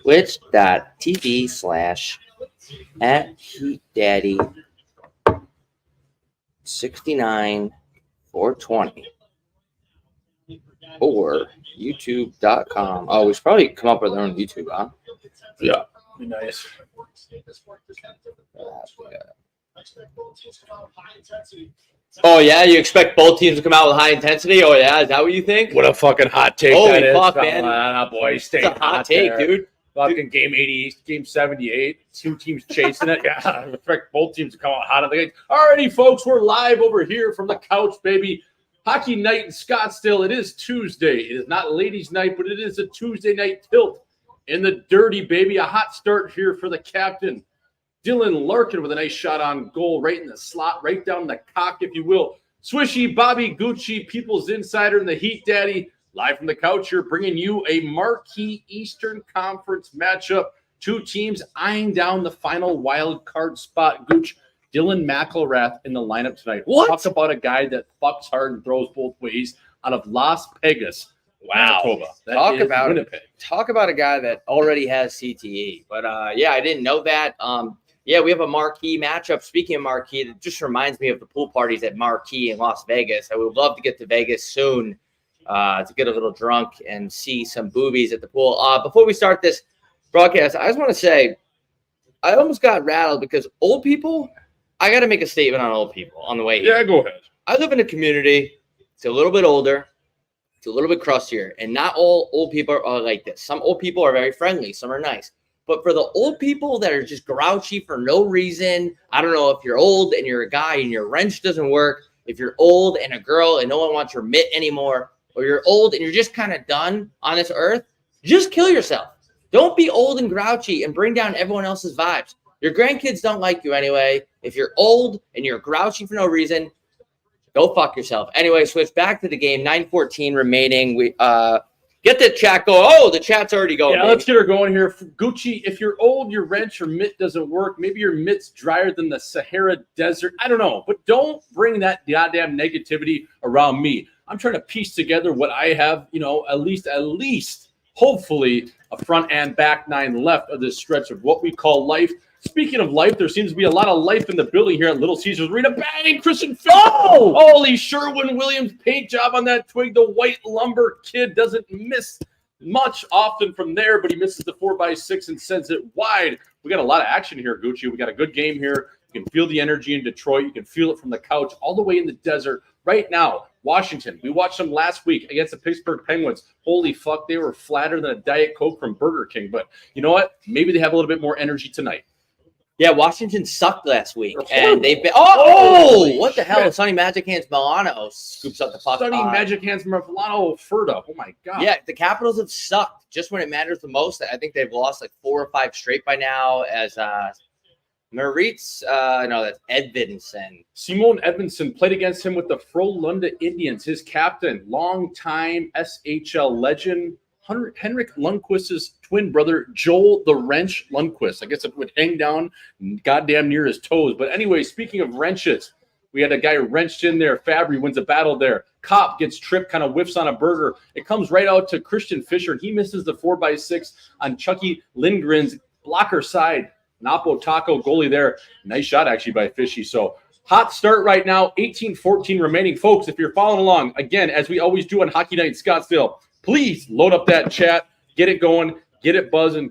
Twitch.tv/@HeatDaddy69420 or YouTube.com. Oh, we should probably come up with our own YouTube, huh? Yeah, be nice. Oh, yeah? You expect both teams to come out with high intensity? Oh, yeah? Is that what you think? What a fucking hot take Holy that is. fuck, man. Boy, stay It's a hot take, there. dude. Fucking game 88, game 78, two teams chasing it. Yeah, I expect both teams to come out hot at the gate. Alrighty, folks, we're live over here from the couch, baby. Hockey night in Scottsdale. It is Tuesday. It is not ladies' night, but it is a Tuesday night tilt in the dirty, baby. A hot start here for the captain, Dylan Larkin, with a nice shot on goal right in the slot, right down the cock, if you will. Swishy, Bobby Gucci, People's Insider, and the Heat Daddy, live from the couch here, bringing you a marquee Eastern Conference matchup. Two teams eyeing down the final wild card spot. Gooch, Dylan McElrath in the lineup tonight. What? Talk about a guy that fucks hard and throws both ways out of Las Vegas. Wow. Manitoba. Talk about a guy that already has CTE. But, yeah, I didn't know that. Yeah, we have a marquee matchup. Speaking of marquee, it just reminds me of the pool parties at Marquee in Las Vegas. I would love to get to Vegas soon to get a little drunk and see some boobies at the pool. Before we start this broadcast, I just want to say I almost got rattled because old people, I got to make a statement on old people on the way here. Yeah, go ahead. I live in a community. It's a little bit older. It's a little bit crustier. And not all old people are like this. Some old people are very friendly. Some are nice. But for the old people that are just grouchy for no reason, I don't know if you're old and you're a guy and your wrench doesn't work, if you're old and a girl and no one wants your mitt anymore, or you're old and you're just kind of done on this earth, just kill yourself. Don't be old and grouchy and bring down everyone else's vibes. Your grandkids don't like you anyway. If you're old and you're grouchy for no reason, go fuck yourself. Anyway, switch back to the game. 9:14 remaining. We get the chat going. Oh, the chat's already going. Yeah, baby. Let's get her going here. Gucci, if you're old, your wrench or mitt doesn't work. Maybe your mitt's drier than the Sahara Desert. I don't know. But don't bring that goddamn negativity around me. I'm trying to piece together what I have, at least, hopefully, a front and back nine left of this stretch of what we call life. Speaking of life, there seems to be a lot of life in the building here at Little Caesars Arena. Bang! Christian Fish. Oh! Holy Sherwin-Williams paint job on that twig. The white lumber kid doesn't miss much often from there, but he misses the 4x6 and sends it wide. We got a lot of action here, Gucci. We got a good game here. You can feel the energy in Detroit. You can feel it from the couch all the way in the desert. Right now, Washington, we watched them last week against the Pittsburgh Penguins. Holy fuck, they were flatter than a Diet Coke from Burger King. But you know what? Maybe they have a little bit more energy tonight. Yeah, Washington sucked last week, and they've been. Oh, what the hell? Sonny Magic Hands Milano scoops up the puck. Sonny Magic Hands Milano Ferda. Oh my god. Yeah, the Capitals have sucked just when it matters the most. I think they've lost like 4 or 5 straight by now. As Maritz, no, that's Edvinsson. Simon Edvinsson played against him with the Frölunda Indians. His captain, longtime SHL legend. Henrik Lundqvist's twin brother, Joel the Wrench Lundqvist. I guess it would hang down goddamn near his toes. But anyway, speaking of wrenches, we had a guy wrenched in there. Fabry wins a battle there. Kopp gets tripped, kind of whiffs on a burger. It comes right out to Christian Fischer, and he misses the 4x6 on Chucky Lindgren's blocker side. Napo Taco goalie there. Nice shot, actually, by Fishy. So hot start right now, 18-14 remaining. Folks, if you're following along, again, as we always do on Hockey Night in Scottsdale, please load up that chat, get it going, get it buzzing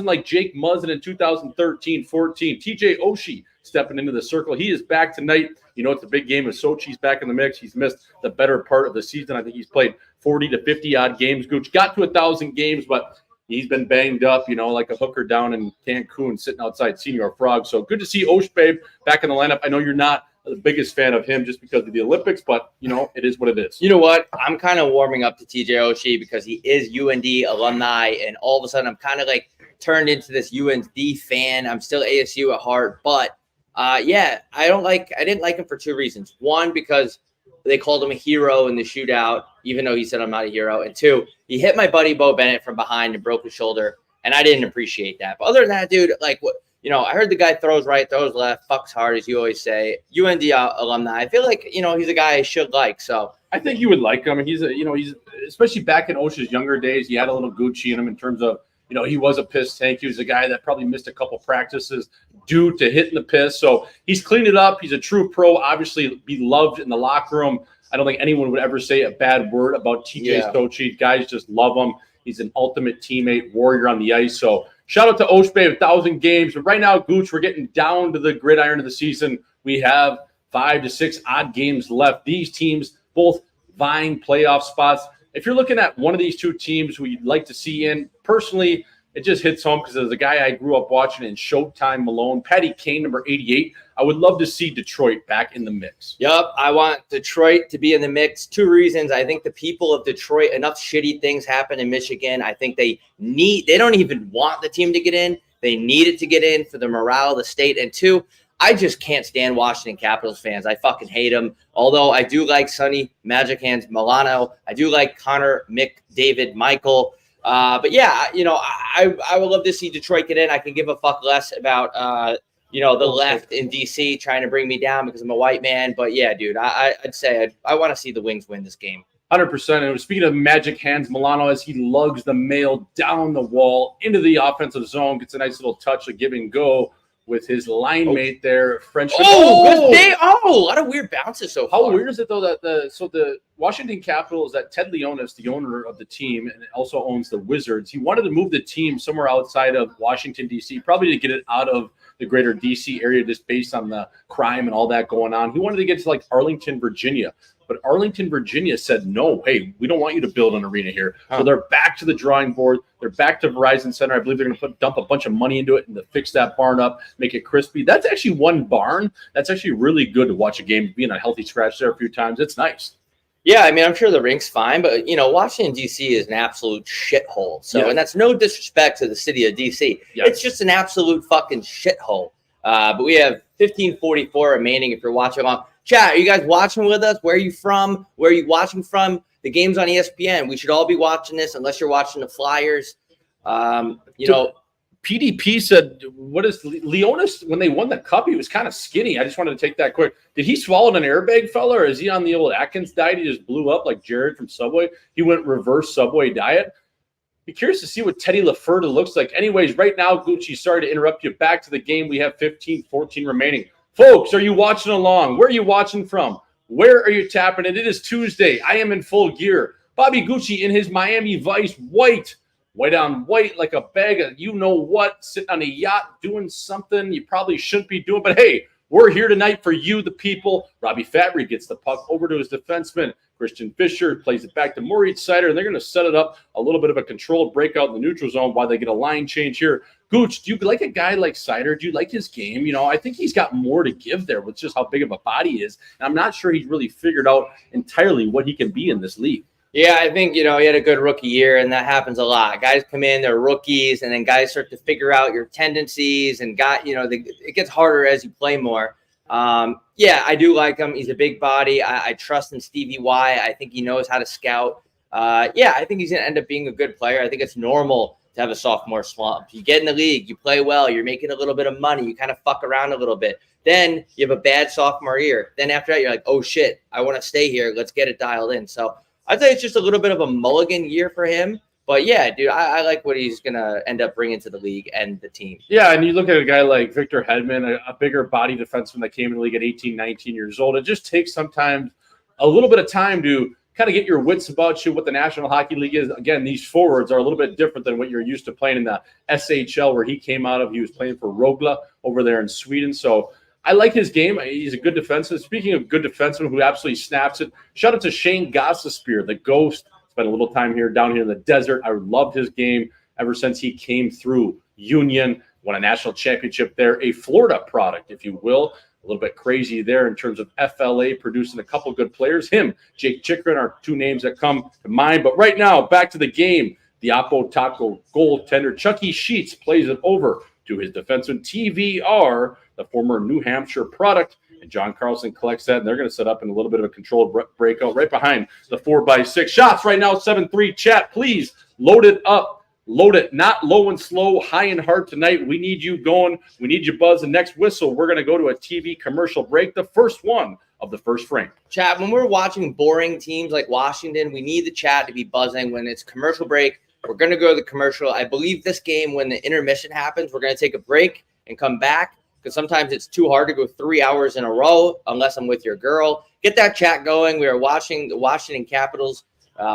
like Jake Muzzin in 2013-14. TJ Oshie stepping into the circle. He is back tonight. It's a big game. If Sochi's back in the mix, he's missed the better part of the season. I think he's played 40 to 50 odd games. Gooch got to 1,000 games, but he's been banged up, like a hooker down in Cancun sitting outside Senior Frog. So good to see Osh, babe, back in the lineup. I know you're not the biggest fan of him just because of the Olympics, but, it is what it is. You know what? I'm kind of warming up to TJ Oshie because he is UND alumni, and all of a sudden I'm kind of like turned into this UND fan. I'm still ASU at heart, but yeah, I didn't like him for 2 reasons. One, because they called him a hero in the shootout, even though he said I'm not a hero. And 2, he hit my buddy Bo Bennett from behind and broke his shoulder, and I didn't appreciate that. But other than that, dude, like, what I heard the guy throws right, throws left, fucks hard, as you always say. UND alumni. I feel like, he's a guy I should like. So I think you would like him. He's especially back in Osha's younger days. He had a little Gucci in him in terms of, he was a piss tank. He was a guy that probably missed a couple practices due to hitting the piss. So he's cleaned it up. He's a true pro, obviously beloved in the locker room. I don't think anyone would ever say a bad word about TJ Stochi. Guys just love him. He's an ultimate teammate, warrior on the ice. So shout out to Osh Bay, 1,000 games. But right now, Gooch, we're getting down to the gridiron of the season. We have 5 to 6 odd games left. These teams both vying playoff spots. If you're looking at one of these two teams who you'd like to see in, personally, it just hits home because there's a guy I grew up watching in Showtime Malone, Patty Kane, number 88. I would love to see Detroit back in the mix. Yep, I want Detroit to be in the mix. 2 reasons. I think the people of Detroit, enough shitty things happen in Michigan. I think they don't even want the team to get in. They need it to get in for the morale of the state. And 2, I just can't stand Washington Capitals fans. I fucking hate them. Although I do like Sonny Magic Hands Milano. I do like Connor, McDavid, Michael. But yeah, I would love to see Detroit get in. I can give a fuck less about, the left in DC trying to bring me down because I'm a white man. But yeah, dude, I'd say I want to see the Wings win this game. 100%. And speaking of Magic Hands Milano, as he lugs the mail down the wall into the offensive zone, gets a nice little touch of give and go with his line mate there, Frenchman. Good day. A lot of weird bounces so far. How weird is it though that the Washington Capitals, that Ted Leonis, the owner of the team, and also owns the Wizards, he wanted to move the team somewhere outside of Washington, D.C., probably to get it out of the greater D.C. area just based on the crime and all that going on. He wanted to get to like Arlington, Virginia. But Arlington, Virginia said, no, hey, we don't want you to build an arena here. So they're back to the drawing board. They're back to Verizon Center. I believe they're going to dump a bunch of money into it and to fix that barn up, make it crispy. That's actually one barn. That's actually really good to watch a game, being a healthy scratch there a few times. It's nice. Yeah, I mean, I'm sure the rink's fine, but, Washington, D.C. is an absolute shithole. So, and that's no disrespect to the city of D.C. Yeah. It's just an absolute fucking shithole. But we have 15:44 remaining if you're watching along. Chat, are you guys watching with us? Where are you from? Where are you watching from? The game's on ESPN. We should all be watching this unless you're watching the Flyers. PDP said, what is Leonis, when they won the cup, he was kind of skinny. I just wanted to take that quick. Did he swallow an airbag, fella, or is he on the old Atkins diet? He just blew up like Jared from Subway. He went reverse Subway diet. Be curious to see what Teddy LaFerta looks like. Anyways, right now, Gucci, sorry to interrupt you. Back to the game. We have 15:14 remaining. Folks, are you watching along? Where are you watching from? Where are you tapping it? It is Tuesday. I am in full gear. Bobby Gucci in his Miami Vice white on white like a bag of you-know-what, sitting on a yacht doing something you probably shouldn't be doing. But, hey, we're here tonight for you, the people. Robbie Fabry gets the puck over to his defenseman. Christian Fisher plays it back to Maurice Sider, and they're going to set it up a little bit of a controlled breakout in the neutral zone while they get a line change here. Gooch, do you like a guy like Sider? Do you like his game? I think he's got more to give there with just how big of a body he is. And I'm not sure he's really figured out entirely what he can be in this league. Yeah, I think, he had a good rookie year, and that happens a lot. Guys come in, they're rookies, and then guys start to figure out your tendencies, and it gets harder as you play more. Yeah, I do like him. He's a big body. I trust in Stevie Y. I think he knows how to scout. Yeah, I think he's going to end up being a good player. I think it's normal to have a sophomore slump. You get in the league, you play well, you're making a little bit of money, you kind of fuck around a little bit. Then you have a bad sophomore year. Then after that, you're like, oh, shit, I want to stay here. Let's get it dialed in. So I'd say it's just a little bit of a mulligan year for him. But, yeah, dude, I like what he's going to end up bringing to the league and the team. Yeah, and you look at a guy like Victor Hedman, a bigger body defenseman that came in the league at 18, 19 years old. It just takes sometimes a little bit of time to kind of get your wits about you what the National Hockey League is. Again, these forwards are a little bit different than what you're used to playing in the SHL where he came out of. He was playing for Rogla over there in Sweden. So I like his game. He's a good defenseman. Speaking of good defenseman who absolutely snaps it, shout out to Shane Gossespear, the Ghost. Spent a little time down here in the desert. I loved his game ever since he came through Union, won a national championship there, a Florida product, if you will. A little bit crazy there in terms of FLA producing a couple good players. Him, Jake Chikrin are two names that come to mind. But right now, back to the game. The Oppo Taco goaltender Chucky Sheets plays it over to his defenseman TVR, the former New Hampshire product. And John Carlson collects that, and they're going to set up in a little bit of a controlled breakout right behind the 4x6. Shots right now, 7-3. Chat, please load it up. Load it, not low and slow, high and hard tonight. We need you going. We need you buzz. The next whistle, we're going to go to a TV commercial break, the first one of the first frame. Chat, when we're watching boring teams like Washington, we need the chat to be buzzing. When it's commercial break, we're going to go to the commercial. I believe this game, when the intermission happens, we're going to take a break and come back because sometimes it's too hard to go 3 hours in a row unless I'm with your girl. Get that chat going. We are watching the Washington Capitals.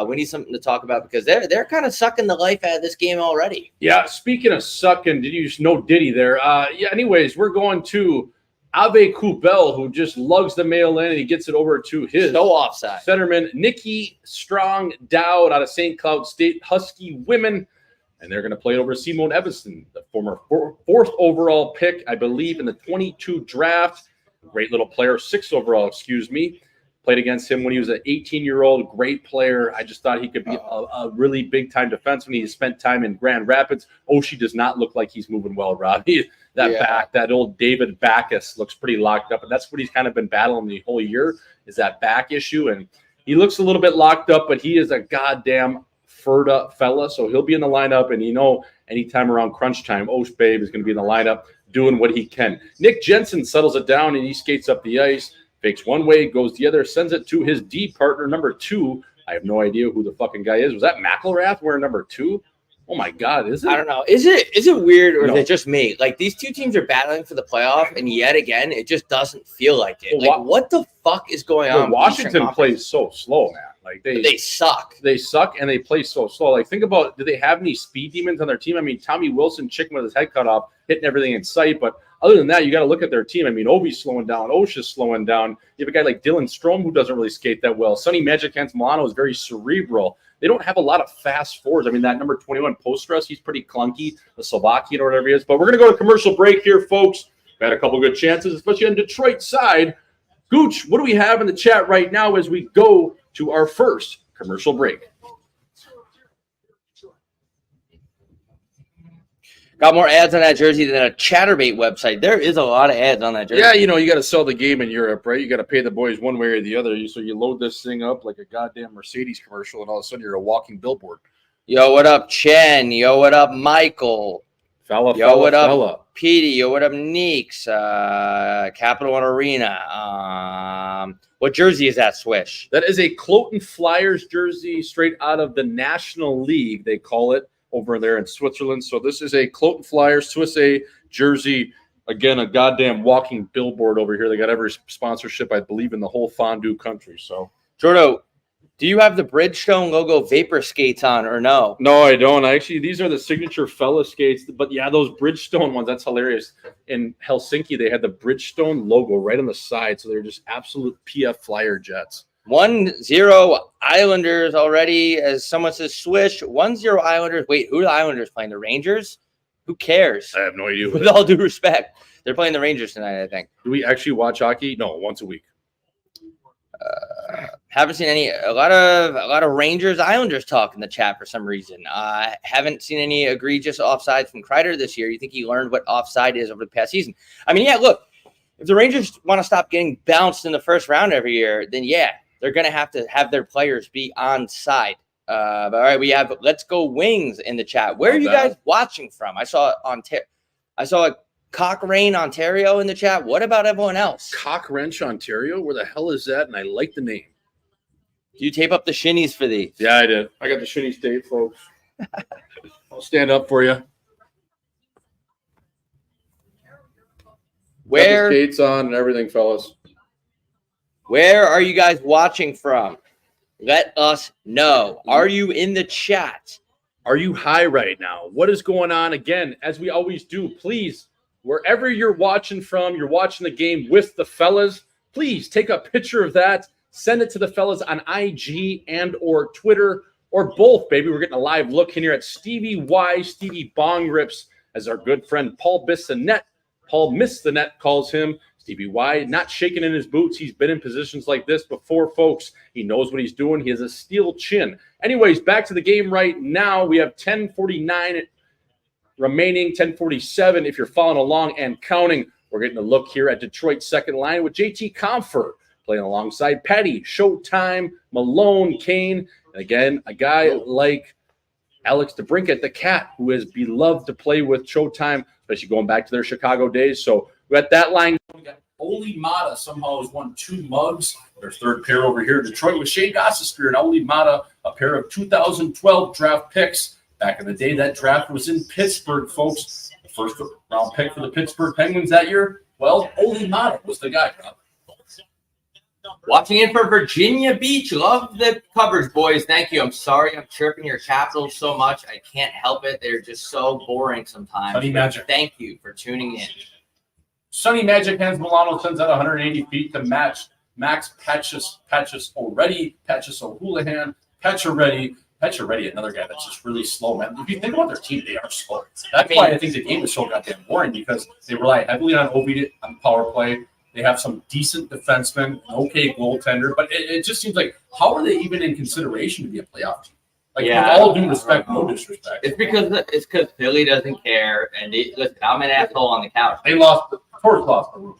We need something to talk about because they're kind of sucking the life out of this game already. Yeah, speaking of sucking, did you know Diddy there? Anyways, we're going to Ave Kubel, who just lugs the mail in and he gets it over to his offside centerman, Nikki Strong Dowd out of St. Cloud State Husky women. And they're going to play it over to Simone Evanston, the former fourth overall pick, I believe, in the 22 draft. Great little player, 6th overall, excuse me. Played against him when he was an 18-year-old, great player. I just thought he could be a really big-time defenseman. He spent time in Grand Rapids. Oshie does not look like he's moving well, Rob. Back, that old David Backus looks pretty locked up, and that's what he's kind of been battling the whole year is that back issue. And he looks a little bit locked up, but he is a goddamn furred-up fella, so he'll be in the lineup. And, anytime around crunch time, Osh Babe is going to be in the lineup doing what he can. Nick Jensen settles it down, and he skates up the ice. Fakes one way, goes the other, sends it to his D partner, number 2. I have no idea who the fucking guy is. Was that McElrath wearing number 2? Oh my God, is it? I don't know. Is it weird or is it just me? Like these two teams are battling for the playoff, and yet again, it just doesn't feel like it. Like what the fuck is going on? Washington plays so slow, man. Like they suck. They suck and they play so slow. Like think about, do they have any speed demons on their team? I mean, Tommy Wilson, chicken with his head cut off, hitting everything in sight, but other than that, you got to look at their team. I mean, Ovi's slowing down. Osha's slowing down. You have a guy like Dylan Strome who doesn't really skate that well. Sonny Magic Milano is very cerebral. They don't have a lot of fast forwards. I mean, that number 21 Postgres, he's pretty clunky, the Slovakian or whatever he is. But we're going to go to commercial break here, folks. We've had a couple good chances, especially on Detroit side. Gooch, what do we have in the chat right now as we go to our first commercial break? Got more ads on that jersey than a Chatterbait website. There is a lot of ads on that jersey. Yeah, you got to sell the game in Europe, right? You got to pay the boys one way or the other. So you load this thing up like a goddamn Mercedes commercial, and all of a sudden you're a walking billboard. Yo, what up, Chen? Yo, what up, Michael? What up, Petey? Yo, what up, Neeks? Capital One Arena. What jersey is that, Swish? That is a Cloton Flyers jersey straight out of the National League, they call it, over there in Switzerland. So this is a Cloton Flyers Swiss A jersey. Again, a goddamn walking billboard over here. They got every sponsorship, I believe, in the whole fondue country. So, Jordo, do you have the Bridgestone logo Vapor skates on or no? No, I don't. Actually, these are the signature fella skates. But yeah, those Bridgestone ones, that's hilarious. In Helsinki, they had the Bridgestone logo right on the side. So they're just absolute PF Flyer jets. 1-0 Islanders already, as someone says, Swish. 1-0 Islanders. Wait, who are the Islanders playing? The Rangers? Who cares? I have no idea. With all due respect, they're playing the Rangers tonight, I think. Do we actually watch hockey? No, once a week. Haven't seen a lot of Rangers Islanders talk in the chat for some reason. Haven't seen any egregious offsides from Kreider this year. You think he learned what offside is over the past season? I mean, yeah, look, if the Rangers want to stop getting bounced in the first round every year, then yeah, they're going to have their players be on side. But all right, we have Let's Go Wings in the chat. Where are you guys watching from? I saw Cochrane, Ontario in the chat. What about everyone else? Cochrane, Ontario? Where the hell is that? And I like the name. Do you tape up the shinnies for these? Yeah, I did. I got the shinnies taped, folks. I'll stand up for you. Where? Got the skates on and everything, fellas. Where are you guys watching from? Let us know. Are you in the chat? Are you high right now? What is going on? Again, as we always do, please, wherever you're watching from, you're watching the game with the fellas, please take a picture of that. Send it to the fellas on IG and or Twitter or both, baby. We're getting a live look in here at Stevie Y, Stevie Bong Rips, as our good friend Paul Bissonette. Paul Miss the Net calls him. Stevie Y, not shaking in his boots. He's been in positions like this before, folks. He knows what he's doing. He has a steel chin. Anyways, back to the game right now. We have 10:49 remaining, 10:47 if you're following along and counting. We're getting a look here at Detroit's second line with JT Compher playing alongside Petty, Showtime, Malone, Kane. And again, a guy like Alex DeBrincat, the cat, who is beloved to play with Showtime, especially going back to their Chicago days. So we got that line. We got Oli Mata somehow has won 2 mugs. Their third pair over here in Detroit with Shane Gossespear and Oli Mata, a pair of 2012 draft picks. Back in the day, that draft was in Pittsburgh, folks. The first round pick for the Pittsburgh Penguins that year, well, Oli Mata was the guy, Rob. Watching in for Virginia Beach. Love the coverage, boys. Thank you. I'm sorry I'm chirping your Capitals so much. I can't help it. They're just so boring sometimes. Sunny Magic. Thank you for tuning in. Sunny Magic Hans Milano sends out 180 feet to match Max Patches already. Patches O'Houlihan. Pacioretty, another guy that's just really slow, man. If you think about their team, they are slow. That's why I think the game is so goddamn boring, because they rely heavily on Ovi on power play. They have some decent defensemen, okay goaltender, but it just seems like, how are they even in consideration to be a playoff team? Like, with all due respect, no disrespect. It's because Philly doesn't care, and listen, I'm an asshole on the couch. They lost. Torres lost the room.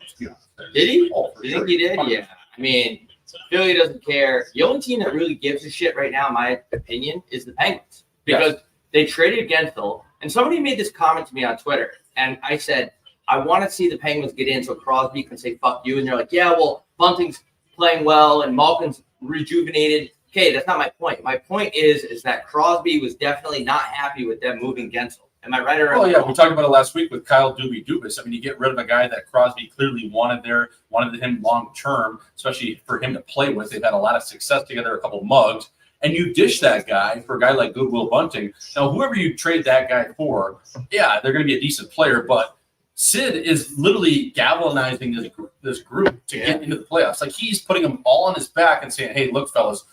Did he? Oh, You think he did? Yeah. I mean, Philly doesn't care. The only team that really gives a shit right now, in my opinion, is the Penguins, because they traded Gensel, and somebody made this comment to me on Twitter, and I said, I want to see the Penguins get in so Crosby can say fuck you, and they're like, yeah, well, Bunting's playing well and Malkin's rejuvenated. Okay, that's not my point. My point is that Crosby was definitely not happy with them moving Gensel. Am I right or wrong? Oh, yeah, we talked about it last week with Kyle Dubas. I mean, you get rid of a guy that Crosby clearly wanted him long-term, especially for him to play with. They've had a lot of success together, a couple mugs, and you dish that guy for a guy like Goodwill Bunting. Now, whoever you trade that guy for, yeah, they're going to be a decent player, but Sid is literally galvanizing this group to get into the playoffs. Like, he's putting them all on his back and saying, hey, look, fellas,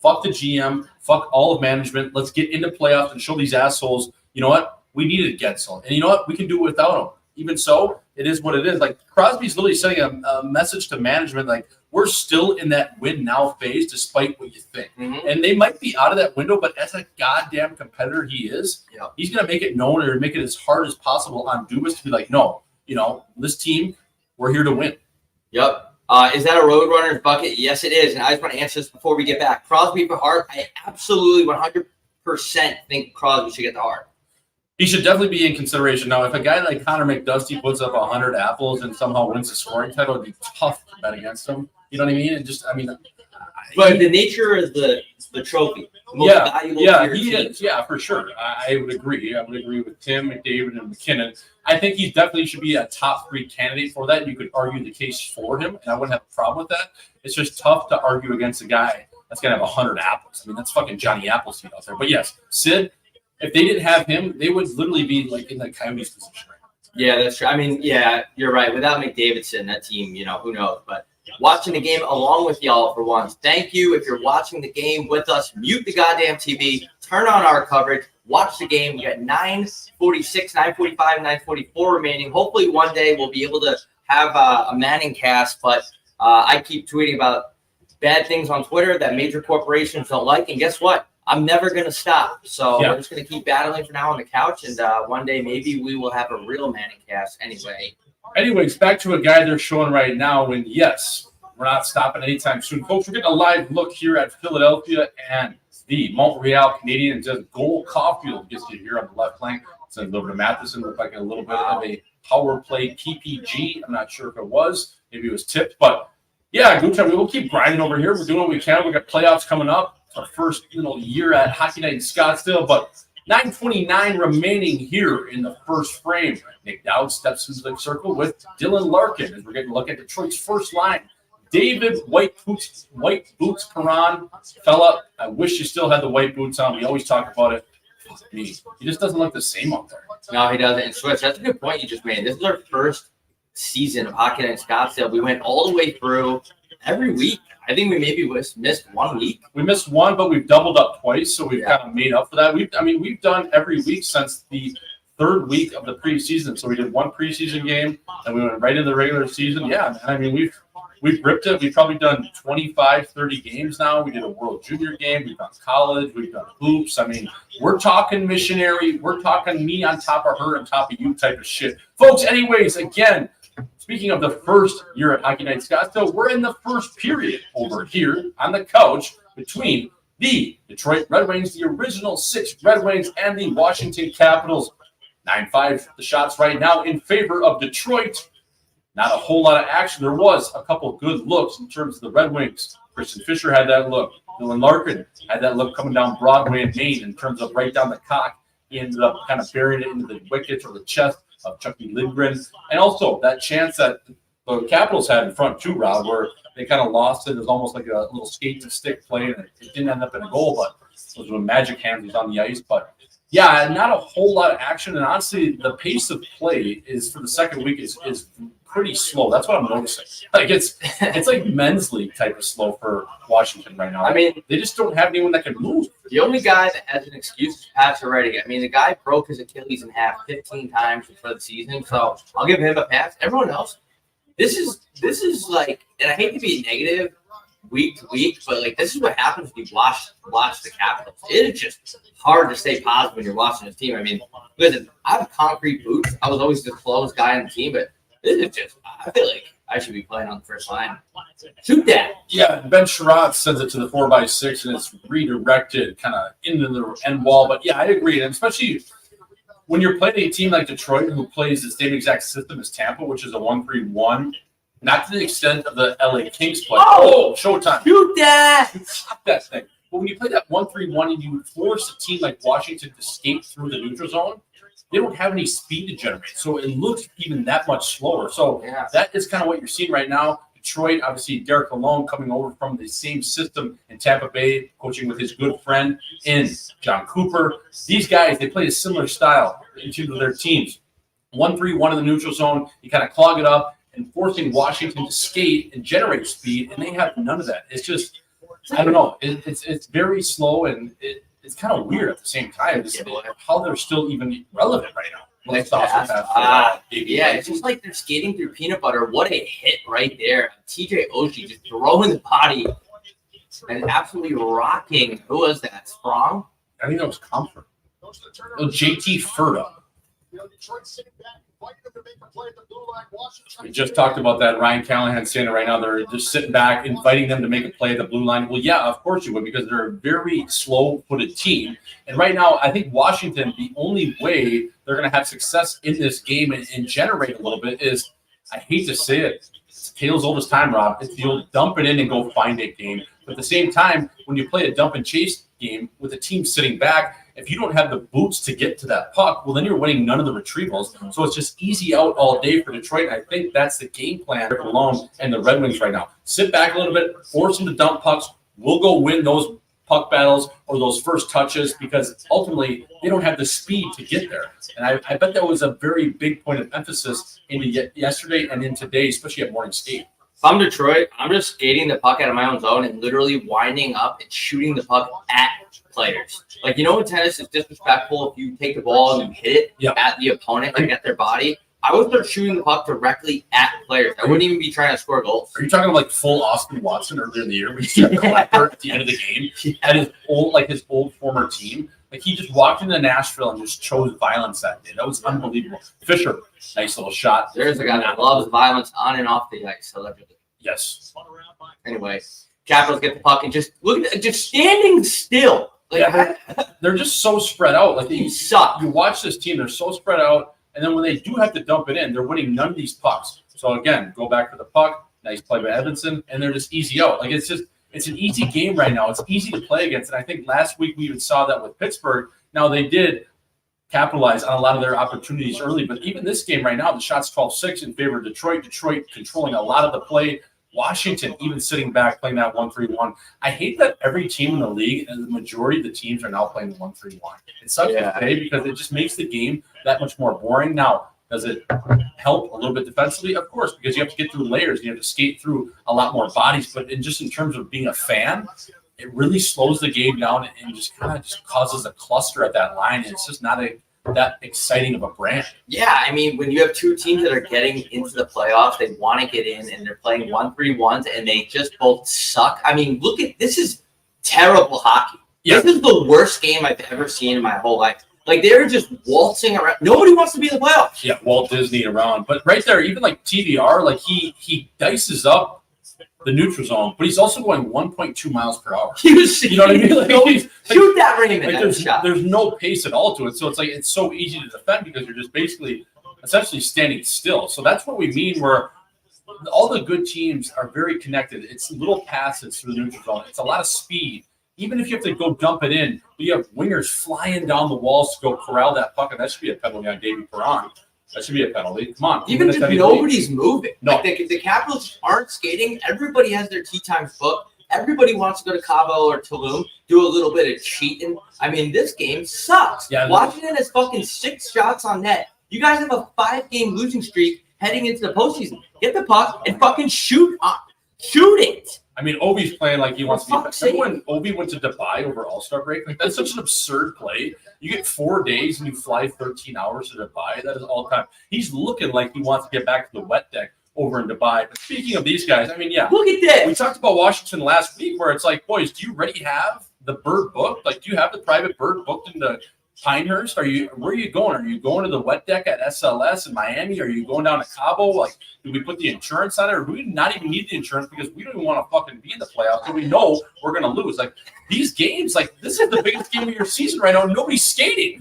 fuck the GM, fuck all of management. Let's get into playoffs and show these assholes, you know what? We needed Gensel. And you know what? We can do it without him. Even so, it is what it is. Like, Crosby's literally sending a message to management, like, we're still in that win-now phase despite what you think. Mm-hmm. And they might be out of that window, but as a goddamn competitor he is, he's going to make it known or make it as hard as possible on Dubas to be like, no, you know, this team, we're here to win. Yep. Is that a Roadrunner's bucket? Yes, it is. And I just want to answer this before we get back. Crosby for Hart, I absolutely 100% think Crosby should get the Hart. He should definitely be in consideration. Now, if a guy like Connor McDusty puts up 100 apples and somehow wins the scoring title, it'd be tough to bet against him. You know what I mean? But the nature is the trophy. He is. Yeah, for sure. I would agree. I would agree with Tim, McDavid, and McKinnon. I think he definitely should be a top 3 candidate for that. You could argue the case for him, and I wouldn't have a problem with that. It's just tough to argue against a guy that's going to have 100 apples. I mean, that's fucking Johnny Appleseed out there. But yes, Sid, if they didn't have him, they would literally be like in the Coyotes position right now. Yeah, that's true. I mean, yeah, you're right. Without McDavidson, that team, you know, who knows? But watching the game along with y'all for once. Thank you. If you're watching the game with us, mute the goddamn TV, turn on our coverage, watch the game. We got 9:46, 9:45, 9:44 remaining. Hopefully one day we'll be able to have a Manning cast, but I keep tweeting about bad things on Twitter that major corporations don't like, and guess what? I'm never going to stop. So we're just going to keep battling for now on the couch, and one day maybe we will have a real Manning cast anyway. Anyways, back to a guy they're showing right now, and yes, we're not stopping anytime soon. Folks, we're getting a live look here at Philadelphia and the Montreal Canadiens. Just Cole Caulfield gets you here on the left flank. Sends over to Matheson. Looked like a little bit of a power play PPG. I'm not sure if it was. Maybe it was tipped. But, yeah, good time. We'll keep grinding over here. We're doing what we can. We've got playoffs coming up. Our first year at Hockey Night in Scottsdale, but 9:29 remaining here in the first frame. Nick Dowd steps into the circle with Dylan Larkin as we're getting a look at Detroit's first line. David White Boots Perron. Fella, I wish you still had the white boots on. We always talk about it. He just doesn't look the same up there. No, he doesn't. And Switch, that's a good point you just made. This is our first season of Hockey Night in Scottsdale. We went all the way through every week. I think we maybe missed 1 week. We missed one, but we've doubled up twice, so we've kind of made up for that. We've done every week since the 3rd week of the preseason. So we did 1 preseason game, and we went right into the regular season. Yeah, man, I mean, we've ripped it. We've probably done 25, 30 games now. We did a World Junior game. We've done college. We've done hoops. I mean, we're talking missionary. We're talking me on top of her on top of you type of shit. Folks, anyways, again, speaking of the first year at Hockey Night Scottsdale, we're in the first period over here on the couch between the Detroit Red Wings, the original 6 Red Wings, and the Washington Capitals. 9-5 the shots right now in favor of Detroit. Not a whole lot of action. There was a couple good looks in terms of the Red Wings. Christian Fischer had that look. Dylan Larkin had that look coming down Broadway in Maine in terms of right down the cock. He ended up kind of burying it into the wickets or the chest of Chucky Lindgren. And also that chance that the Capitals had in front too, Rob, where they kind of lost it. It was almost like a little skate-to-stick play, and it didn't end up in a goal, but it was when Magic Hands was on the ice. But, yeah, not a whole lot of action. And, honestly, the pace of play is for the second week is pretty slow. That's what I'm noticing. Like, it's like men's league type of slow for Washington right now. I mean, they just don't have anyone that can move. The only guy that has an excuse is Pacioretty. I mean, the guy broke his Achilles in half 15 times for the season, so I'll give him a pass. Everyone else, this is like, and I hate to be negative week to week, but like this is what happens when you watch the Capitals. It is just hard to stay positive when you're watching this team. I mean, listen, I have concrete boots. I was always the slowest guy on the team, but this is just, I feel like I should be playing on the first line. Shoot that. Yeah, Ben Sherratt sends it to the 4x6, and it's redirected kind of into the end wall. But, yeah, I agree. And especially when you're playing a team like Detroit who plays the same exact system as Tampa, which is a 1-3-1, not to the extent of the LA Kings play. Oh, showtime. Shoot that. Stop that thing. But when you play that 1-3-1 and you force a team like Washington to skate through the neutral zone, they don't have any speed to generate. So it looks even that much slower. So that is kind of what you're seeing right now. Detroit, obviously, Derek Lalonde coming over from the same system in Tampa Bay, coaching with his good friend in John Cooper. These guys, they play a similar style into their teams. 1-3-1 in the neutral zone. You kind of clog it up and forcing Washington to skate and generate speed, and they have none of that. It's just, I don't know. It's very slow, and it's kind of weird at the same time. How they're still even relevant right now. It's just like they're skating through peanut butter. What a hit right there. TJ Oshie just throwing the body and absolutely rocking. Who was that? Sprong? I think that was Comfort. JT Furta. We just talked about that. Ryan Callahan saying it right now. They're just sitting back, inviting them to make a play at the blue line. Well, yeah, of course you would, because they're a very slow-footed team. And right now, I think Washington, the only way they're going to have success in this game and generate a little bit is, I hate to say it, it's Taylor's oldest time, Rob. It's the old dump it in and go find it game. But at the same time, when you play a dump and chase game with a team sitting back, if you don't have the boots to get to that puck, well, then you're winning none of the retrievals. So it's just easy out all day for Detroit. I think that's the game plan for Lalonde and the Red Wings right now. Sit back a little bit, force them to dump pucks. We'll go win those puck battles or those first touches, because ultimately they don't have the speed to get there. And I bet that was a very big point of emphasis into yesterday and in today, especially at morning skate. If I'm Detroit, I'm just skating the puck out of my own zone and literally winding up and shooting the puck at players. Like, you know, in tennis, it's disrespectful if you take the ball and you hit it at the opponent, like at their body. I would start shooting the puck directly at players. I wouldn't even be trying to score goals. Are you talking like full Austin Watson earlier in the year when he started Clapper at the end of the game at his old former team? Like, he just walked into Nashville and just chose violence that day. That was unbelievable. Fisher, nice little shot. There's a guy that loves violence on and off the ice, allegedly. Yes. Anyway, Capitals get the puck and just look at just standing still. Like, they're just so spread out. Like, they suck. You watch this team; they're so spread out, and then when they do have to dump it in, they're winning none of these pucks. So again, go back for the puck. Nice play by Evanson, and they're just easy out. Like, it's an easy game right now. It's easy to play against, and I think last week we even saw that with Pittsburgh. Now, they did capitalize on a lot of their opportunities early, but even this game right now, the shot's 12-6 in favor of Detroit. Detroit controlling a lot of the play. Washington even sitting back playing that 1-3-1. I hate that every team in the league and the majority of the teams are now playing the 1-3-1. It sucks to say because it just makes the game that much more boring. Now, does it help a little bit defensively? Of course, because you have to get through layers. You have to skate through a lot more bodies. But in terms of being a fan, it really slows the game down and just kind of just causes a cluster at that line. And it's just not that exciting of a brand. Yeah, I mean, when you have two teams that are getting into the playoffs, they want to get in, and they're playing 1-3-1s, and they just both suck. I mean, look at this is terrible hockey. Yep. This is the worst game I've ever seen in my whole life. Like, they're just waltzing around. Nobody wants to be in the playoffs. Yeah, Walt Disney around. But right there, even like TVR, like he dices up the neutral zone, but he's also going 1.2 miles per hour. You know what I mean? Like, shoot that Raymond. Like there's no pace at all to it. So it's so easy to defend because you're just essentially standing still. So that's what we mean where all the good teams are very connected. It's little passes through the neutral zone. It's a lot of speed. Even if you have to go dump it in, you have wingers flying down the walls to go corral that puck, and that should be a penalty on Davey Perron. That should be a penalty. Come on. Even if nobody's moving. No. Like the Capitals aren't skating. Everybody has their tee times booked. Everybody wants to go to Cabo or Tulum, do a little bit of cheating. I mean, this game sucks. Yeah, Watching it as fucking 6 shots on net. You guys have a 5-game losing streak heading into the postseason. Get the puck and fucking shoot it. I mean, Ovi's playing like he wants to be. Remember when Ovi went to Dubai over All-Star break? Like, that's such an absurd play. You get 4 days and you fly 13 hours to Dubai. That is all time. He's looking like he wants to get back to the wet deck over in Dubai. But speaking of these guys, I mean, yeah. Look at this. We talked about Washington last week where it's like, boys, do you already have the bird booked? Like, do you have the private bird booked into Pinehurst? Where are you going? Are you going to the wet deck at SLS in Miami? Are you going down to Cabo? Like, do we put the insurance on it? Or do we not even need the insurance because we don't even want to fucking be in the playoffs and we know we're going to lose? Like, these games, like, this is the biggest game of your season right now. Nobody's skating.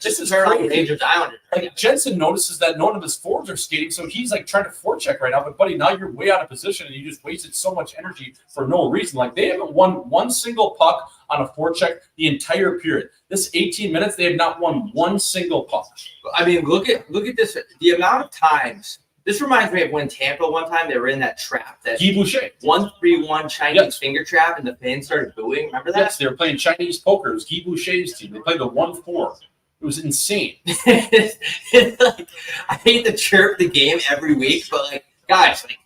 This is crazy. Rangers Islanders. Like, Jensen notices that none of his forwards are skating, so he's like trying to forecheck right now. But buddy, now you're way out of position and you just wasted so much energy for no reason. Like, they haven't won one single puck on a forecheck the entire period. This 18 minutes, they have not won one single puck. I mean, look at this. The amount of times. This reminds me of when Tampa one time they were in that trap, that Guy Boucher 1-3-1 Chinese finger trap, and the fans started booing. Remember that? Yes, they were playing Chinese poker. It was Guy Boucher's team. They played the 1-4. It was insane. It's like, I hate to chirp the game every week, but like, guys, like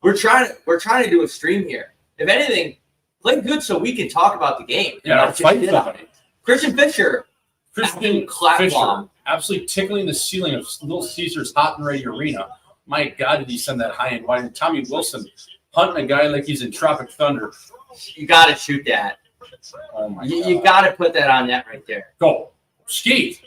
we're trying to do a stream here. If anything, play good so we can talk about the game. Yeah, fight somebody. Christian Fisher absolutely tickling the ceiling of Little Caesars Hot and Ready Arena. My God, did he send that high and wide? And Tommy Wilson hunting a guy like he's in Tropic Thunder. You got to shoot that. Oh my God. You got to put that on net right there. Go. Skate.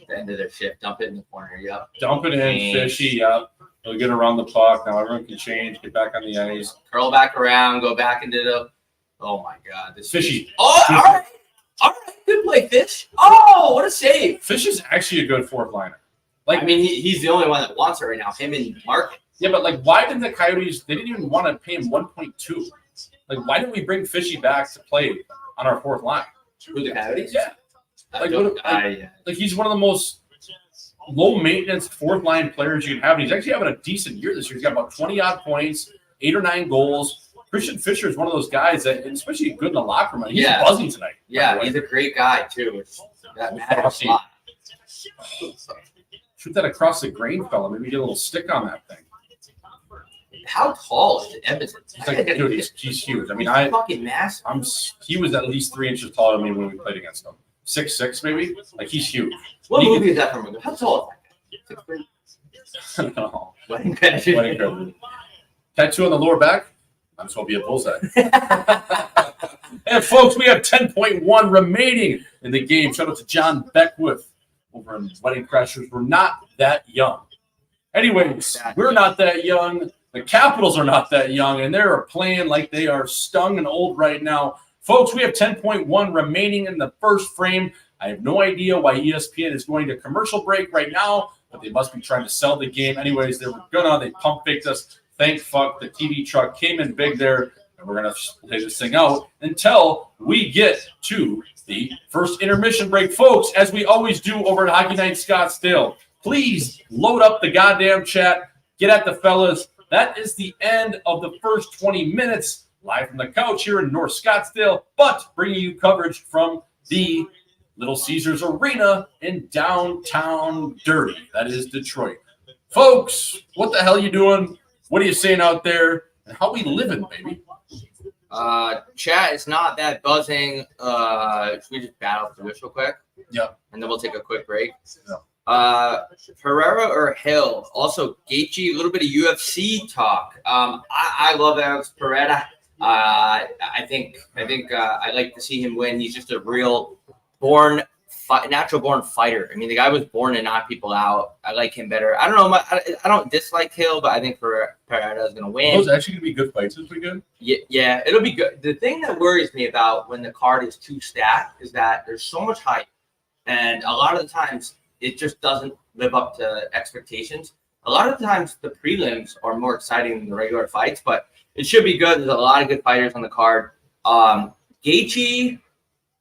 The end of their shift. Dump it in the corner. Yep. Dump it in. Fishy. Yep. They'll get around the puck. Now everyone can change. Get back on the ice. Curl back around. Go back into the. Oh my God. This Fishy. Oh, all right. All right. Good play, Fish. Oh, what a save. Fish is actually a good fourth liner. Like, I mean, he's the only one that wants it right now. Him and Mark. Yeah, but like, why didn't the Coyotes? They didn't even want to pay him 1.2. Like, why didn't we bring Fishy back to play on our fourth line? Who, the Coyotes? Yeah. Like he's one of the most low maintenance fourth line players you can have. And he's actually having a decent year this year. He's got about 20 odd points, 8 or 9 goals. Christian Fisher is one of those guys that, especially good in the locker room. He's buzzing tonight. Yeah, he's a great guy too. Which that matters a lot. Shoot that across the grain, fella. Maybe get a little stick on that thing. How tall is Edmonton? Dude, he's huge. I mean, he's fucking massive. He was at least 3 inches taller than me when we played against him. 6'6", maybe. Like, he's huge. What movie is that from? How tall is that guy? 6'3"? No. Wedding Creditor. Tattoo on the lower back. Might as well be a bullseye. And folks, we have 10.1 remaining in the game. Shout out to John Beckwith over in Wedding Crashers. We're not that young. Anyways, we're not that young. The Capitals are not that young, and they're playing like they are stung and old right now. Folks, we have 10.1 remaining in the first frame. I have no idea why ESPN is going to commercial break right now, but they must be trying to sell the game. Anyways, they pump faked us. Thank fuck the TV truck came in big there, and we're going to play this thing out until we get to the first intermission break. Folks, as we always do over at Hockey Night Scottsdale, please load up the goddamn chat. Get at the fellas. That is the end of the first 20 minutes. Live from the couch here in North Scottsdale, but bringing you coverage from the Little Caesars Arena in downtown Dirty. That is Detroit. Folks, what the hell you doing? What are you saying out there? And how we living, baby? Chat is not that buzzing. Should we just battle through this real quick? Yeah. And then we'll take a quick break. Yeah. Pereira or Hill? Also, Gaethje, a little bit of UFC talk. I love Alex Pereira. I think I'd like to see him win. He's just a real born natural born fighter. I mean, the guy was born to knock people out. I like him better. I don't know. I don't dislike Hill, but I think Pereira is going to win. Those actually going to be good fights this weekend? Yeah, it'll be good. The thing that worries me about when the card is too stacked is that there's so much hype. And a lot of the times, it just doesn't live up to expectations. A lot of the times, the prelims are more exciting than the regular fights, but it should be good. There's a lot of good fighters on the card. Gaethje,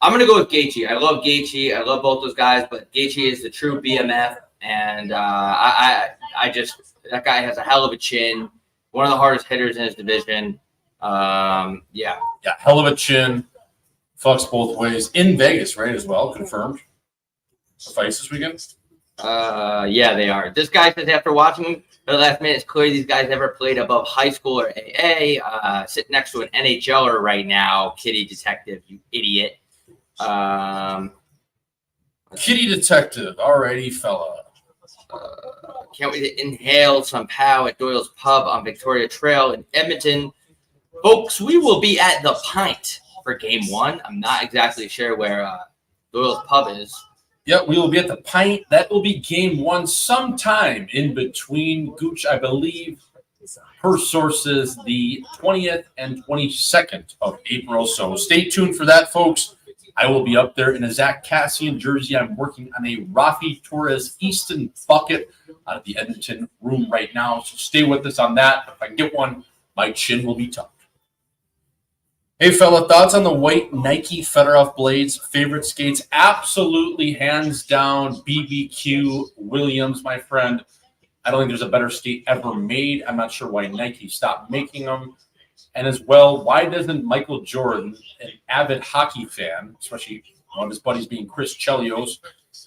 I'm going to go with Gaethje. I love Gaethje. I love both those guys, but Gaethje is the true BMF, and I just that guy has a hell of a chin. One of the hardest hitters in his division. Yeah, hell of a chin. Fucks both ways. In Vegas, right, as well, confirmed. The fights this weekend? Yeah, they are. This guy says after watching the last minute, it's clear these guys never played above high school or AA. Sitting next to an NHLer right now, Kitty Detective, you idiot. Kitty Detective, alrighty, fella. Can't wait to inhale some pow at Doyle's Pub on Victoria Trail in Edmonton. Folks, we will be at the Pint for Game 1. I'm not exactly sure where Doyle's Pub is. Yep, we will be at the Pint. That will be Game 1 sometime in between. Gooch, I believe, per sources, the 20th and 22nd of April. So stay tuned for that, folks. I will be up there in a Zach Cassian jersey. I'm working on a Rafi Torres Easton bucket out of the Edmonton room right now. So stay with us on that. If I can get one, my chin will be tucked. Hey, fella, thoughts on the white Nike Fedorov blades? Favorite skates? Absolutely, hands down, BBQ Williams, my friend. I don't think there's a better skate ever made. I'm not sure why Nike stopped making them. And as well, why doesn't Michael Jordan, an avid hockey fan, especially one of his buddies being Chris Chelios,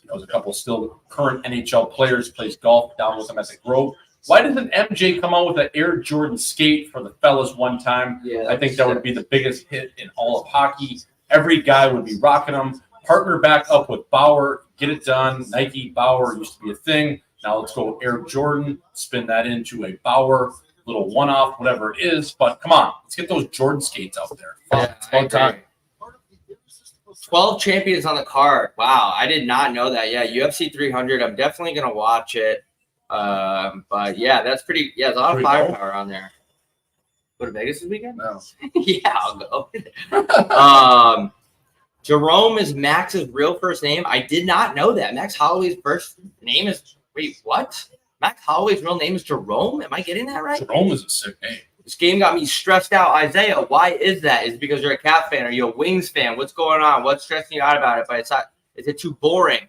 knows a couple of still current NHL players, plays golf down with him at the Grove. Why doesn't MJ come out with an Air Jordan skate for the fellas one time? Yeah, I think that would be the biggest hit in all of hockey. Every guy would be rocking them. Partner back up with Bauer. Get it done. Nike, Bauer used to be a thing. Now let's go Air Jordan. Spin that into a Bauer little one-off, whatever it is. But come on, let's get those Jordan skates out there. Yeah, it's about time. 12 champions on the card. Wow, I did not know that. Yeah, UFC 300. I'm definitely going to watch it. But yeah, that's pretty. Yeah, there's a lot of firepower on there. Go to Vegas this weekend? No. Yeah, I'll go. Jerome is Max's real first name. I did not know that. Max Holloway's first name is. Wait, what? Max Holloway's real name is Jerome? Am I getting that right? Jerome is a sick name. This game got me stressed out. Isaiah, why is that? Is it because you're a Cap fan? Are you a Wings fan? What's going on? What's stressing you out about it? But it's not. Is it too boring?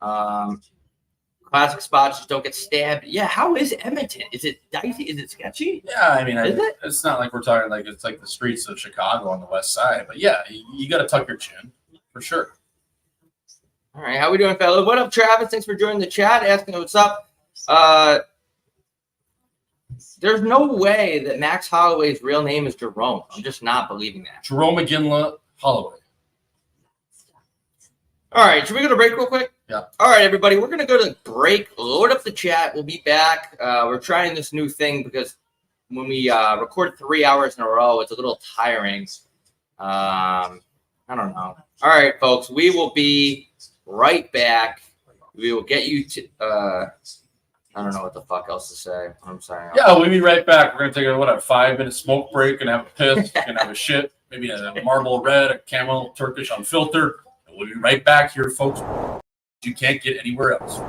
Classic spots just don't get stabbed. Yeah, how is Edmonton? Is it dicey? Is it sketchy? Yeah, I mean, it's not like we're talking like it's like the streets of Chicago on the west side. But yeah, you got to tuck your chin for sure. All right, how we doing, fellas? What up, Travis? Thanks for joining the chat, asking what's up. There's no way that Max Holloway's real name is Jerome. I'm just not believing that. Jerome McGinley Holloway. All right, should we go to break real quick? Yeah. All right, everybody, we're going to go to break. Load up the chat. We'll be back. We're trying this new thing because when we record 3 hours in a row, it's a little tiring. I don't know. All right, folks, we will be right back. We will get you to I don't know what the fuck else to say. I'm sorry. Yeah, we'll be right back. We're going to take a 5-minute smoke break and have a piss and have a shit. Maybe a Marble Red, a Camel Turkish Unfiltered. We'll be right back here, folks. You can't get anywhere else.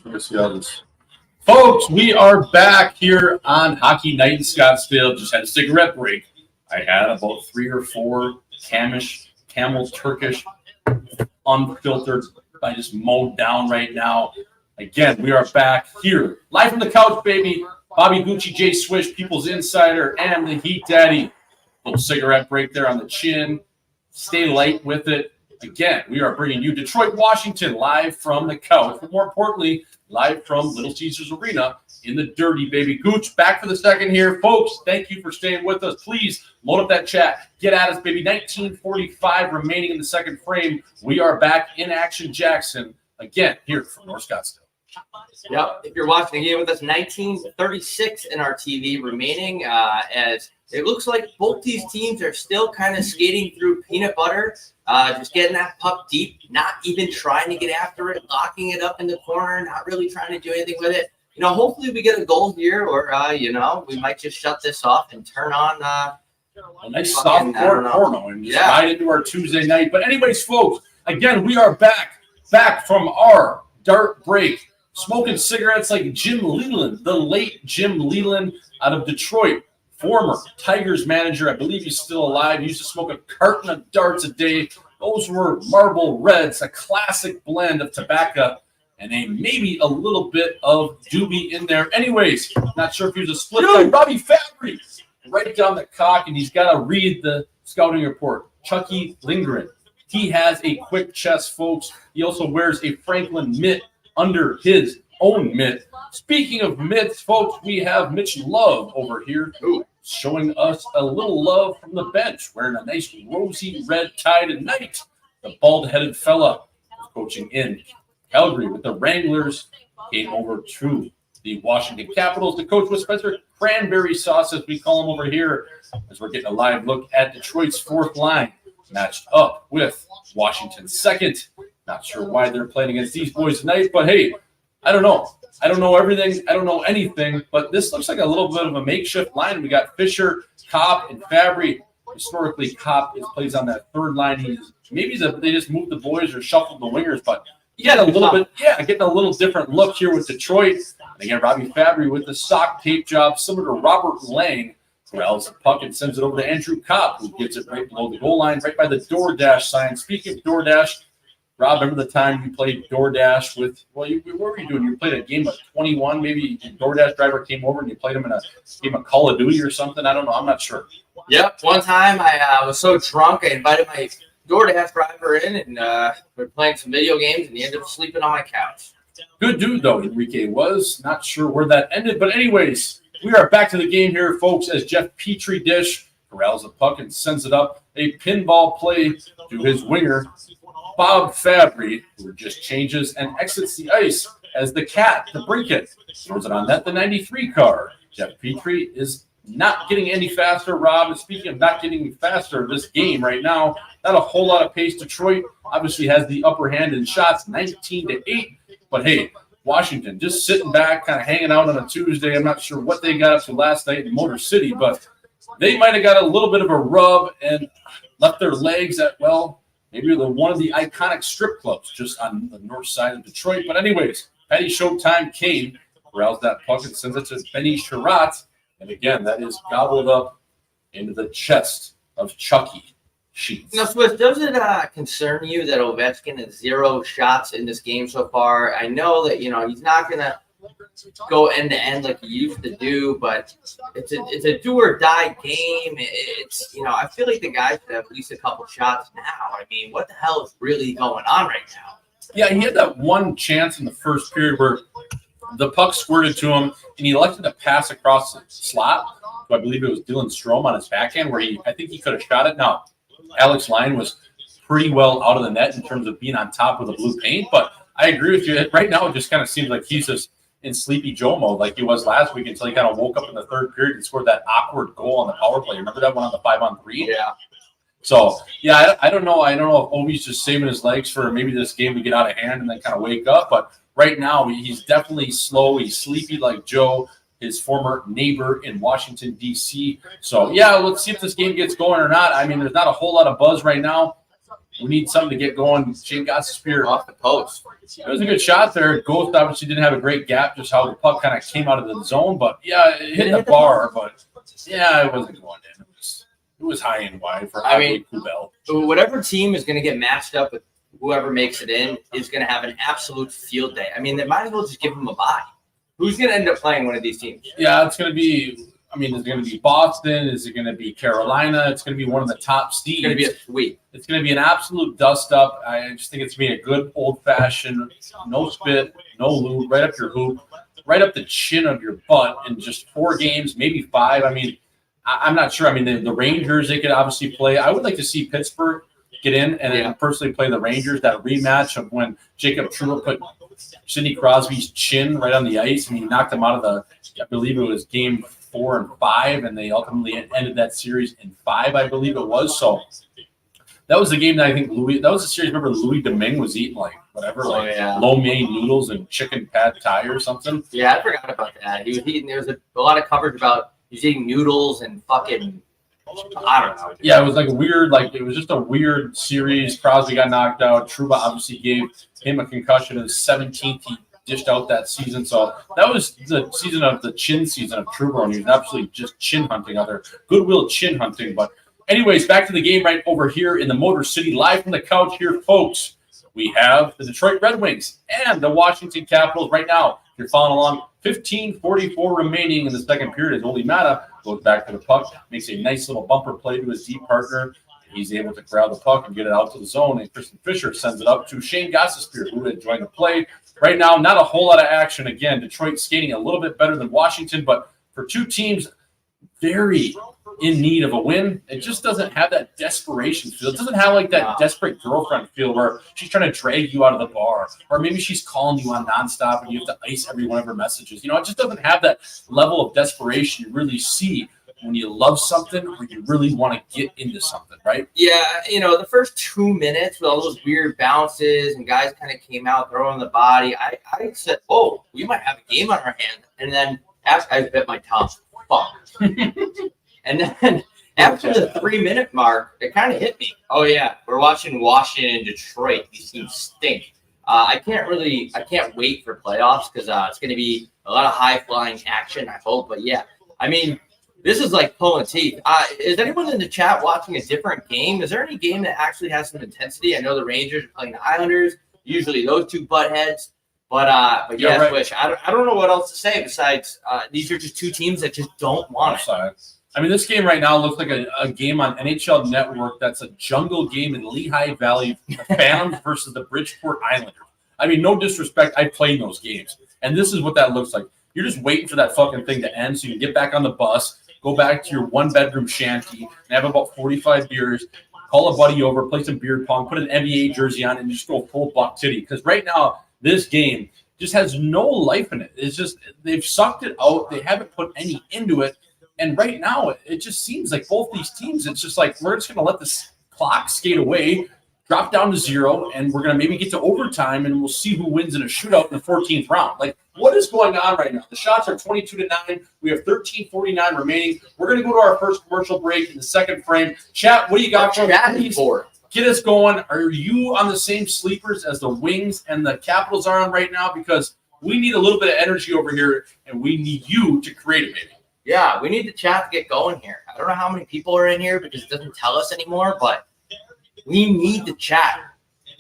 Let's see how this. Folks, we are back here on Hockey Night in Scottsdale. Just had a cigarette break. I had about 3 or 4 Camel Turkish, unfiltered. I just mowed down right now. Again, we are back here, live from the couch, baby. Bobby Gucci, Jay Swish, People's Insider, and the Heat Daddy. Little cigarette break there on the chin. Stay light with it. Again, we are bringing you Detroit, Washington, live from the couch, but more importantly, live from Little Caesars Arena in the dirty, baby. Gooch, back for the second here. Folks, thank you for staying with us. Please load up that chat. Get at us, baby. 19:45 remaining in the second frame. We are back in action, Jackson, again, here from North Scottsdale. Yep. If you're watching the game with us, 19:36 in our TV remaining, as it looks like both these teams are still kind of skating through peanut butter, just getting that puck deep, not even trying to get after it, locking it up in the corner, not really trying to do anything with it. Hopefully we get a goal here, or we might just shut this off and turn on a nice soft court porno and just ride into our Tuesday night. But anyways, folks, again, we are back from our dart break, smoking cigarettes like Jim Leland, the late Jim Leland out of Detroit, former Tigers manager. I believe he's still alive. He used to smoke a carton of darts a day. Those were Marlboro Reds, a classic blend of tobacco and maybe a little bit of doobie in there. Anyways, not sure if he was a split guy. Robbie Fabry, right down the cock, and he's got to read the scouting report. Chucky Lindgren. He has a quick chest, folks. He also wears a Franklin mitt under his own mitt. Speaking of mitts, folks, we have Mitch Love over here showing us a little love from the bench, wearing a nice rosy red tie tonight. The bald-headed fella coaching in Calgary with the Wranglers came over to the Washington Capitals to coach with Spencer Cranberry Sauce, as we call him over here, as we're getting a live look at Detroit's fourth line matched up with Washington's second. Not sure why they're playing against these boys tonight, but hey, I don't know. I don't know everything. I don't know anything, but this looks like a little bit of a makeshift line. We got Fisher, Kopp, and Fabry. Historically, Kopp plays on that third line. They just moved the boys or shuffled the wingers, but getting a little different look here with Detroit. And again, Robbie Fabry with the sock tape job, similar to Robert Lang, grabs the puck and sends it over to Andrew Kopp, who gets it right below the goal line, right by the DoorDash sign. Speaking of DoorDash, Rob, remember the time you played DoorDash with, what were you doing? You played a game of 21, maybe a DoorDash driver came over and you played him in a game of Call of Duty or something? I don't know. I'm not sure. Yep. One time I was so drunk, I invited my DoorDash driver in, and we were playing some video games, and he ended up sleeping on my couch. Good dude, though, Enrique was. Not sure where that ended. But anyways, we are back to the game here, folks, as Jeff Petrie Dish corrals the puck and sends it up. A pinball play to his winger, Bob Fabry, who just changes and exits the ice as the Cat, the Brinket, throws it on net, the 93 car. Jeff Petrie is not getting any faster, Rob. And speaking of not getting faster, this game right now, not a whole lot of pace. Detroit obviously has the upper hand in shots, 19-8. But hey, Washington just sitting back, kind of hanging out on a Tuesday. I'm not sure what they got up to last night in Motor City, but they might have got a little bit of a rub and left their legs at, maybe one of the iconic strip clubs just on the north side of Detroit. But anyways, Petty Showtime Kane corrals that puck and sends it to Benny Sherratt. And again, that is gobbled up into the chest of Chucky Sheets. Now, Swift, does it concern you that Ovechkin has 0 shots in this game so far? I know that, he's not going to go end to end like he used to do, but it's a do or die game. It's I feel like the guys should have at least a couple shots now. I mean, what the hell is really going on right now? Yeah, he had that one chance in the first period where the puck squirted to him, and he elected to pass across the slot. So I believe it was Dylan Strome on his backhand, where I think he could have shot it. Now, Alex Lyon was pretty well out of the net in terms of being on top of the blue paint, but I agree with you. Right now, it just kind of seems like he's just in Sleepy Joe mode like he was last week until he kind of woke up in the third period and scored that awkward goal on the power play. Remember that one on the 5-on-3? Yeah. So, yeah, I don't know. I don't know if Ovi's just saving his legs for maybe this game to get out of hand and then kind of wake up. But right now, he's definitely slow. He's sleepy like Joe, his former neighbor in Washington, D.C. So, yeah, let's see if this game gets going or not. I mean, there's not a whole lot of buzz right now. We need something to get going. Shane got the spear. Off the post. It was a good shot there. Ghost obviously didn't have a great gap, just how the puck kind of came out of the zone. But, yeah, it hit the bar. But, yeah, it wasn't going in. It was high and wide for Kubel. So whatever team is going to get matched up with whoever makes it in is going to have an absolute field day. I mean, they might as well just give them a bye. Who's going to end up playing one of these teams? Yeah, it's going to be – I mean, is it going to be Boston? Is it going to be Carolina? It's going to be one of the top Steves. It's going to be a sweep. It's going to be an absolute dust-up. I just think it's going to be a good old-fashioned, no spit, no lube, right up your hoop, right up the chin of your butt in just 4 games, maybe 5. I mean, I'm not sure. I mean, the Rangers, they could obviously play. I would like to see Pittsburgh get in and then personally play the Rangers, that rematch of when Jacob Trouba put Sidney Crosby's chin right on the ice and he knocked him out of I believe it was game 4 and 5, and they ultimately ended that series in 5, I believe it was. So that was the game that I think that was the series. Remember, Louis Domingue was eating lo mein noodles and chicken pad thai or something. Yeah, I forgot about that. He was eating. There was a lot of coverage about he's eating noodles and fucking. I don't know. Dude. Yeah, it was like a weird, it was just a weird series. Crosby got knocked out. Trouba obviously gave him a concussion in his 17th. He dished out that season. So that was the season of the chin season of Trouba, and he was absolutely just chin hunting out there. Goodwill chin hunting. But anyways, back to the game right over here in the Motor City. Live from the couch here, folks. We have the Detroit Red Wings and the Washington Capitals right now. If you're following along, 15:44 remaining in the second period as Oli Mata goes back to the puck, makes a nice little bumper play to his deep partner. He's able to grab the puck and get it out to the zone, and Kristen Fisher sends it up to Shane Gostisbehere, who had joined the play. Right now, not a whole lot of action. Again, Detroit skating a little bit better than Washington, but for two teams very in need of a win, it just doesn't have that desperation feel. It doesn't have that desperate girlfriend feel where she's trying to drag you out of the bar, or maybe she's calling you on nonstop and you have to ice every one of her messages. It just doesn't have that level of desperation you really see when you love something or you really want to get into something, right? Yeah, the first 2 minutes with all those weird bounces and guys kind of came out throwing the body, I said, oh, we might have a game on our hand. And then I bit my tongue. Fuck. And then after the 3-minute mark, it kind of hit me. Oh, yeah, we're watching Washington and Detroit. These teams stink. I can't wait for playoffs because it's going to be a lot of high-flying action, I hope. But, yeah, I mean, this is like pulling teeth. Is anyone in the chat watching a different game? Is there any game that actually has some intensity? I know the Rangers are playing the Islanders. Usually those two butt heads. But yeah, right. Swish. I don't know what else to say besides these are just two teams that just don't want it. I mean, this game right now looks like a game on NHL Network that's a jungle game in Lehigh Valley, the Phantoms versus the Bridgeport Islanders. I mean, no disrespect, I played those games. And this is what that looks like. You're just waiting for that fucking thing to end so you can get back on the bus, go back to your one-bedroom shanty, and have about 45 beers, call a buddy over, play some beer pong, put an NBA jersey on, and just go full buck titty. Because right now, this game just has no life in it. It's just they've sucked it out. They haven't put any into it. And right now, it just seems like both these teams, it's just like we're just going to let this clock skate away, drop down to 0, and we're going to maybe get to overtime, and we'll see who wins in a shootout in the 14th round. Like, what is going on right now? The shots are 22-9. We have 13:49 remaining. We're going to go to our first commercial break in the second frame. Chat, what do you got for us? Get us going. Are you on the same sleepers as the Wings and the Capitals are on right now? Because we need a little bit of energy over here, and we need you to create it, baby. Yeah, we need the chat to get going here. I don't know how many people are in here because it doesn't tell us anymore, but we need the chat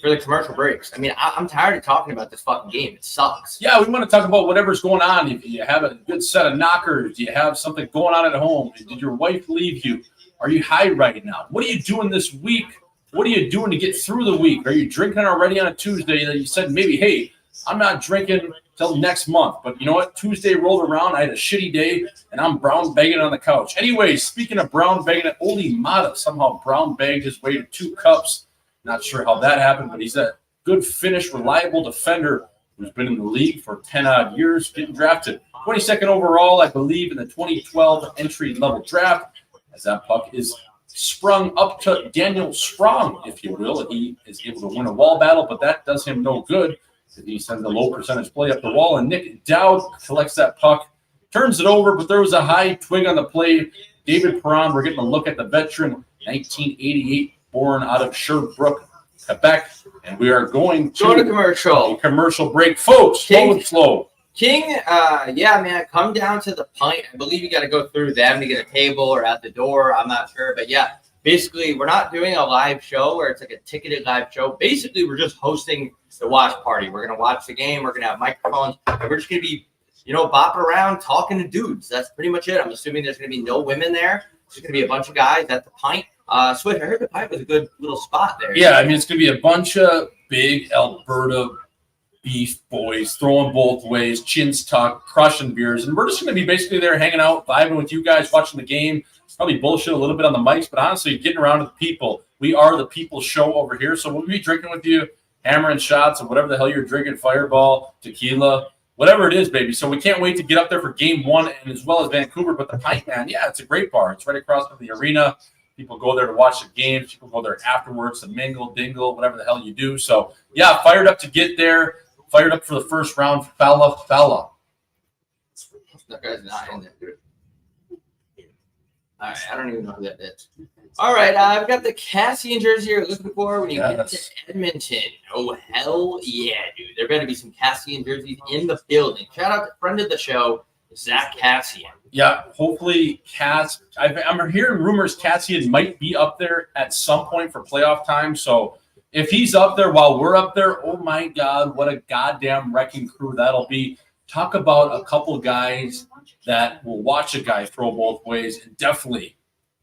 for the commercial breaks. I mean, I'm tired of talking about this fucking game. It sucks. Yeah, we want to talk about whatever's going on. If you have a good set of knockers, do you have something going on at home? Did your wife leave you? Are you high right now? What are you doing this week? What are you doing to get through the week? Are you drinking already on a Tuesday that you said maybe, hey, I'm not drinking till next month. But you know what? Tuesday rolled around. I had a shitty day, and I'm brown bagging on the couch. Anyways, speaking of brown bagging, Oli Mata somehow brown bagged his way to 2 cups. Not sure how that happened, but he's a good finish, reliable defender who's been in the league for 10-odd years, getting drafted 22nd overall, I believe, in the 2012 entry-level draft. As that puck is sprung up to Daniel Sprong, if you will. He is able to win a wall battle, but that does him no good. He sends a low percentage play up the wall, and Nick Dowd collects that puck, turns it over, but there was a high twig on the play. David Perron, we're getting a look at the veteran, 1988, born out of Sherbrooke, Quebec, and we are going Go to to commercial. a commercial break. Folks, slow. King, yeah, man, come down to the pint. I believe you got to go through them to get a table or at the door. I'm not sure. But yeah, basically, we're not doing a live show where it's like a ticketed live show. Basically, we're just hosting the watch party. We're going to watch the game. We're going to have microphones. And we're just going to be, bopping around talking to dudes. That's pretty much it. I'm assuming there's going to be no women there. It's just going to be a bunch of guys at the pint. Swift, I heard the pint was a good little spot there. Yeah, I mean, it's going to be a bunch of big Alberta beef boys throwing both ways, chins tucked, crushing beers. And we're just going to be basically there hanging out, vibing with you guys, watching the game. Probably bullshit a little bit on the mics, but honestly, getting around to the people. We are the people show over here. So we'll be drinking with you, hammering shots of whatever the hell you're drinking, Fireball, tequila, whatever it is, baby. So we can't wait to get up there for game one and as well as Vancouver. But the Pint, man, yeah, it's a great bar. It's right across from the arena. People go there to watch the games. People go there afterwards to mingle, dingle, whatever the hell you do. So, yeah, fired up to get there. Fired up for the first round, fella. That guy's not in there, dude. All right, I don't even know who that is. All right, I've got the Cassian jersey you're looking for when you get to Edmonton. Oh, hell yeah, dude. There better be some Cassian jerseys in the building. Shout out to friend of the show, Zach Cassian. Yeah, hopefully Cass. I'm hearing rumors Cassian might be up there at some point for playoff time. So if he's up there while we're up there, oh my God, what a goddamn wrecking crew that'll be. Talk about a couple guys that will watch a guy throw both ways and definitely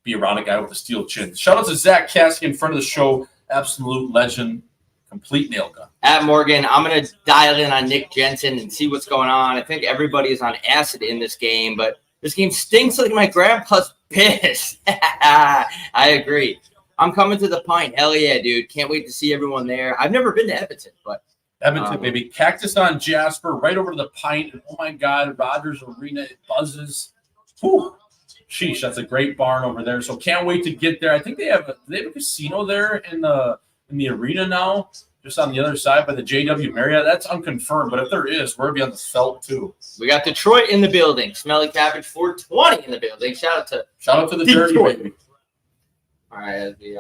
be around a guy with a steel chin. Shout out to Zach Cassian, friend of the show, absolute legend, complete nail gun. At Morgan, I'm going to dial in on Nick Jensen and see what's going on. I think everybody is on acid in this game, but this game stinks like my grandpa's piss. I agree. I'm coming to the Pint. Hell yeah, dude. Can't wait to see everyone there. I've never been to Edmonton, but Edmonton, baby. Cactus on Jasper, right over to the Pint. And oh my God, Rogers Arena, it buzzes. Whew. Sheesh, that's a great barn over there. So can't wait to get there. I think they have a casino there in the arena now, just on the other side by the JW Marriott. That's unconfirmed, but if there is, we're gonna be on the felt too. We got Detroit in the building. Smelly Cabbage 420 in the building. Shout out to the Dirty baby. All right, the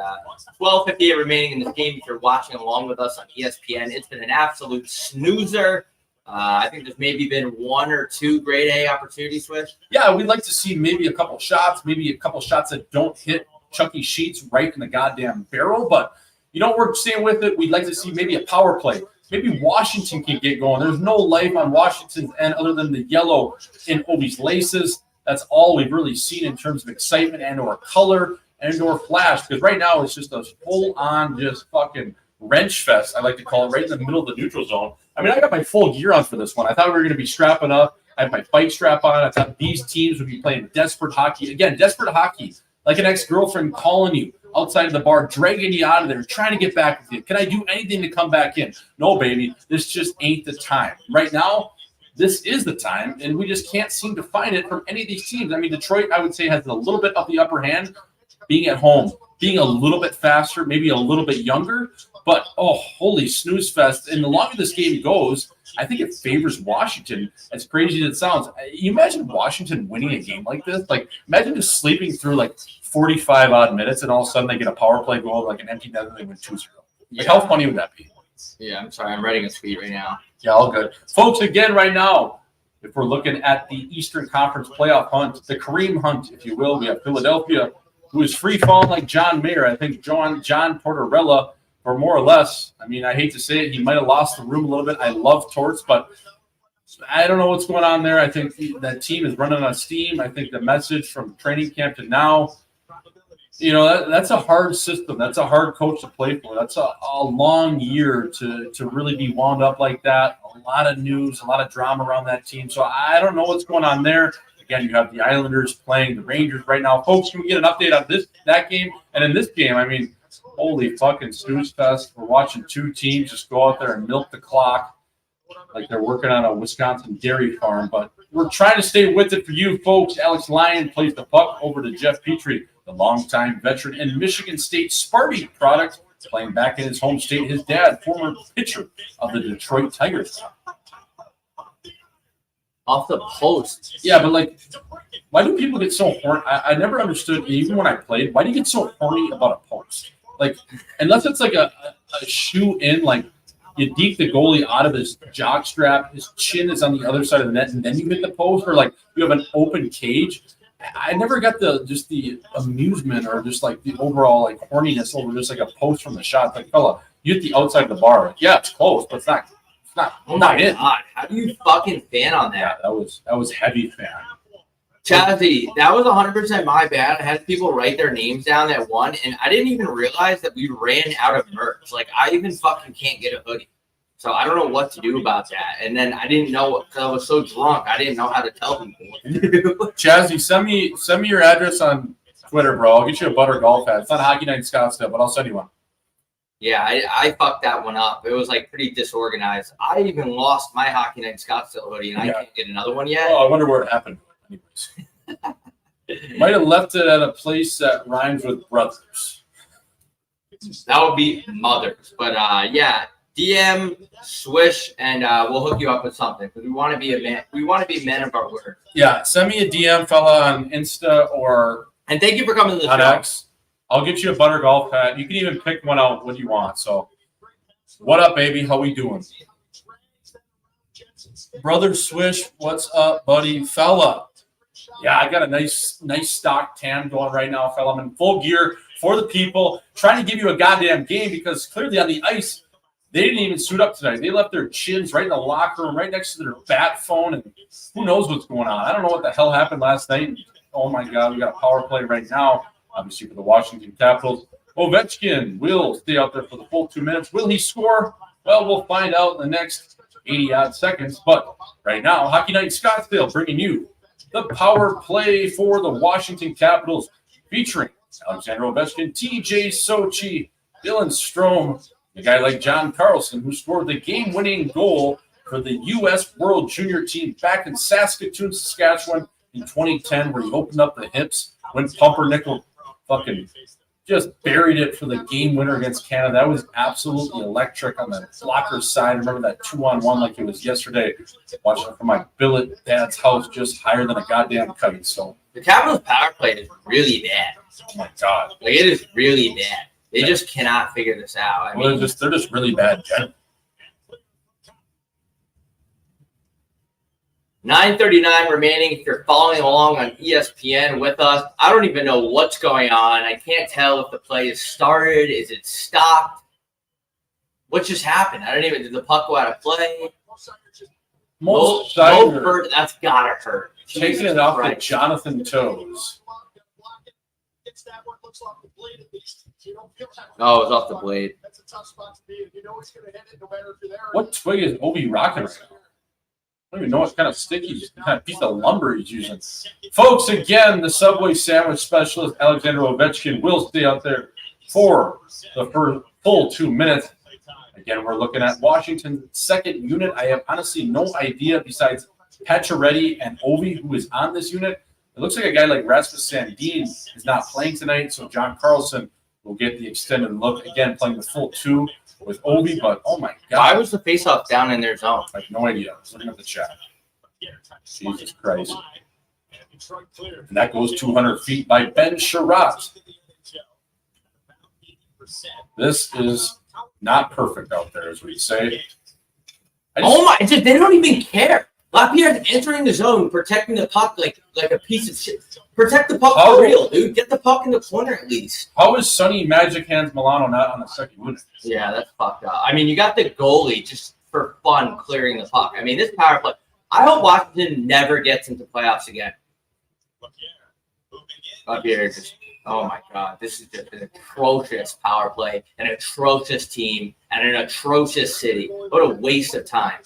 12:58 remaining in this game. If you're watching along with us on ESPN, it's been an absolute snoozer. I think there's maybe been one or two grade A opportunities, Swish. Yeah, we'd like to see maybe a couple shots that don't hit Chucky Sheets right in the goddamn barrel. But, we're staying with it. We'd like to see maybe a power play. Maybe Washington can get going. There's no life on Washington's end other than the yellow in Obi's laces. That's all we've really seen in terms of excitement and or color and or flash. Because right now it's just a full-on just fucking wrench fest, I like to call it, right in the middle of the neutral zone. I mean, I got my full gear on for this one. I thought we were going to be strapping up. I had my bike strap on. I thought these teams would be playing desperate hockey. Again, desperate hockey, like an ex-girlfriend calling you outside of the bar, dragging you out of there, trying to get back with you. Can I do anything to come back in? No, baby. This just ain't the time. Right now, this is the time, and we just can't seem to find it from any of these teams. I mean, Detroit, I would say, has a little bit of the upper hand, being at home, being a little bit faster, maybe a little bit younger. But, holy snooze fest. And the longer this game goes, I think it favors Washington, as crazy as it sounds. You imagine Washington winning a game like this? Like, imagine just sleeping through, 45-odd minutes, and all of a sudden they get a power play goal, like an empty net, and they win 2-0. How funny would that be? Yeah, I'm sorry. I'm writing a tweet right now. Yeah, all good. Folks, again, right now, if we're looking at the Eastern Conference playoff hunt, the Kareem hunt, if you will, we have Philadelphia, who is free falling like John Mayer. I think John Tortorella, or more or less, I mean, I hate to say it, he might have lost the room a little bit. I love Torts, but I don't know what's going on there. I think that team is running on steam. I think the message from training camp to now, that's a hard system. That's a hard coach to play for. That's a long year to really be wound up like that. A lot of news, a lot of drama around that team. So I don't know what's going on there. Again, you have the Islanders playing the Rangers right now. Folks, can we get an update on that game? And in this game, I mean, holy fucking snooze fest. We're watching two teams just go out there and milk the clock like they're working on a Wisconsin dairy farm. But we're trying to stay with it for you, folks. Alex Lyon plays the puck over to Jeff Petrie, the longtime veteran and Michigan State Sparty product, playing back in his home state. His dad, former pitcher of the Detroit Tigers. Off the post. Yeah, but why do people get so horny? I never understood, even when I played, why do you get so horny about a post? Unless it's like a a shoe in, like you deke the goalie out of his jock strap, his chin is on the other side of the net, and then you hit the post, or like you have an open cage. I never got the amusement or just like the overall like horniness over just like a post from the shot. Like, fella, you hit the outside of the bar. Like, yeah, it's close, but it's not. Oh my God! How do you fucking fan on that? Yeah, that was heavy fan. Chazzy, that was 100% my bad. I had people write their names down that won, and I didn't even realize that we ran out of merch. Like, I even fucking can't get a hoodie. So I don't know what to do about that. And then I didn't know because I was so drunk. I didn't know how to tell people what to do. Chazzy, send me your address on Twitter, bro. I'll get you a butter golf hat. It's not Hockey Night in Scottsdale, but I'll send you one. Yeah, I fucked that one up. It was like pretty disorganized. I even lost my Hockey Night in Scottsdale hoodie, and I can't get another one yet. Oh, I wonder where it happened. Anyways. Might have left it at a place that rhymes with brothers. That would be mothers. But yeah, DM, swish, and we'll hook you up with something because we want to be a man. We want to be men of our word. Yeah, send me a DM, fella, on Insta or and thank you for coming to the on show. X. I'll get you a butter golf hat. You can even pick one out what you want. So, what up, baby? How we doing? Brother Swish, what's up, buddy? Fella. Yeah, I got a nice stock tan going right now, fella. I'm in full gear for the people, trying to give you a goddamn game because clearly on the ice, they didn't even suit up tonight. They left their chins right in the locker room, right next to their bat phone, and who knows what's going on. I don't know what the hell happened last night. Oh, my God, we got a power play right now, obviously for the Washington Capitals. Ovechkin will stay out there for the full 2 minutes. Will he score? Well, we'll find out in the next 80-odd seconds. But right now, Hockey Night in Scottsdale bringing you the power play for the Washington Capitals, featuring Alexander Ovechkin, TJ Sochi, Dylan Strome, a guy like John Carlson, who scored the game-winning goal for the U.S. World Junior team back in Saskatoon, Saskatchewan in 2010, where he opened up the hips when Pumpernickel fucking just buried it for the game winner against Canada. That was absolutely electric on the blocker side. I remember that 2-on-1 like it was yesterday. Watching it from my billet dad's house, just higher than a goddamn kite. So the Capitals power play is really bad. Oh my God, like it is really bad. They just cannot figure this out. I mean, they're just really bad, Jen. 9:39 remaining. If you're following along on ESPN with us, I don't even know what's going on. I can't tell if the play is started. Is it stopped? What just happened? I don't even. Did the puck go out of play? That's gotta hurt. Taking it off the Jonathan toes. Oh, it was off the blade. What twig is Obi rocking right now? I don't even know what kind of sticky, kind of piece of lumber he's using. Folks, again, the Subway sandwich specialist, Alexander Ovechkin, will stay out there for the first full 2 minutes. Again, we're looking at Washington's second unit. I have honestly no idea besides Pacioretty and Ovi, who is on this unit. It looks like a guy like Rasmus Sandin is not playing tonight, so John Carlson will get the extended look. Again, playing the full 2 with Ovi, but oh my God. Why was the faceoff down in their zone? I have no idea. I was looking at the chat. Jesus Christ. And that goes 200 feet by Ben Sherratt. This is not perfect out there, as we say. They don't even care. Lapierre's entering the zone, protecting the puck like a piece of shit. Protect the puck for real, dude. Get the puck in the corner at least. How is Sonny Magic Hands Milano not on the second unit? Yeah, that's fucked up. I mean, you got the goalie just for fun clearing the puck. I mean, this power play. I hope Washington never gets into playoffs again. Lapierre just. Oh my God, this is just an atrocious power play, an atrocious team, and an atrocious city. What a waste of time.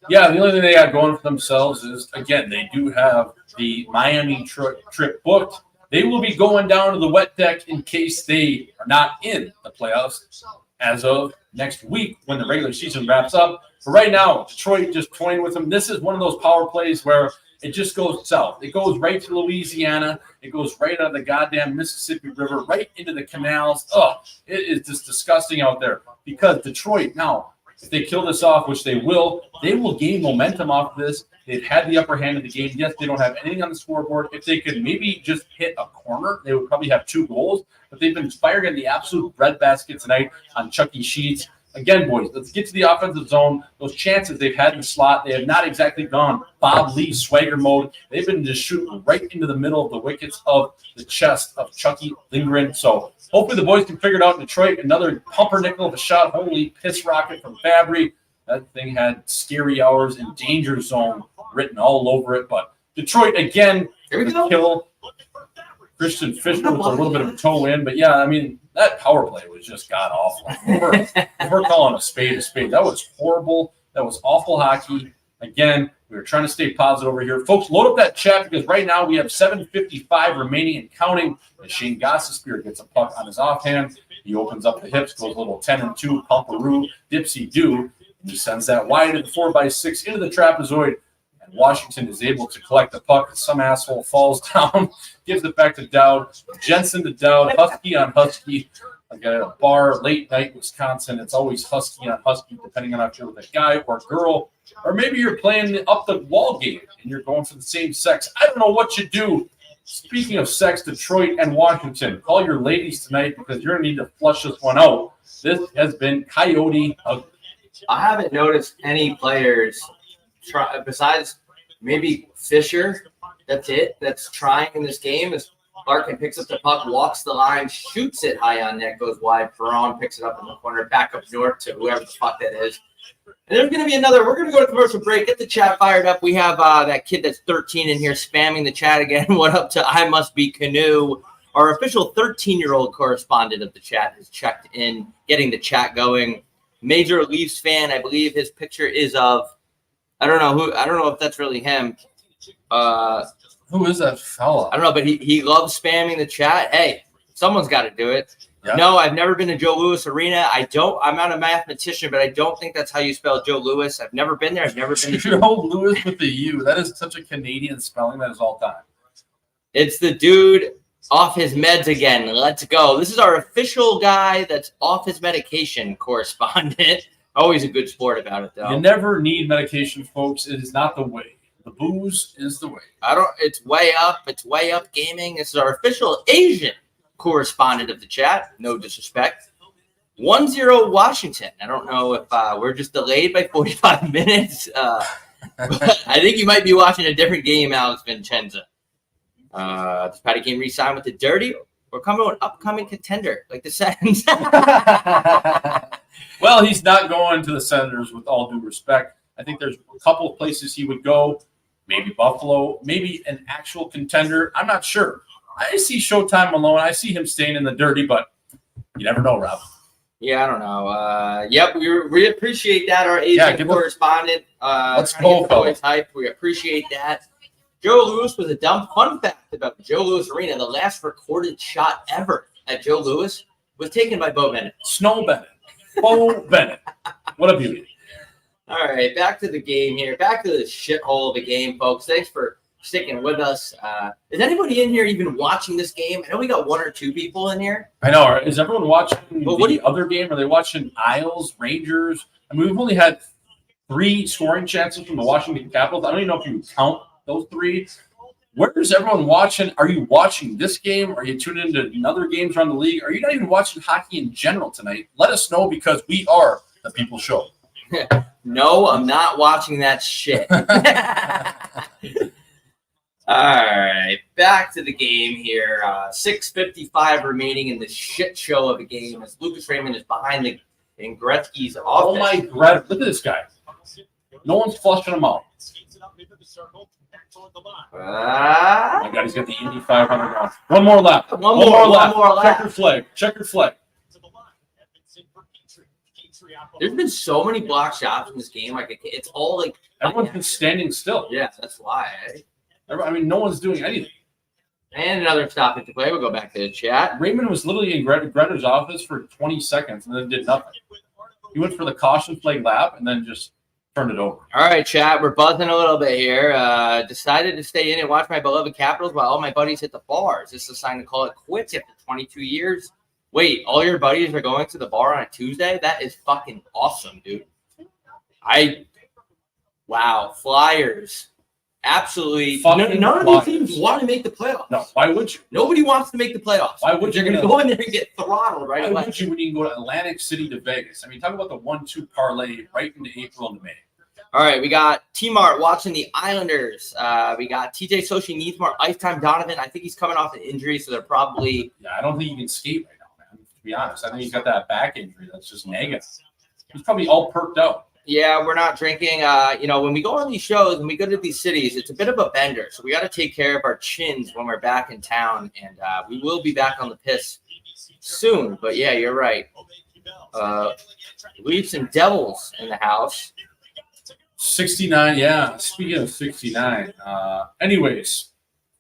Yeah, the only thing they got going for themselves is, again, they do have the Miami trip booked. They will be going down to the wet deck in case they are not in the playoffs as of next week when the regular season wraps up. But right now, Detroit just toying with them. This is one of those power plays where it just goes south. It goes right to Louisiana. It goes right out of the goddamn Mississippi River, right into the canals. Oh, it is just disgusting out there because Detroit now If they kill this off, which they will gain momentum off of this. They've had the upper hand of the game. Yes, they don't have anything on the scoreboard. If they could maybe just hit a corner, they would probably have 2 goals. But they've been firing in the absolute breadbasket tonight on Chucky Sheets. Again, boys, let's get to the offensive zone. Those chances they've had in the slot, they have not exactly gone Bob Lee swagger mode. They've been just shooting right into the middle of the wickets of the chest of Chucky Lindgren. So hopefully the boys can figure it out in Detroit. Another pumpernickel of a shot. Holy piss rocket from Fabry. That thing had scary hours and danger zone written all over it. But Detroit, again, the kill. Christian Fisher with a little bit of a toe in. But, yeah, I mean, that power play was just god-awful. We're calling a spade a spade. That was horrible. That was awful hockey. Again, we were trying to stay positive over here. Folks, load up that chat because right now we have 7:55 remaining and counting. As Shane Gossespear gets a puck on his offhand. He opens up the hips, goes a little 10-2, pumperoo, dipsy-do. He sends that wide at the 4x6 into the trapezoid. And Washington is able to collect the puck. Some asshole falls down, gives it back to Dowd. Jensen to Dowd, Husky on Husky. Again, at a bar, late night, Wisconsin. It's always Husky on Husky, depending on if you're with a guy or a girl. Or maybe you're playing up the wall game and you're going for the same sex. I don't know what you do. Speaking of sex, Detroit and Washington, call your ladies tonight because you're going to need to flush this one out. This has been Coyote ugly. I haven't noticed any players try besides maybe Fisher. That's it. That's trying in this game. As Larkin picks up the puck, walks the line, shoots it high on net, goes wide. Perron picks it up in the corner, back up north to whoever the fuck that is. And there's going to be another. We're going to go to commercial break. Get the chat fired up. We have that kid that's 13 in here spamming the chat again. What up to I Must Be Canoe? Our official 13-year-old correspondent of the chat has checked in, getting the chat going. Major Leafs fan. I believe his picture is of. I don't know who. I don't know if that's really him. Who is that fella? I don't know, but he loves spamming the chat. Hey, someone's got to do it. Yeah. No, I've never been to Joe Louis Arena. I'm not a mathematician, but I don't think that's how you spell Joe Louis. I've never been there. I've never been to Joe Louis with the U. That is such a Canadian spelling. That is all time. It's the dude off his meds again. Let's go. This is our official guy that's off his medication correspondent. Always a good sport about it, though. You never need medication, folks. It is not the way. The booze is the way. It's way up. It's way up gaming. This is our official Asian correspondent of the chat. No disrespect. 1-0 Washington. I don't know if we're just delayed by 45 minutes. But I think you might be watching a different game, Alex Vincenza. Does Patty Kane re-sign with the Dirty? We're coming to an upcoming contender, like the Sens. Well, he's not going to the Senators with all due respect. I think there's a couple of places he would go. Maybe Buffalo, maybe an actual contender. I'm not sure. I see Showtime Malone. I see him staying in the Dirty, but you never know, Rob. Yeah, I don't know. Yep, we appreciate that. Our Asian correspondent. Let's go, fellas. Hype. We appreciate that. Joe Louis was a dumb fun fact about Joe Louis Arena. The last recorded shot ever at Joe Louis was taken by Bo Bennett. Snow Bennett. Bo Bennett. What a beauty. All right, back to the game here. Back to the shithole of the game, folks. Thanks for sticking with us. Is anybody in here even watching this game? I know we got 1 or 2 people in here. I know. Is everyone watching the other game? Are they watching Isles, Rangers? I mean, we've only had 3 scoring chances from the Washington Capitals. I don't even know if you count those 3. Where is everyone watching? Are you watching this game? Are you tuning into other games around the league? Are you not even watching hockey in general tonight? Let us know because we are the People Show. No, I'm not watching that shit. All right, back to the game here. 6:55 remaining in the shit show of the game as Lucas Raymond is behind in Gretzky's offense. Oh my God! Look at this guy. No one's flushing him out. Oh my God, he's got the Indy 500 on. One more lap. One more lap. Check your flag. Check your flag. There's been so many block shots in this game. Like it's all like everyone's been standing still. Yeah, that's why. I mean, no one's doing anything. And another stoppage to play. We'll go back to the chat. Raymond was literally in Gretter's office for 20 seconds and then did nothing. He went for the caution flag lap and then just turned it over. All right, chat. We're buzzing a little bit here. Decided to stay in and watch my beloved Capitals while all my buddies hit the bar. Is this a sign to call it quits after 22 years? Wait, all your buddies are going to the bar on a Tuesday? That is fucking awesome, dude. Wow, Flyers. Absolutely. Fucking None of Flyers. these teams want to make the playoffs. No, why would you? Nobody wants to make the playoffs. Why would You're you? going to go in there and get throttled right Why away. would you when you can go to Atlantic City to Vegas? I mean, talk about the 1-2 parlay right into April and May. All right, we got T-Mart watching the Islanders. We got TJ Sochi needs more ice time. Donovan, I think he's coming off an injury, so they're probably. Yeah, I don't think he can skate right now, man. To be honest, I think he's got that back injury that's just negative. He's probably all perked out. Yeah, we're not drinking. When we go on these shows, when we go to these cities, it's a bit of a bender. So we got to take care of our chins when we're back in town. And we will be back on the piss soon. But, yeah, you're right. Leafs and Devils in the house. 69, yeah. Speaking of 69. Anyways,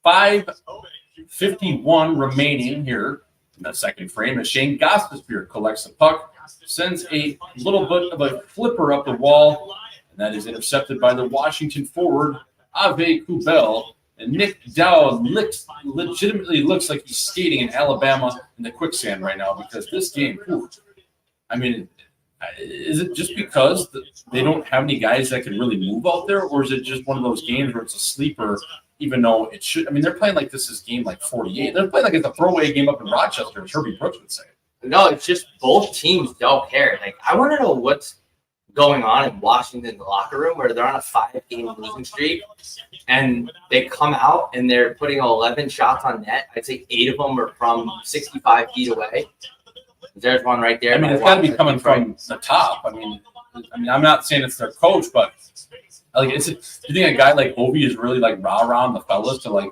5:51 remaining here in the second frame as Shane Gostisbehere collects the puck. Sends a little bit of a flipper up the wall, and that is intercepted by the Washington forward, Ave Kubel. And Nick Dowd legitimately looks like he's skating in Alabama in the quicksand right now because this game, I mean, is it just because they don't have any guys that can really move out there, or is it just one of those games where it's a sleeper, even though it should? I mean, they're playing like this is game like 48. They're playing like it's a throwaway game up in Rochester, as Herbie Brooks would say. No, it's just both teams don't care. Like, I want to know what's going on in Washington's locker room where they're on a 5-game losing streak and they come out and they're putting 11 shots on net. I'd say 8 of them are from 65 feet away. There's one right there. I mean, it's got to be coming from the top. I mean, I'm not saying it's their coach, but like, do you think a guy like Ovi is really like rah-rah on the fellas to like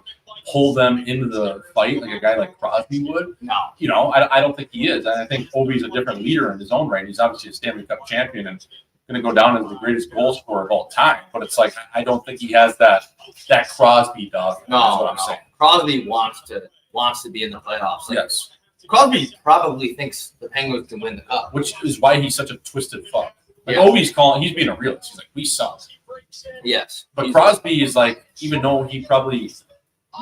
pull them into the fight like a guy like Crosby would? No. You know, I don't think he is. And I think Ovi's a different leader in his own right. He's obviously a Stanley Cup champion and going to go down as the greatest goal scorer of all time. But it's like, I don't think he has that Crosby dog. No, I'm saying. Crosby wants to be in the playoffs. Like, yes. Crosby probably thinks the Penguins can win the cup. Which is why he's such a twisted fuck. Like, Yeah. Ovi's he's being a realist. He's like, we suck. Yes. But Crosby is like, even though he probably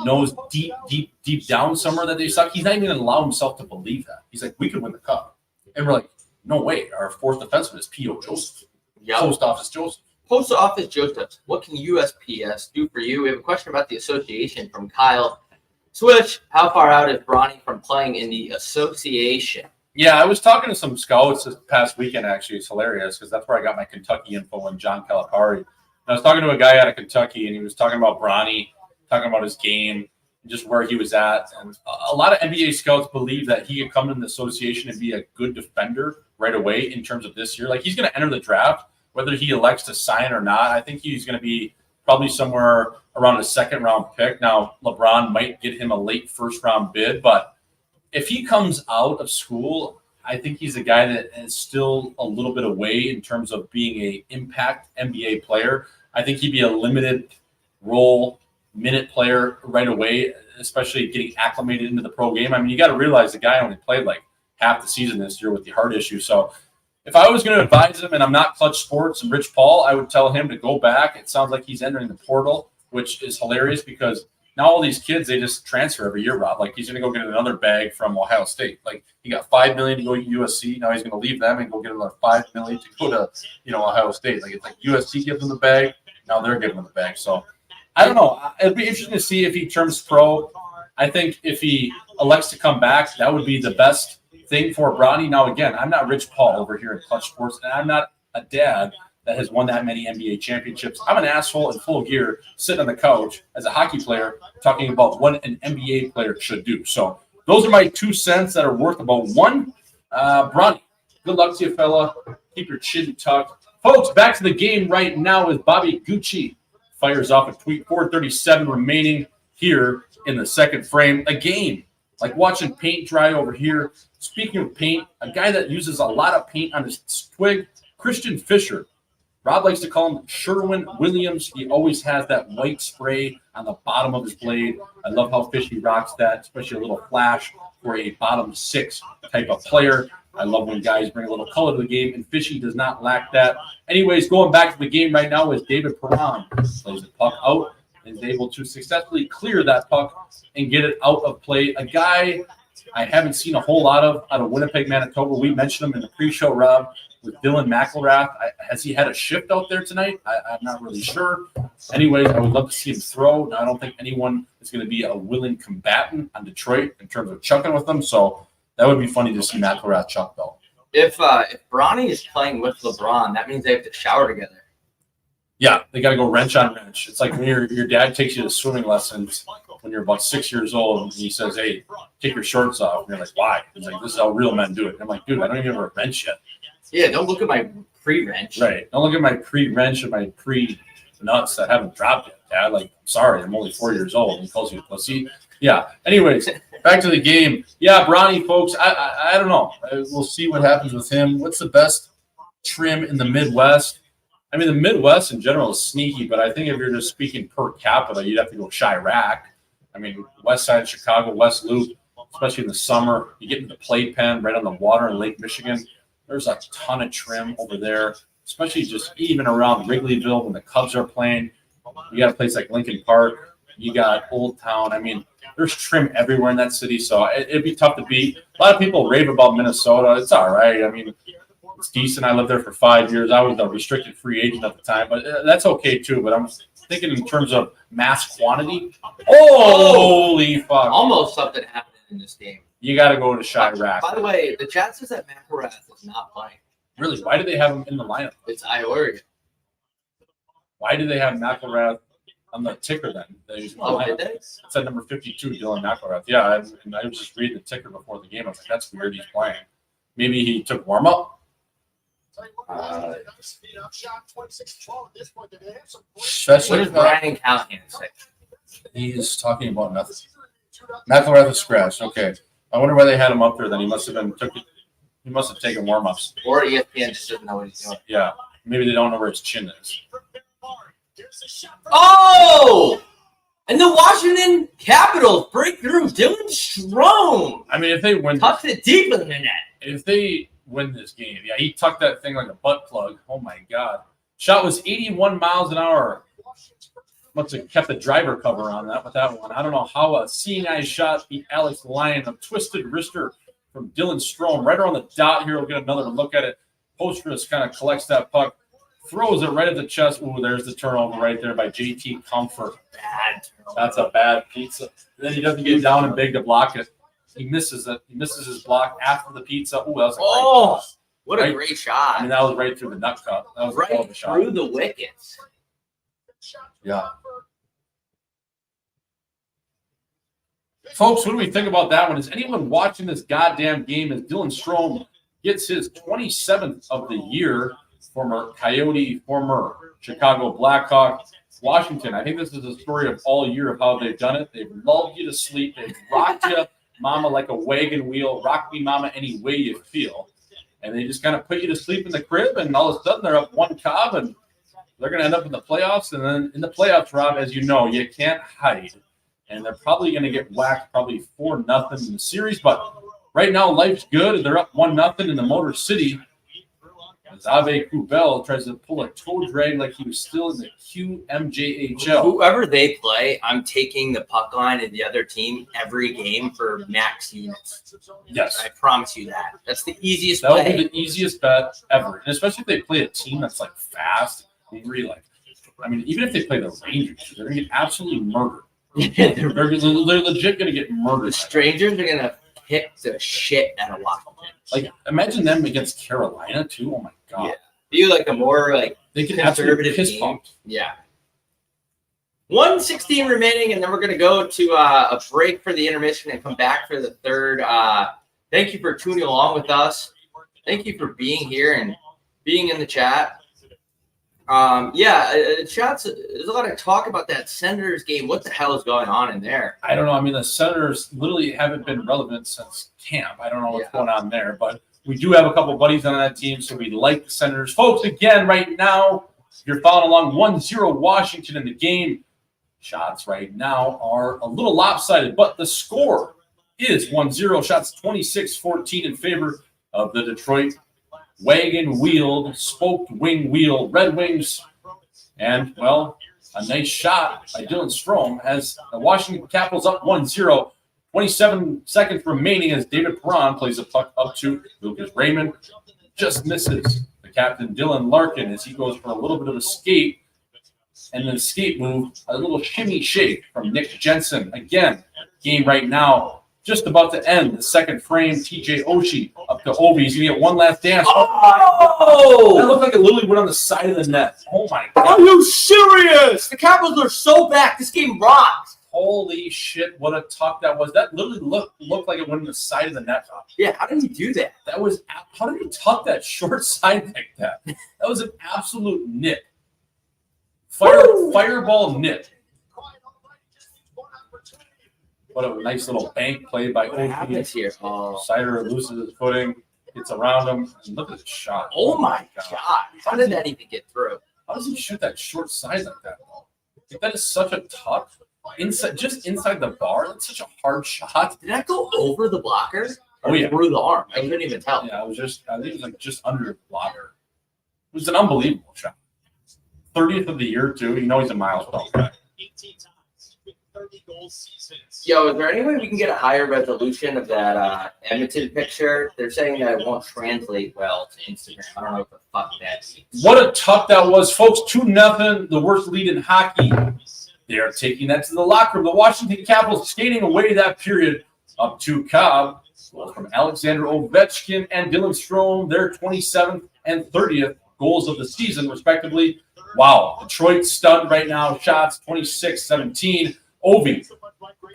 knows deep down somewhere that they suck, he's not even going to allow himself to believe that. He's like, we could win the cup. And we're like, no way. Our fourth defenseman is P.O. Joseph. Yep. Post Office Joseph. Post Office Joseph, what can USPS do for you? We have a question about the association from Kyle. Switch, how far out is Bronny from playing in the association? Yeah, I was talking to some scouts this past weekend, actually. It's hilarious because that's where I got my Kentucky info and John Calipari. And I was talking to a guy out of Kentucky, and he was talking about Bronny, talking about his game, just where he was at. And a lot of NBA scouts believe that he could come in the association and be a good defender right away in terms of this year. Like, he's going to enter the draft, whether he elects to sign or not. I think he's going to be probably somewhere around a second-round pick. Now, LeBron might get him a late first-round bid, but if he comes out of school, I think he's a guy that is still a little bit away in terms of being an impact NBA player. I think he'd be a limited role minute player right away, especially getting acclimated into the pro game. I mean, you got to realize the guy only played like half the season this year with the heart issue. So if I was going to advise him, and I'm not Clutch Sports and Rich Paul, I would tell him to go back. It sounds like he's entering the portal, which is hilarious because now all these kids, they just transfer every year, Rob. Like, he's going to go get another bag from Ohio State. Like, he got $5 million to go to USC. Now he's going to leave them and go get another $5 million to go to, Ohio State. Like, it's like USC gives him the bag. Now they're giving him the bag. So I don't know. It'd be interesting to see if he turns pro. I think if he elects to come back, that would be the best thing for Bronny. Now, again, I'm not Rich Paul over here in Clutch Sports, and I'm not a dad that has won that many NBA championships. I'm an asshole in full gear sitting on the couch as a hockey player talking about what an NBA player should do. So those are my 2 cents that are worth about one. Bronny, good luck to you, fella. Keep your chin tucked. Folks, back to the game right now as Bobby Gucci fires off a tweet. 4:37 remaining here in the second frame. A game like watching paint dry over here. Speaking of paint, a guy that uses a lot of paint on his twig, Christian Fisher. Rob likes to call him Sherwin-Williams. He always has that white spray on the bottom of his blade. I love how Fishy rocks that, especially a little flash for a bottom 6 type of player. I love when guys bring a little color to the game, and Fishy does not lack that. Anyways, going back to the game right now is David Perron. Plays the puck out and is able to successfully clear that puck and get it out of play. A guy I haven't seen a whole lot of out of Winnipeg, Manitoba. We mentioned him in the pre-show, Rob, with Dylan McElrath. Has he had a shift out there tonight? I'm not really sure. Anyways, I would love to see him throw. Now, I don't think anyone is going to be a willing combatant on Detroit in terms of chucking with them. So that would be funny to see McElrath chuck, though. If Bronny is playing with LeBron, that means they have to shower together. Yeah, they got to go wrench on wrench. It's like when your dad takes you to swimming lessons when you're about 6 years old, and he says, "Hey, take your shorts off." And you're like, "Why?" He's like, "This is how real men do it." And I'm like, "Dude, I don't even have a wrench yet." Yeah, don't look at my pre-wrench. Right. Don't look at my pre-wrench and my pre-nuts that haven't dropped yet, Dad. Like, sorry, I'm only 4 years old. And he calls you a pussy. Yeah. Anyways, back to the game. Yeah, Bronny, folks, I don't know. We'll see what happens with him. What's the best trim in the Midwest? I mean, the Midwest in general is sneaky, but I think if you're just speaking per capita, you'd have to go Chirac. I mean, west side of Chicago, West Loop, especially in the summer, you get into the playpen right on the water in Lake Michigan. There's a ton of trim over there, especially just even around Wrigleyville when the Cubs are playing. You got a place like Lincoln Park. You got Old Town. I mean, there's trim everywhere in that city, so it'd be tough to beat. A lot of people rave about Minnesota. It's all right. I mean, it's decent. I lived there for 5 years. I was a restricted free agent at the time, but that's okay too. But I'm thinking in terms of mass quantity. Holy fuck. Almost something happened in this game. You got to go to Chirac. By the way, the chat says that McElrath is not playing. Really? Why do they have him in the lineup? It's Iowa. Why do they have McElrath on the ticker then? Did they? It said number 52, Dylan McElrath. Yeah, I was just reading the ticker before the game. I was like, that's weird he's playing. Maybe he took warm-up. What does Brian Callahan say? He's talking about nothing. McElrath is scratched. Okay. I wonder why they had him up there then. He must have taken warm-ups. Or ESPN just doesn't know what he's doing. Yeah. Maybe they don't know where his chin is. Oh! And the Washington Capitals break through. Dylan Strome. I mean, if they win, tucks it deep in the net. If they win this game, yeah, he tucked that thing like a butt plug. Oh my God! Shot was 81 miles an hour. Must have kept the driver cover on that with that one. I don't know how a seeing eye shot beat Alex Lyon. A twisted wrister from Dylan Strome right around the dot here. We'll get another look at it. Postgres kind of collects that puck. Throws it right at the chest. Ooh, there's the turnover right there by JT Comfort. Bad turnover. That's a bad pizza. And then he doesn't get down and big to block it. He misses it. He misses his block after the pizza. Ooh, that was a great pass. What a great shot. I mean, that was right through the nut cup. That was right a hell of a shot. Through the wickets. Yeah. Folks, what do we think about that one? Is anyone watching this goddamn game as Dylan Strome gets his 27th of the year? Former Coyote, former Chicago Blackhawk, Washington. I think this is a story of all year of how they've done it. They've lulled you to sleep. They've rocked you, mama, like a wagon wheel. Rock me, mama, any way you feel. And they just kind of put you to sleep in the crib, and all of a sudden they're up one cob, and they're going to end up in the playoffs. And then in the playoffs, Rob, as you know, you can't hide. And they're probably going to get whacked probably 4-0 in the series. But right now, life's good, and they're up 1-0 in the Motor City. Zave Kubel tries to pull a toe drag like he was still in the QMJHL. Whoever they play, I'm taking the puck line of the other team every game for max units. Yes. I promise you that. That's the easiest That would play. be the easiest bet ever. And especially if they play a team that's like fast, hungry, like, I mean, even if they play the Rangers, they're going to get absolutely murdered. They're legit going to get murdered. The Strangers are going to kick the shit out of Washington. Like, imagine them against Carolina, too. Oh, my God. Yeah. Be like a more like they can conservative piss team. pumped. Yeah. 1:16 remaining, and then we're going to go to a break for the intermission and come back for the third. Thank you for tuning along with us. Thank you for being here and being in the chat. Chat's there's a lot of talk about that Senators game. What the hell is going on in there? I don't know. I mean, the Senators literally haven't been relevant since camp. I don't know what's going on there, but we do have a couple buddies on that team, so we like the Senators. Folks, again, right now, you're following along 1-0 Washington in the game. Shots right now are a little lopsided, but the score is 1-0. Shots 26-14 in favor of the Detroit wagon-wheeled, spoked wing wheel Red Wings. And, well, a nice shot by Dylan Strome has the Washington Capitals up 1-0. 27 seconds remaining as David Perron plays a puck up to Lucas Raymond. Just misses the captain, Dylan Larkin, as he goes for a little bit of a skate. And then skate move, a little shimmy shake from Nick Jensen. Again, game right now just about to end. The second frame, TJ Oshie up to Ovi. He's going to get one last dance. Oh! That looked like it literally went on the side of the net. Oh, my God. Are you serious? The Capitals are so back. This game rocks. Holy shit, what a tuck that was. That literally looked like it went on the side of the net. Yeah, how did he do that? How did he tuck that short side like that? That was an absolute nip. Fireball nip. What a nice little bank play by What happens here? Oh. Sider loses his footing, gets around him, and look at the shot. Oh my God. How did that even get through? How does he shoot that short side like that? Like, that is such a tuck. Just inside the bar, that's such a hard shot. Did that go over the blocker? Oh, yeah. Through the arm. I couldn't even tell. Yeah, I think it was like just under the blocker. It was an unbelievable shot. 30th of the year, too. You know he's a milestone guy. 18 times with 30 goal seasons. Yo, is there any way we can get a higher resolution of that Edmonton picture? They're saying that it won't translate well to Instagram. I don't know what the fuck that means. What a tuck that was, folks. 2-0, the worst lead in hockey. They are taking that to the locker room. The Washington Capitals skating away that period up to Cobb. Goals from Alexander Ovechkin and Dylan Strome, their 27th and 30th goals of the season, respectively. Wow, Detroit stunned right now. Shots 26-17. Ovi,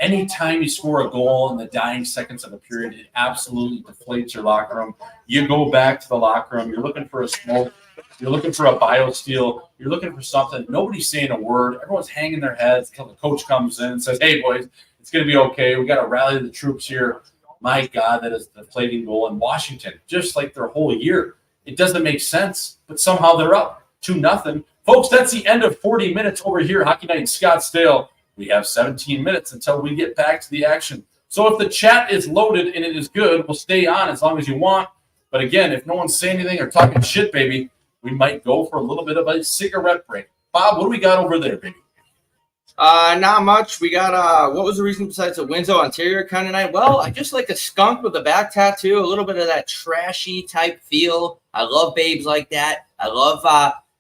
anytime you score a goal in the dying seconds of a period, it absolutely deflates your locker room. You go back to the locker room. You're looking for a smoke. You're looking for a bio-steal. You're looking for something. Nobody's saying a word. Everyone's hanging their heads until the coach comes in and says, hey, boys, it's going to be okay. We got to rally the troops here. My God, that is a deflating goal in Washington, just like their whole year. It doesn't make sense, but somehow they're up 2-0. Folks, that's the end of 40 minutes over here, Hockey Night in Scottsdale. We have 17 minutes until we get back to the action. So if the chat is loaded and it is good, we'll stay on as long as you want. But again, if no one's saying anything or talking shit, baby, we might go for a little bit of a cigarette break. Bob, what do we got over there, baby? Not much. We got, what was the reason besides the Windsor Ontario kind of night? Well, I just like a skunk with a back tattoo, a little bit of that trashy type feel. I love babes like that. I love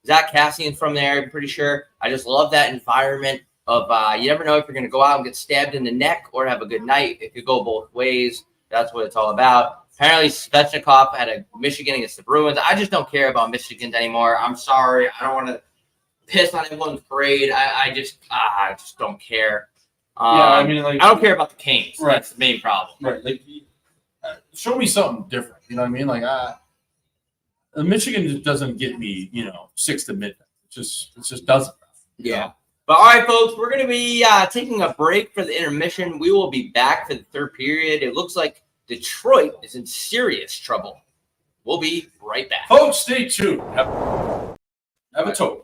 Zach Cassian from there, I'm pretty sure. I just love that environment of you never know if you're going to go out and get stabbed in the neck or have a good night. It could go both ways. That's what it's all about. Apparently, Svechnikov had a Michigan against the Bruins. I just don't care about Michigan anymore. I'm sorry. I don't want to piss on everyone's parade. I just don't care. I mean, like, I don't care about the Canes. Right. That's the main problem. Right. Like, show me something different. You know what I mean? Like, Michigan just doesn't get me, 6 to midnight. It just doesn't. Yeah. But all right, folks, we're going to be taking a break for the intermission. We will be back for the third period. It looks like Detroit is in serious trouble. We'll be right back. Folks, stay tuned. Have a toke.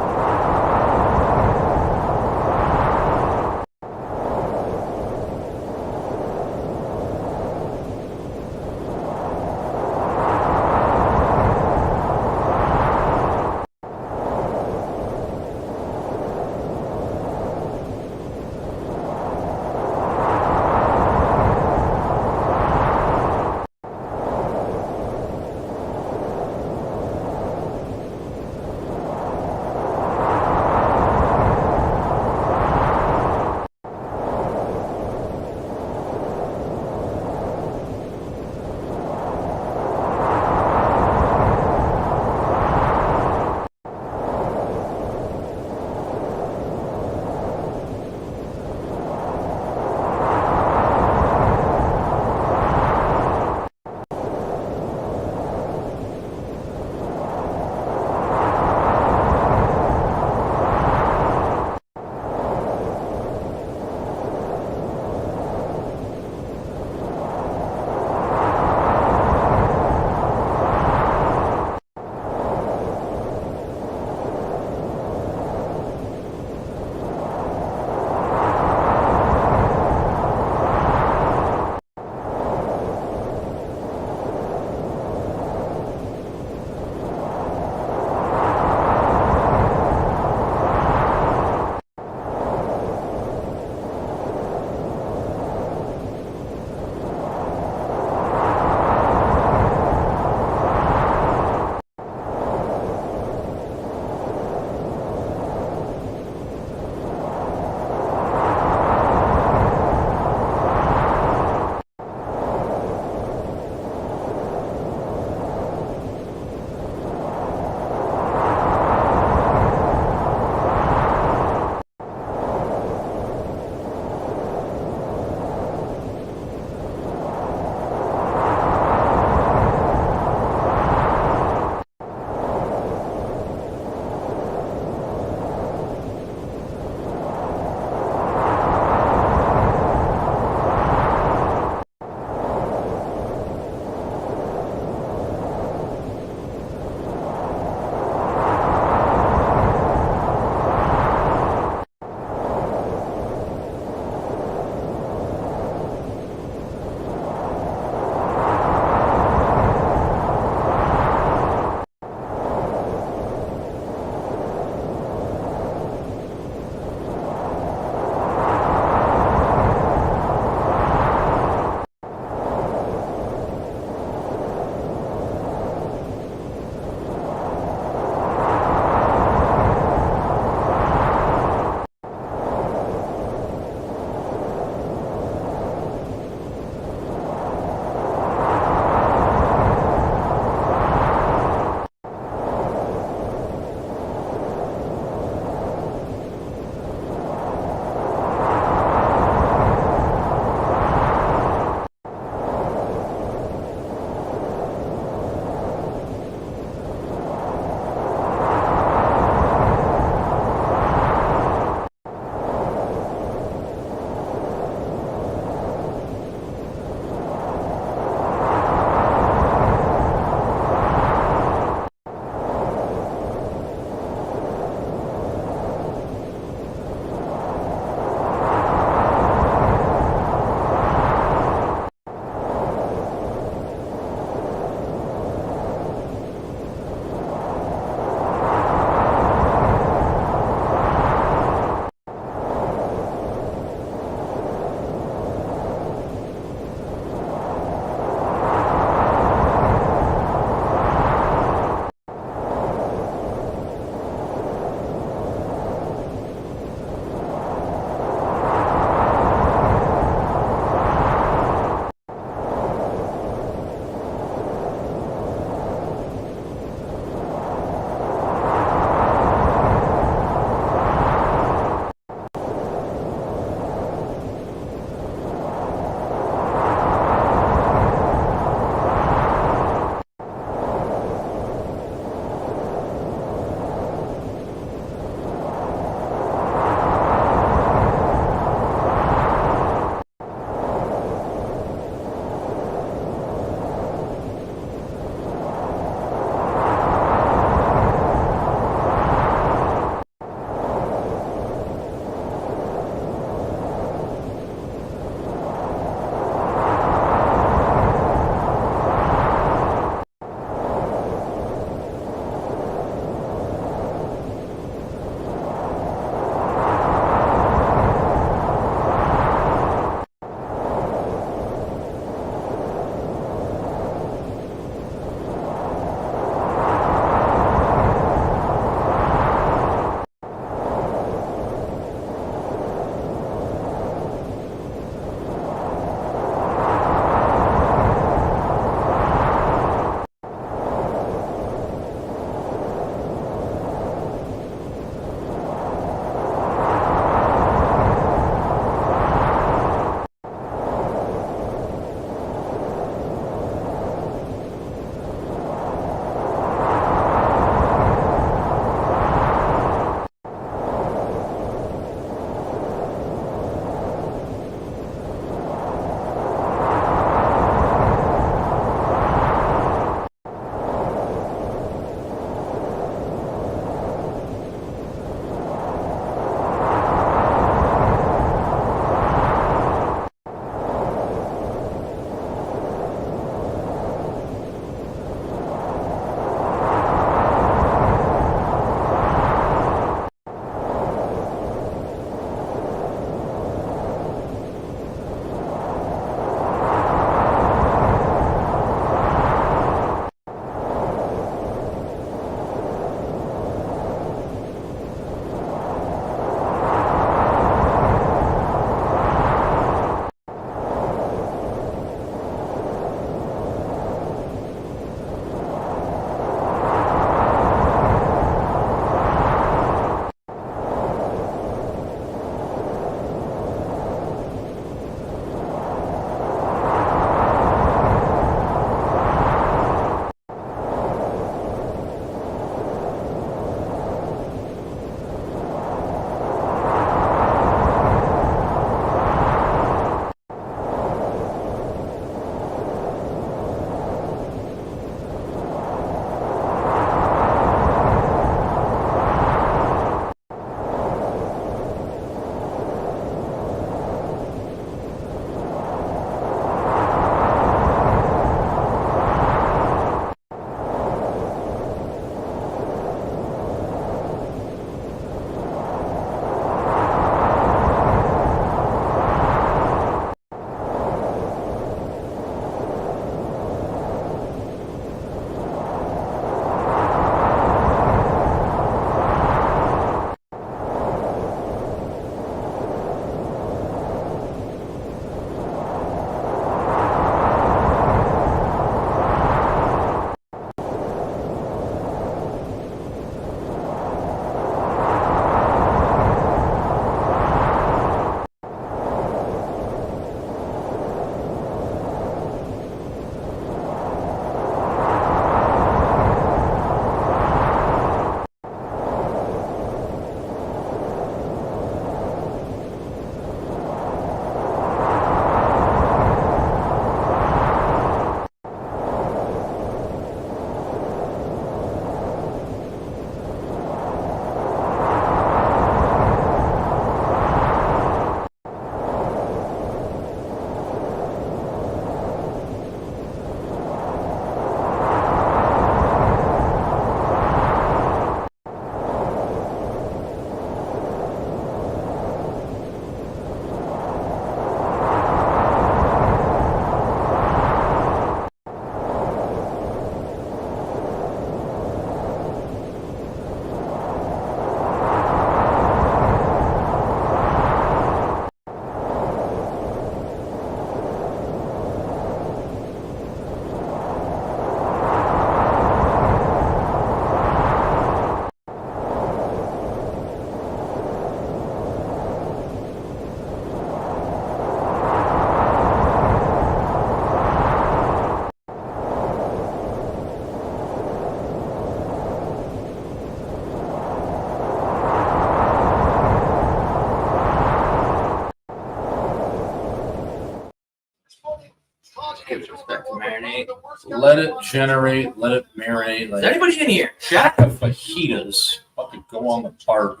Let it generate. Let it marinate. Is Like anybody in here? jack of fajitas. About to go on the park.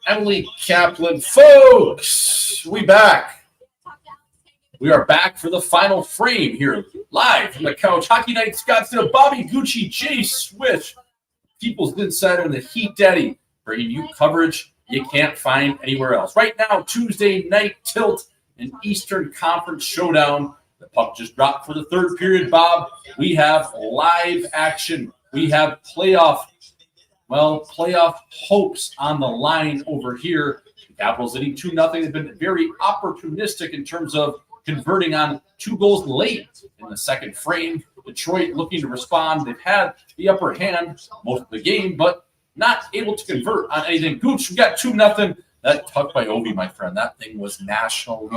Emily Kaplan, folks, we back. We are back for the final frame here, live from the couch. Hockey Night Scottsdale, Bobby Gucci, Jay Swish, People's Insider, and the Heat Daddy, bringing you coverage you can't find anywhere else. Right now, Tuesday night tilt and Eastern Conference showdown. The puck just dropped for the third period, Bob. We have live action. We have playoff hopes on the line over here. The Capitals leading 2-0. They've been very opportunistic in terms of converting on 2 goals late in the second frame. Detroit looking to respond. They've had the upper hand most of the game, but not able to convert on anything. Gooch, we got 2-0. That tuck by Ovi, my friend. That thing was national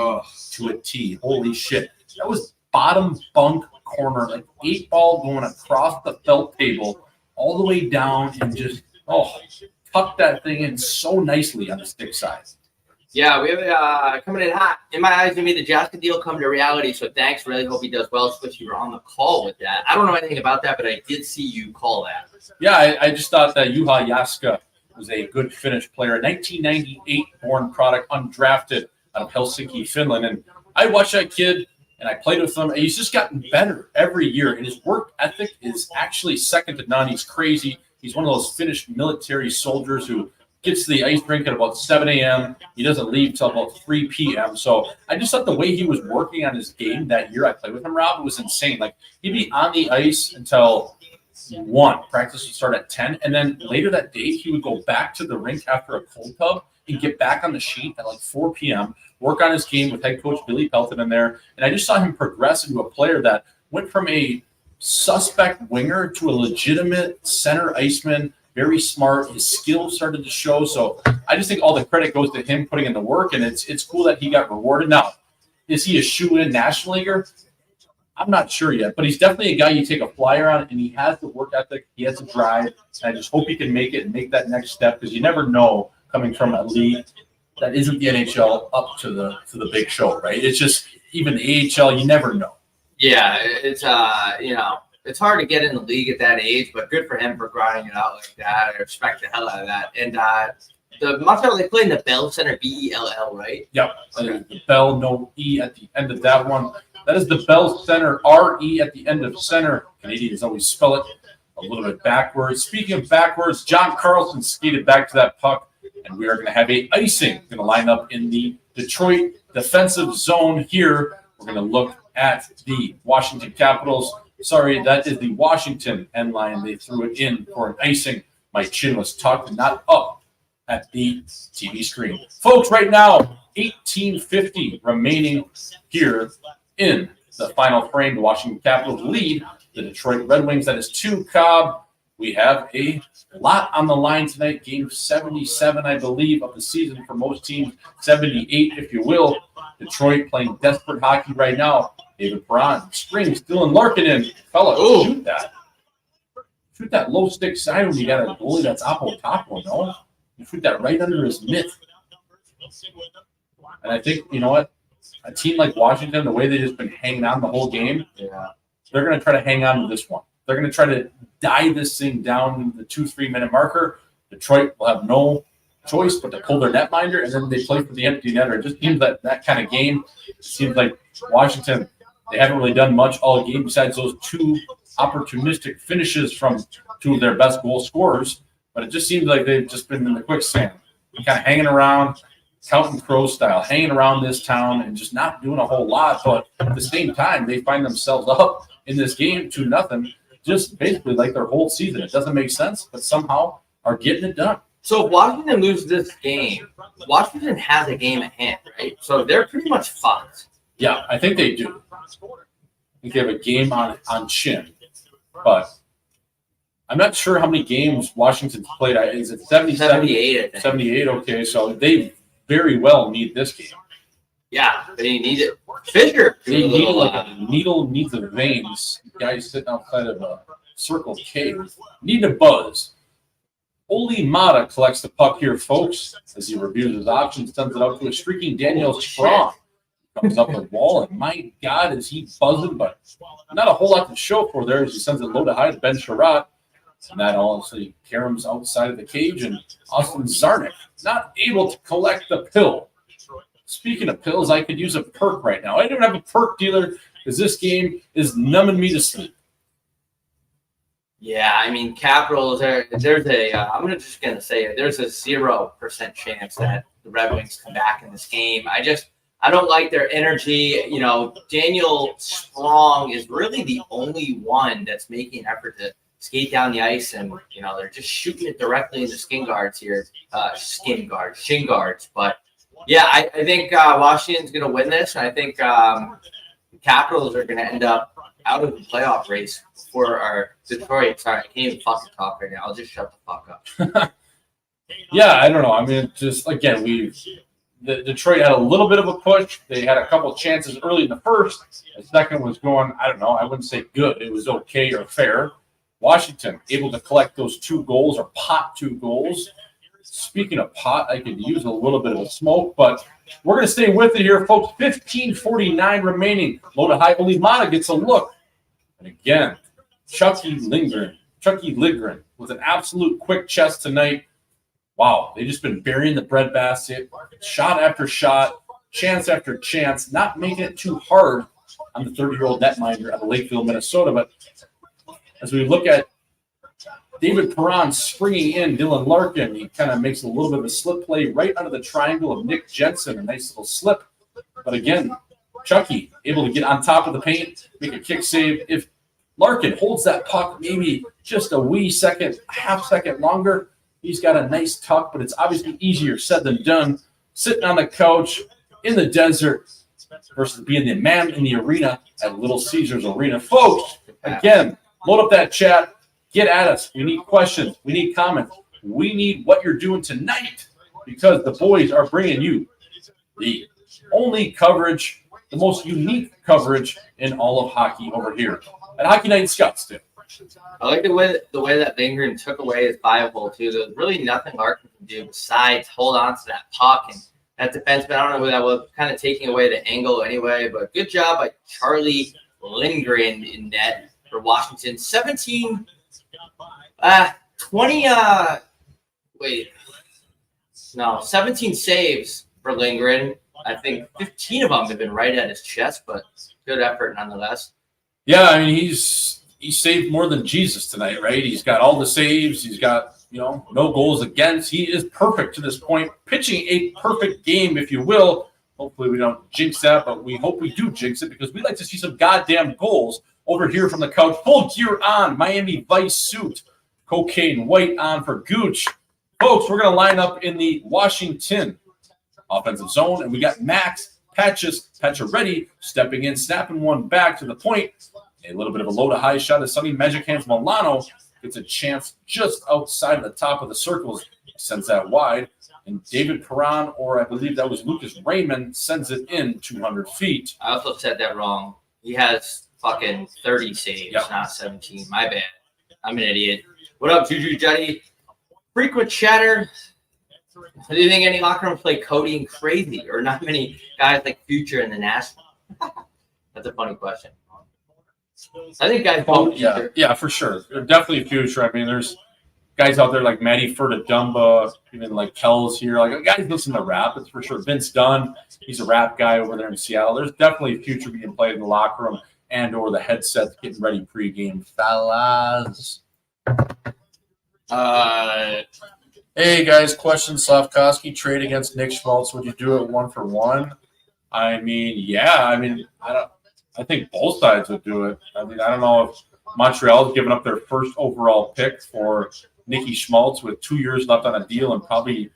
to a T. Holy shit. That was bottom bunk corner, like 8-ball going across the felt table all the way down and just, tucked that thing in so nicely on the stick side. Yeah, we have coming in hot. In my eyes, we made the Jaska deal come to reality, so thanks. Really hope he does well. Switch, you were on the call with that. I don't know anything about that, but I did see you call that. Yeah, I just thought that Juha Jaska was a good Finnish player. 1998 born product, undrafted out of Helsinki, Finland. And I watched that kid, and I played with him, and he's just gotten better every year. And his work ethic is actually second to none. He's crazy. He's one of those Finnish military soldiers who gets to the ice rink at about 7 a.m. He doesn't leave till about 3 p.m. So I just thought the way he was working on his game that year I played with him, Rob, was insane. Like, he'd be on the ice until 1. Practice would start at 10. And then later that day, he would go back to the rink after a cold tub and get back on the sheet at like 4 p.m., work on his game with head coach Billy Pelton in there. And I just saw him progress into a player that went from a suspect winger to a legitimate center iceman. Very smart. His skills started to show. So I just think all the credit goes to him putting in the work, and it's cool that he got rewarded. Now, is he a shoe-in National Leaguer? I'm not sure yet, but he's definitely a guy you take a flyer on, and he has the work ethic. He has the drive, and I just hope he can make it and make that next step, because you never know coming from a league that isn't the NHL up to the big show, right? It's just even the AHL, you never know. Yeah, it's it's hard to get in the league at that age, but good for him for grinding it out like that. I respect the hell out of that. And the Montreal, they play in the Bell Center, Bell, right? Yep. The Bell, no E at the end of that one. That is the Bell Center, R-E at the end of center. Canadians always spell it a little bit backwards. Speaking of backwards, John Carlson skated back to that puck, and we are going to have a icing. Going to line up in the Detroit defensive zone here. We're going to look at the Washington Capitals. Sorry, that is the Washington end line. They threw it in for an icing. My chin was tucked and not up at the TV screen. Folks, right now, 18:50 remaining here in the final frame. The Washington Capitals lead the Detroit Red Wings. That is 2. Cobb. We have a lot on the line tonight. Game 77, I believe, of the season for most teams. 78, if you will. Detroit playing desperate hockey right now. David Perron, Springs, Dylan Larkinen. Fella, shoot that. Shoot that low stick side when you got a goalie that's Apo, no? You shoot that right under his mitt. And I think, you know what? A team like Washington, the way they've just been hanging on the whole game, they're going to try to hang on to this one. They're going to try to dive this thing down the 2-3 minute marker. Detroit will have no choice but to pull their netminder, and then they play for the empty netter. It just seems that kind of game. It seems like Washington, they haven't really done much all game besides those 2 opportunistic finishes from 2 of their best goal scorers. But it just seems like they've just been in the quicksand, kind of hanging around, counting crow style, hanging around this town and just not doing a whole lot. But at the same time, they find themselves up in this game 2-0, just basically like their whole season. It doesn't make sense, but somehow are getting it done. So if Washington loses this game, Washington has a game at hand, right? So they're pretty much fucked. Yeah, I think they do. I think they have a game on chin. But I'm not sure how many games Washington's played. Is it 77? 78, I think. 78, okay. So they very well need this game. Yeah, they need it. Fisher. They need like a needle needs the veins. Guys sitting outside of a Circle K need a buzz. Oli Mata collects the puck here, folks, as he reviews his options, sends it out to a streaking Daniel Strong. Comes up the wall, and my God, is he buzzing, but not a whole lot to show for there as he sends it low to high to Ben Sherratt. And that also caroms outside of the cage, and Austin Zarnik not able to collect the pill. Speaking of pills, I could use a perk right now. I don't have a perk dealer because this game is numbing me to sleep. Yeah, I mean, Capitals are. There's a. I'm just gonna say it. There's a 0% chance that the Red Wings come back in this game. I don't like their energy. You know, Daniel Sprong is really the only one that's making an effort to skate down the ice, and you know they're just shooting it directly into shin guards. But yeah, I think Washington's going to win this, and I think the Capitals are going to end up out of the playoff race for Detroit. Sorry, I can't even fucking talk right now. I'll just shut the fuck up. Yeah, I don't know. I mean, just again, the Detroit had a little bit of a push. They had a couple chances early in the first. The second was going, I don't know, I wouldn't say good. It was okay or fair. Washington able to collect those 2 goals or pot 2 goals. Speaking of pot, I could use a little bit of a smoke, but we're going to stay with it here, folks. 15:49 remaining. Low to high. Olimata gets a look. And again, Chucky Lidgren with an absolute quick chest tonight. Wow, they've just been burying the breadbasket, shot after shot, chance after chance, not making it too hard on the 30-year-old netminder out of Lakeville, Minnesota. But as we look at David Perron springing in, Dylan Larkin, he kind of makes a little bit of a slip play right under the triangle of Nick Jensen, a nice little slip. But again, Chucky able to get on top of the paint, make a kick save. If Larkin holds that puck maybe just a wee second, half second longer, he's got a nice tuck, but it's obviously easier said than done. Sitting on the couch in the desert versus being the man in the arena at Little Caesars Arena. Folks, again, load up that chat. Get at us. We need questions. We need comments. We need what you're doing tonight because the boys are bringing you the only coverage, the most unique coverage in all of hockey over here at Hockey Night in Scottsdale. I like the way that Lindgren took away his bio-hole, too. There's really nothing Larkin can do besides hold on to that puck. And that defenseman, I don't know who that was, kind of taking away the angle anyway. But good job by Charlie Lindgren in net for Washington. 17 saves for Lindgren. I think 15 of them have been right at his chest, but good effort nonetheless. Yeah, I mean, he saved more than Jesus tonight, right? He's got all the saves. He's got, no goals against. He is perfect to this point, pitching a perfect game, if you will. Hopefully we don't jinx that, but we hope we do jinx it because we'd like to see some goddamn goals over here from the couch. Full gear on, Miami Vice suit, cocaine white on for Gooch. Folks, we're going to line up in the Washington offensive zone, and we got Max Pacioretty stepping in, snapping one back to the point. A little bit of a low to high shot as Sonny Magic Hands Milano gets a chance just outside of the top of the circles, sends that wide. And David Perron, or I believe that was Lucas Raymond, sends it in 200 feet. I also said that wrong. He has fucking 30 saves, not 17. My bad. I'm an idiot. What up, Juju Jetty? Frequent chatter. Do you think any locker room play Cody and Crazy, or not many guys like Future in the National? That's a funny question. I think guys. Yeah, for sure. They're definitely Future. I mean, there's guys out there like Matty Furtadumba, even like Kells here. Like guys listen to rap, it's for sure. Vince Dunn, he's a rap guy over there in Seattle. There's definitely Future being played in the locker room and or the headsets getting ready pregame. Fellas. Hey guys, question: Slavkovsky trade against Nick Schmaltz. Would you do it 1-for-1? I mean, yeah. I think both sides would do it. I mean, I don't know if Montreal's given up their first overall pick for Nicky Schmaltz with 2 years left on a deal, and probably,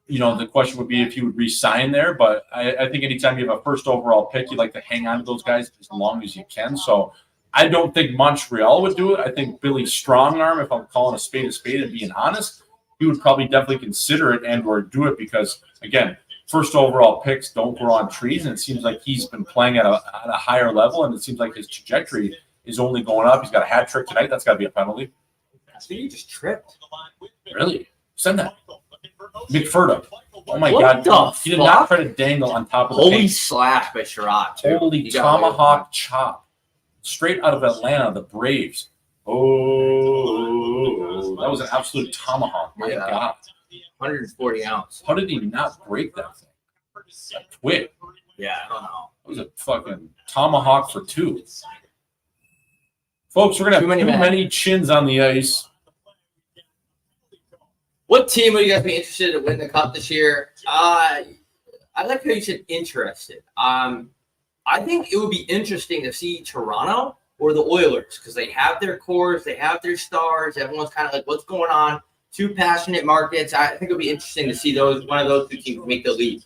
the question would be if he would re-sign there. But I think anytime you have a first overall pick, you like to hang on to those guys as long as you can. So I don't think Montreal would do it. I think Billy Strongarm, if I'm calling a spade and being honest, he would probably definitely consider it and or do it because, again, first overall picks don't grow on trees, and it seems like he's been playing at a higher level, and it seems like his trajectory is only going up. He's got a hat trick tonight. That's got to be a penalty. I think he just tripped. Really? Send that. McFurda. Oh my What God! the He did fuck? not try to dangle on top of the Holy paint. slash by Sherrod. too. Holy He got away with tomahawk chop, straight out of Atlanta, the Braves. Oh, that was an absolute tomahawk. My Yeah. God, that. 140 ounce. how did he not break that thing? That twig. Yeah, I don't know. It was a fucking tomahawk for two. Folks, we're gonna have too many chins on the ice. What team would you guys be interested to win the cup this year? I like how you said interested. I think it would be interesting to see Toronto or the Oilers because they have their cores, they have their stars. Everyone's kind of like, what's going on? Two passionate markets. I think it would be interesting to see one of those two teams make the leap.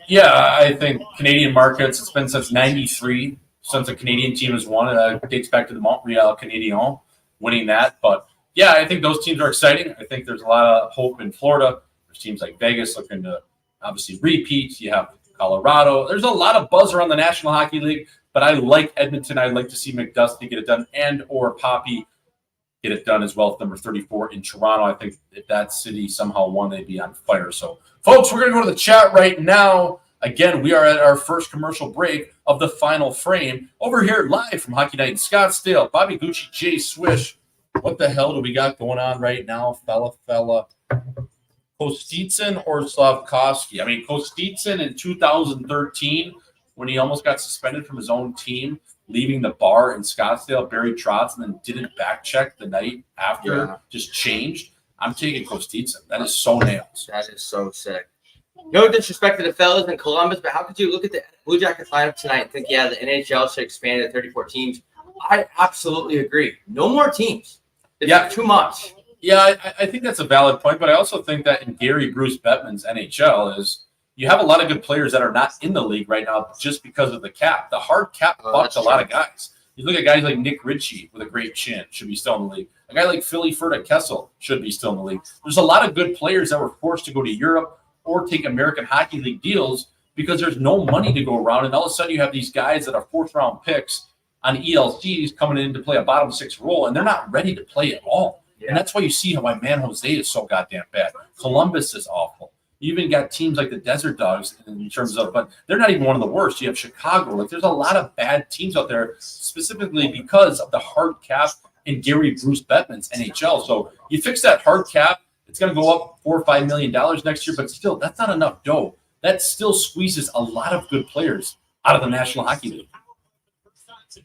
Yeah, I think Canadian markets. It's been since '93 since a Canadian team has won. It dates back to the Montreal Canadiens winning that. But yeah, I think those teams are exciting. I think there's a lot of hope in Florida. There's teams like Vegas looking to obviously repeat. You have Colorado. There's a lot of buzz around the National Hockey League, but I like Edmonton. I'd like to see McDusty get it done and or Poppy get it done as well with number 34 in Toronto. I think if that city somehow won, they'd be on fire. So, folks, we're going to go to the chat right now. Again, we are at our first commercial break of the final frame over here live from Hockey Night in Scottsdale. Bobby Gucci, Jay Swish. What the hell do we got going on right now, fella? Kostitsyn or Slavkovsky? I mean, Kostitsyn in 2013, when he almost got suspended from his own team, leaving the bar in Scottsdale, Barry Trotz, and then didn't back check the night after, just changed. I'm taking Kostitsyn. That is so nails. That is so sick. No disrespect to the fellas in Columbus, but how could you look at the Blue Jackets lineup tonight and think, yeah, the NHL should expand to 34 teams? I absolutely agree. No more teams. It's too much. Yeah, I think that's a valid point, but I also think that in Gary Bruce Bettman's NHL is you have a lot of good players that are not in the league right now just because of the cap. The hard cap fucked a lot of guys. You look at guys like Nick Ritchie with a great chin, should be still in the league. A guy like Philly Ferda Kessel should be still in the league. There's a lot of good players that were forced to go to Europe or take American Hockey League deals because there's no money to go around, and all of a sudden you have these guys that are fourth-round picks on ELCs coming in to play a bottom six role, and they're not ready to play at all. Yeah. And that's why you see how my man Jose is so goddamn bad. Columbus is awful. You even got teams like the Desert Dogs in terms of, but they're not even one of the worst. You have Chicago. Like there's a lot of bad teams out there specifically because of the hard cap in Gary Bruce Bettman's NHL. So you fix that hard cap, it's going to go up $4 or $5 million next year, but still, that's not enough dough. That still squeezes a lot of good players out of the National Hockey League.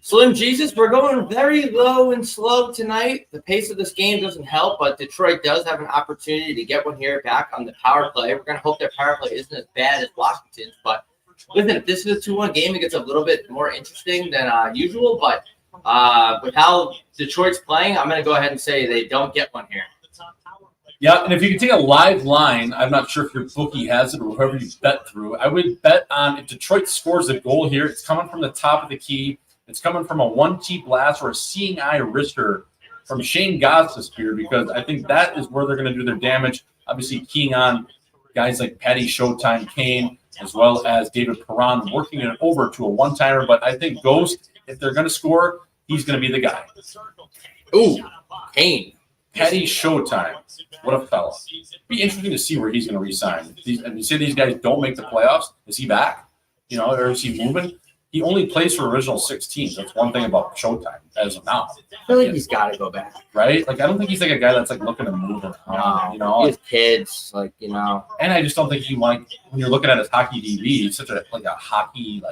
Slim Jesus, we're going very low and slow tonight. The pace of this game doesn't help, but Detroit does have an opportunity to get one here back on the power play. We're going to hope their power play isn't as bad as Washington's, but listen, if this is a 2-1 game, it gets a little bit more interesting than usual, but with how Detroit's playing, I'm going to go ahead and say they don't get one here. Yeah, and if you can take a live line, I'm not sure if your bookie has it or whoever you bet through, I would bet on if Detroit scores a goal here, it's coming from the top of the key. It's coming from a 1-T blast or a seeing eye wrister from Shane Gostisbehere because I think that is where they're going to do their damage. Obviously, keying on guys like Patty Showtime Kane as well as David Perron working it over to a one-timer. But I think Ghost, if they're going to score, he's going to be the guy. Ooh, Kane. Patty Showtime. What a fella. Be interesting to see where he's going to resign. And you say these guys don't make the playoffs. Is he back? You know, or is he moving? He only plays for original 16. That's one thing about Showtime as of now. I feel like he's got to go back. Right? Like, I don't think he's like a guy that's like looking to move around, you know? He has kids, like, you know. And I just don't think he when you're looking at his hockey DB, he's such a hockey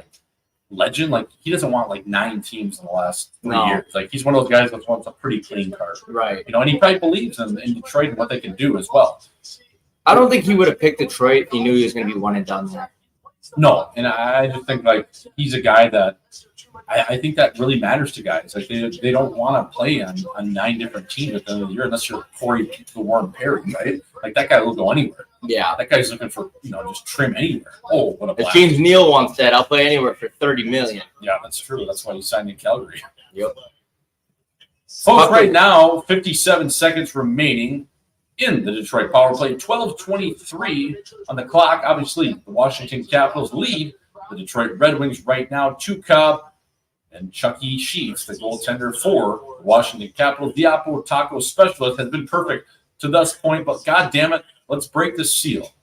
legend. Like he doesn't want 9 teams in the last 3 years. Like he's one of those guys that wants a pretty clean card. Right. You know, and he probably believes in Detroit and what they can do as well. I don't think he would have picked Detroit if he knew he was going to be one and done there. No, and I just think he's a guy that I think that really matters to guys. Like they don't want to play on 9 different teams at the end of the year unless you're Corey Warren Perry, right? Like that guy will go anywhere. Yeah, that guy's looking for just trim anywhere. Oh, what a blast. As James Neal once said, "I'll play anywhere for $30 million." Yeah, that's true. That's why he signed in Calgary. Yep. Folks, right now, 57 seconds remaining in the Detroit power play. 12:23 on the clock. Obviously, the Washington Capitals lead the Detroit Red Wings right now. Cobb and Chucky Sheets, the goaltender for the Washington Capitals. Diapo Taco specialist has been perfect to this point, but God damn it, let's break the seal.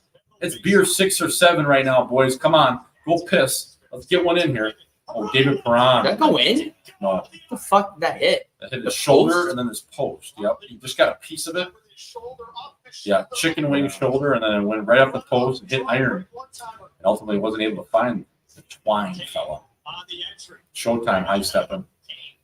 It's beer 6 or 7 right now, boys. Come on, go piss. Let's get one in here. Oh, David Perron. Did that go in? No, What the fuck did that hit? that hit his shoulder and then his post. Yep, he just got a piece of it. Yeah, chicken wing shoulder, and then it went right off the post and hit iron. And ultimately wasn't able to find the twine fella. Showtime high stepping.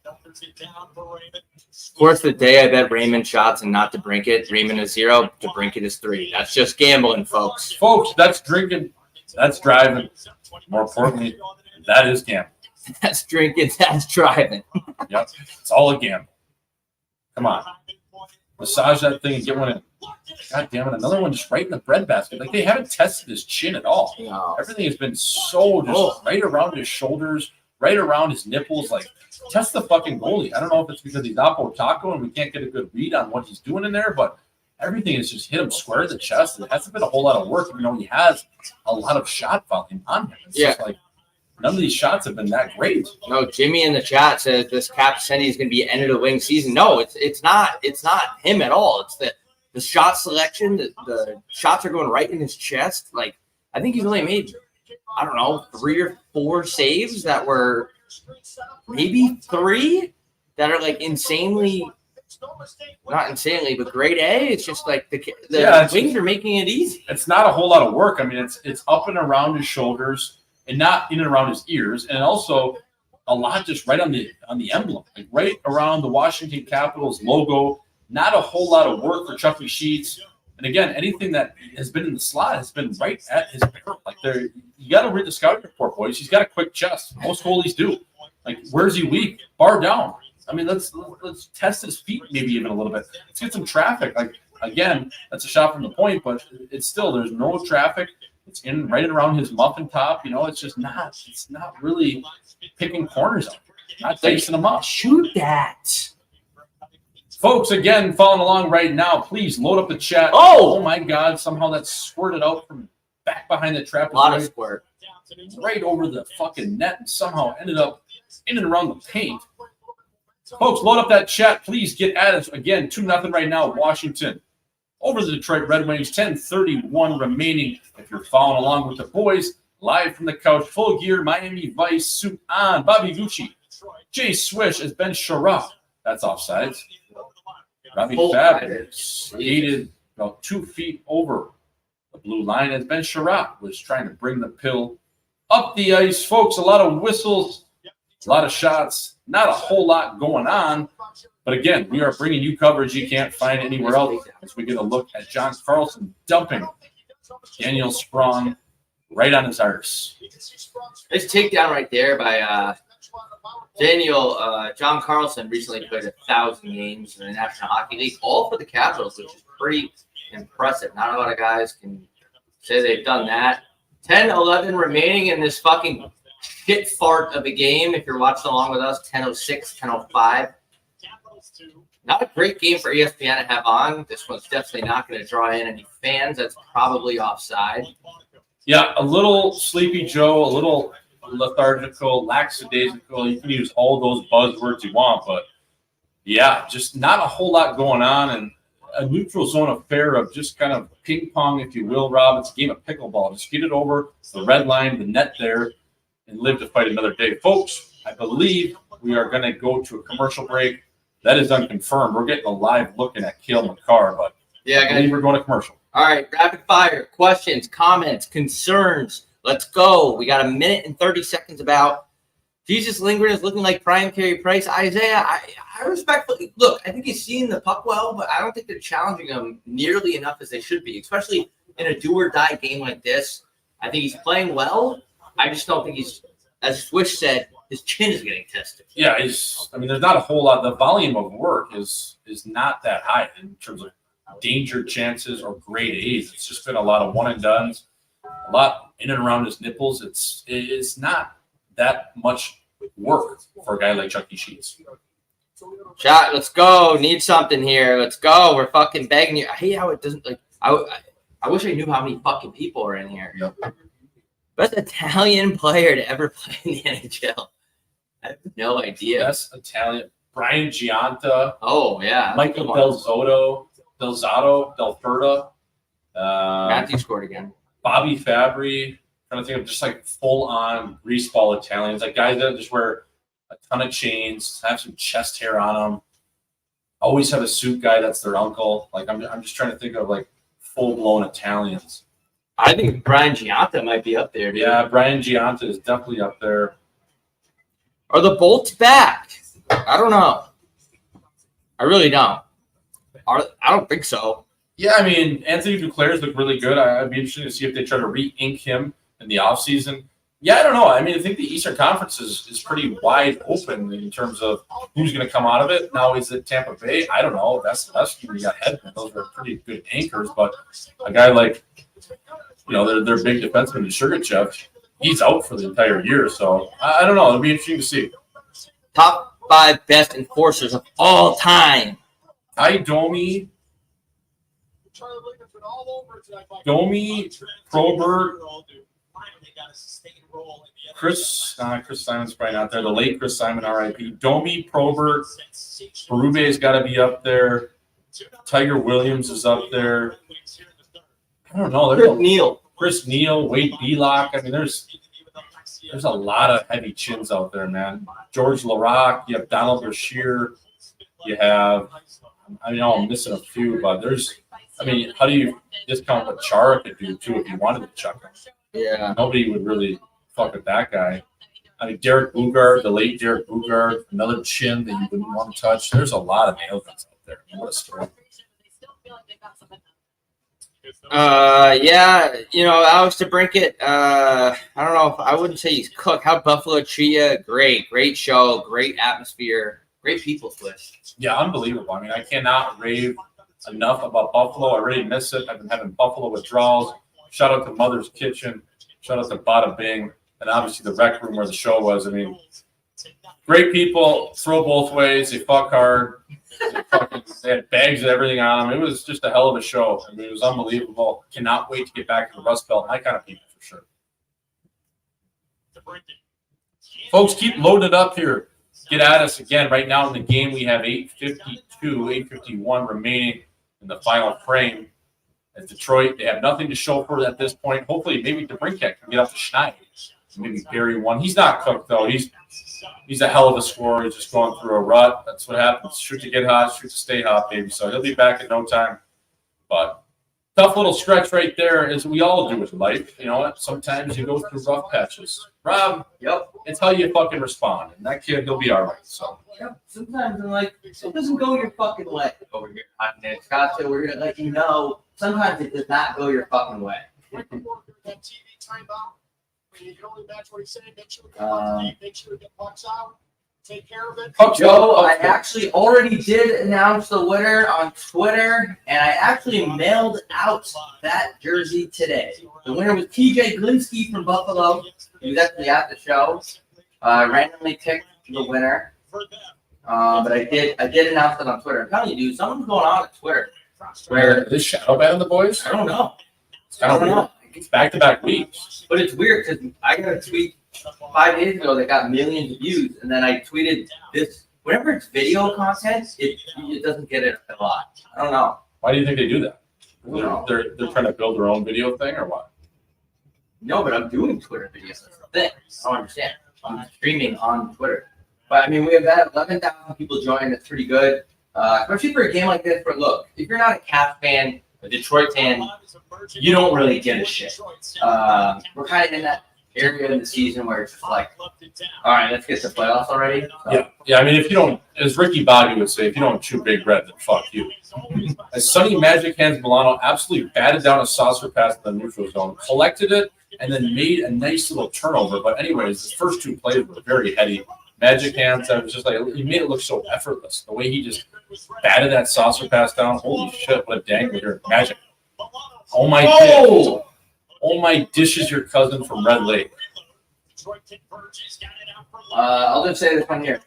Of course, the day I bet Raymond shots and not to brink it. Raymond is 0, to brink it is 3. That's just gambling, folks. Folks, that's drinking, that's driving. More importantly, that is gambling. That's drinking, that's driving. Yep, it's all a gamble. Come on. Massage that thing and get one in. God damn it, another one just right in the breadbasket. Like, they haven't tested his chin at all. No. Everything has been so just right around his shoulders, right around his nipples. Like, test the fucking goalie. I don't know if it's because he's Apo Taco and we can't get a good read on what he's doing in there, but everything has just hit him square in the chest. It hasn't been a whole lot of work, even though he has a lot of shot volume on him. It's just like none of these shots have been that great. No, Jimmy in the chat says this Cap Sendy is going to be end of the wing season. No, it's not him at all. It's the shot selection. The shots are going right in his chest. Like, I think he's only made, I don't know, 3 or 4 saves that were maybe 3 that are like insanely, not insanely, but grade A. It's just like the wings are making it easy. It's not a whole lot of work. I mean, it's up and around his shoulders and not in and around his ears, and also a lot just right on the emblem, like right around the Washington Capitals logo. Not a whole lot of work for Chucky Sheets. And again, anything that has been in the slot has been right at his barrel. Like, you got to read the scouting report, boys. He's got a quick chest. Most goalies do. Like, where's he weak? Bar down. I mean, let's test his feet maybe even a little bit. Let's get some traffic. Like, again, that's a shot from the point, but it's still, there's no traffic. It's in right around his muffin top. You know, it's not really picking corners up. Not dicing them up. Shoot that. Folks, again, following along right now, please load up the chat. Oh my God, somehow that squirted out from back behind the trap. A lot of squirt. Right over the fucking net and somehow ended up in and around the paint. Folks, load up that chat. Please get at us. Again, 2-0 right now, Washington. Over the Detroit Red Wings, 10:31 remaining. If you're following along with the boys, live from the couch, full gear, Miami Vice, suit on. Bobby Gucci, Jay Swish as Ben Sherratt. That's offsides. Robbie Fabry skated about 2 feet over the blue line as Ben Sherratt was trying to bring the pill up the ice. Folks, a lot of whistles, a lot of shots, not a whole lot going on. But again, we are bringing you coverage you can't find anywhere else as we get a look at John Carlson dumping Daniel Sprong right on his arse. Nice takedown right there by John Carlson. Recently played 1,000 games in the National Hockey League, all for the Capitals, which is pretty impressive. Not a lot of guys can say they've done that. 10-11 remaining in this fucking shit fart of a game. If you're watching along with us, 10:06, 10:05. Not a great game for ESPN to have on. This one's definitely not going to draw in any fans. That's probably offside. Yeah, a little sleepy Joe, a little lethargical, lackadaisical. You can use all those buzzwords you want, but yeah, just not a whole lot going on, and a neutral zone affair of just kind of ping pong, if you will, Rob. It's a game of pickleball. Just get it over the red line, the net there, and live to fight another day. Folks, I believe we are going to go to a commercial break. That is unconfirmed. We're getting a live looking at Cale Makar, but yeah, I believe we're going to commercial. All right, rapid fire questions, comments, concerns. Let's go. We got 1 minute and 30 seconds about Jesus Lindgren is looking like prime Carey Price. Isaiah, I respectfully look. I think he's seeing the puck well, but I don't think they're challenging him nearly enough as they should be, especially in a do or die game like this. I think he's playing well. I just don't think he's, as Swish said, his chin is getting tested. Yeah, there's not a whole lot. The volume of work is not that high in terms of danger chances or grade A's. It's just been a lot of one and dones, a lot in and around his nipples. It's not that much work for a guy like Chucky Sheets. Chat, let's go. Need something here. Let's go. We're fucking begging you. I hate how it doesn't like. I wish I knew how many fucking people are in here. Yep. Best Italian player to ever play in the NHL. I have no idea. Best Italian. Brian Gianta. Oh, yeah. Michael Del Zotto. Delferta. Matthew scored again. Bobby Fabry. Trying to think of just like full-on greaseball Italians, like guys that just wear a ton of chains, have some chest hair on them. Always have a suit guy that's their uncle. Like I'm just trying to think of like full-blown Italians. I think Brian Giunta might be up there, dude. Yeah, Brian Giunta is definitely up there. Are the Bolts back? I don't know. I really don't. I don't think so. Yeah, I mean, Anthony Duclair's look really good. I'd be interested to see if they try to re-ink him in the offseason. Yeah, I don't know. I mean, I think the Eastern Conference is pretty wide open in terms of who's going to come out of it. Now, is it Tampa Bay? I don't know. That's you got Hedman. Those are pretty good anchors. But a guy like, their big defenseman, Sugarchev, he's out for the entire year. So I don't know. It'll be interesting to see. Top 5 best enforcers of all time. Domi, Probert, Chris Simon's probably not there. The late Chris Simon, R.I.P. Domi, Probert, Berube's got to be up there. Tiger Williams is up there. I don't know. Chris Neal, Wade Belloc. I mean, there's a lot of heavy chins out there, man. George Larac. You have Donald Brashear. You have, I know I'm missing a few, but how do you discount what Chara could do, too, if you wanted to chuck him? Yeah. Nobody would really fuck with that guy. I mean, Derek Bugard, the late Derek Bugard, another chin that you wouldn't want to touch. There's a lot of nail guns out there. What a story. Yeah, Alex DeBrincat, I don't know. I wouldn't say he's cooked. How'd Buffalo treat you? Great show, great atmosphere, great people twist. Yeah, unbelievable. I mean, I cannot rave enough about Buffalo. I really miss it. I've been having Buffalo withdrawals. Shout out to Mother's Kitchen. Shout out to Bada Bing. And obviously the rec room where the show was. I mean, great people, throw both ways. They fuck hard. They had bags of everything on them. It was just a hell of a show. I mean, it was unbelievable. Cannot wait to get back to the Rust Belt. My kind of people for sure. Folks, keep loading it up here. Get at us again. Right now in the game, we have 8:51 remaining in the final frame. As Detroit, they have nothing to show for it at this point. Hopefully, maybe DeBrincat can get up to Schneider. Maybe Barry one. He's not cooked, though. He's a hell of a scorer. He's just going through a rut. That's what happens. Shoot to get hot, shoot to stay hot, baby. So he'll be back in no time. But tough little stretch right there, as we all do with life. You know what? Sometimes you go through rough patches. Rob, Yep. it's how you fucking respond. And that kid, he'll be all right. So Yep. Sometimes I'm like, it doesn't go your fucking way over here. In Scottsdale, we're gonna let you know. Sometimes it does not go your fucking way. You can only match what he's saying. Make sure we get pucks deep. Make sure we get pucks out. Take care of it. Joe, I actually already did announce the winner on Twitter, and I actually mailed out that jersey today. The winner was TJ Glinsky from Buffalo. He was actually at the show. I randomly picked the winner, but I did announce it on Twitter. I'm telling you, dude, something's going on at Twitter. where this shadow ban on the boys? I don't know. I don't know. It's back-to-back weeks. But it's weird because I got a tweet 5 days ago that got millions of views, and then I tweeted this. Whenever it's video content, it doesn't get it a lot. I don't know. Why do you think they do that? No. They're trying to build their own video thing or what? No, but I'm doing Twitter videos. That's the thing. I don't understand. I'm streaming on Twitter. But, I mean, we have had 11,000 people join. That's pretty good. Especially for a game like this. But, look, if you're not a Caps fan, a Detroit fan, you don't really give a shit. We're kind of in that area in the season where it's just like, all right, let's get to playoffs already. So. Yeah. I mean, if you don't, as Ricky Bobby would say, if you don't chew Big Red, then fuck you. As Sonny Magic Hands Milano absolutely batted down a saucer pass in the neutral zone, collected it, and then made a nice little turnover. But anyways, his first two plays were very heady. Magic Hands, I was just like, he made it look so effortless. The way he just batted that saucer pass down, holy shit, what a dangler here. Magic. Oh my God. Oh my dishes, your cousin from Red Lake. I'll just say this one here.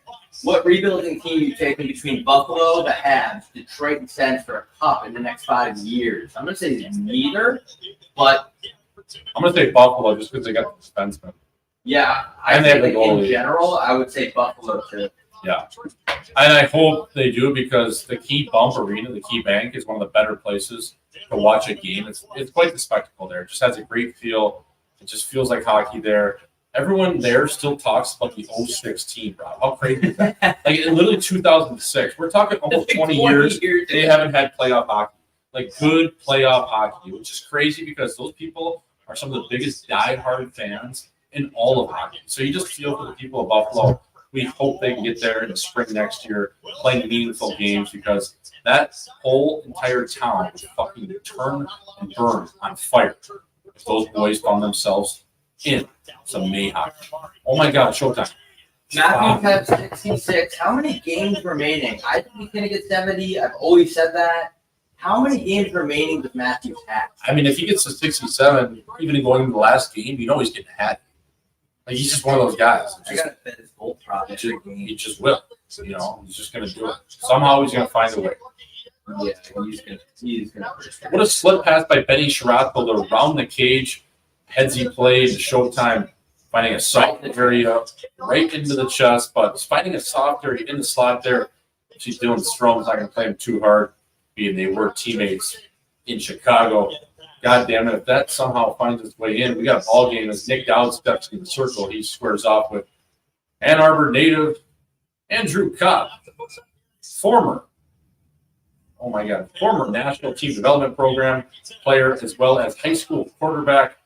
What rebuilding team you taking between Buffalo, the Habs, Detroit, and Sens for a cup in the next 5 years? I'm going to say neither, but... I'm going to say Buffalo just because they got the defenseman. Yeah, And they have the think in goalie. general, I would say Buffalo too. Yeah. And I hope they do, because the Key Bump Arena, the Key Bank, is one of the better places to watch a game. It's quite the spectacle there. It just has a great feel. It just feels like hockey there. Everyone there still talks about the 06 team, Rob. How crazy is that? Like, in literally 2006. We're talking almost 20 years. They haven't had playoff hockey. Like, good playoff hockey, which is crazy because those people are some of the biggest diehard fans in all of hockey. So you just feel for the people of Buffalo. We hope they can get there in the spring next year, playing meaningful games, because that whole entire town would fucking turn and burn on fire if those boys found themselves in some mayhem. Oh my God, showtime. Matthews has 66. How many games remaining? I think he's going to get 70. I've always said that. How many games remaining does Matthews have? I mean, if he gets to 67, even going into the last game, you know he's getting a hat. Like, he's just one of those guys. I got to bet his goal probably. He just will. You know, he's just going to do it. Somehow he's going to find a way. Yeah, he's gonna. What a slip pass by Benny Sherratt around the cage. Heads he played in Showtime, finding a soft area right into the chest, but finding a soft area in the slot there. She's doing Strome's not going to play him too hard, being they were teammates in Chicago. God damn it, if that somehow finds its way in, we got a ball game as Nick Dowd steps in the circle. He squares off with Ann Arbor native Andrew Cobb, former National Team Development Program player, as well as high school quarterback,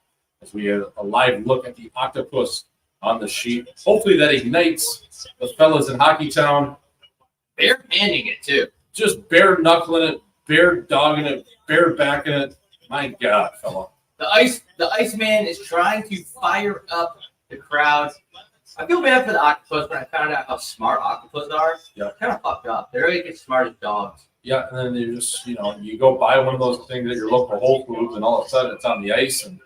as we have a live look at the octopus on the sheet. Hopefully that ignites the fellas in Hockey Town. Bare handing it too. Just bare knuckling it, bare dogging it, bare backing it. My God, fella. The Iceman is trying to fire up the crowd. I feel bad for the octopus when I found out how smart octopus are. Yeah. Kind of fucked up. They're really as smart as dogs. Yeah, and then you just, you go buy one of those things at your local Whole Foods, and all of a sudden it's on the ice, and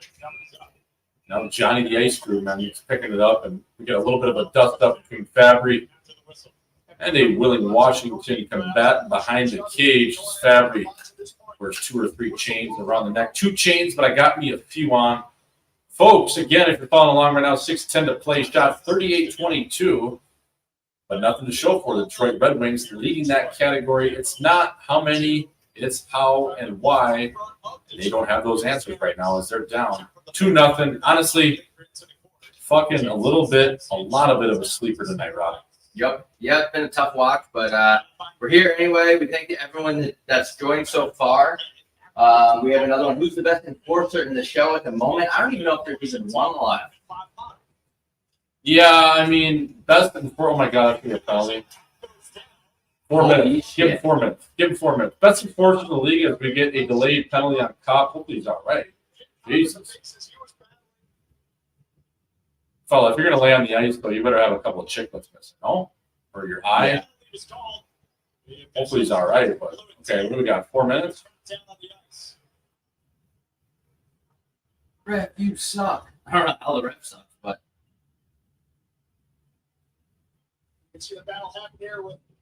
Johnny the Ice Crew, man, he's picking it up, and we get a little bit of a dust up between Fabry and a willing Washington combatant behind the cage. Fabry wears 2 or 3 chains around the neck. 2 chains, but I got me a few on. Folks, again, if you're following along right now, 6:10 to play, shot 38-22, but nothing to show for the Detroit Red Wings leading that category. It's not how many, it's how and why. They don't have those answers right now as they're down 2-0. Honestly, fucking a lot of it of a sleeper tonight, Rob. Yep. Yeah, it's been a tough watch, but we're here anyway. We thank everyone that's joined so far. We have another one. Who's the best enforcer in the show at the moment? I don't even know if there's even one left. Yeah, I mean, best enforcer. Oh my God, I think a penalty. 4 minutes. Give him 4 minutes. Give him 4 minutes. Best enforcer in the league as we get a delayed penalty on Cobb. Hopefully he's all right. Jesus. Fella, if you're going to lay on the ice, though, you better have a couple of chiclets missing, no? Or your eye. Yeah. Hopefully he's all right. But okay, what do we got? 4 minutes? Ref, you suck. I don't know how the ref sucks, but.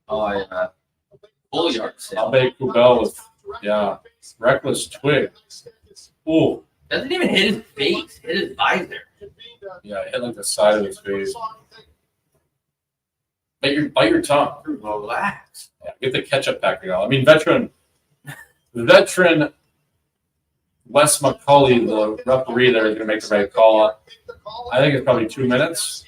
Oh, yeah. Full yard sale. I'll bet Kubel with, reckless twig. Ooh. Doesn't even hit his face. Hit his visor. Yeah, it hit like the side of his face. Bite your tongue. Relax. Yeah, get the ketchup packet out. I mean, veteran Wes McCulley, the referee there, is going to make the right call. I think it's probably 2 minutes.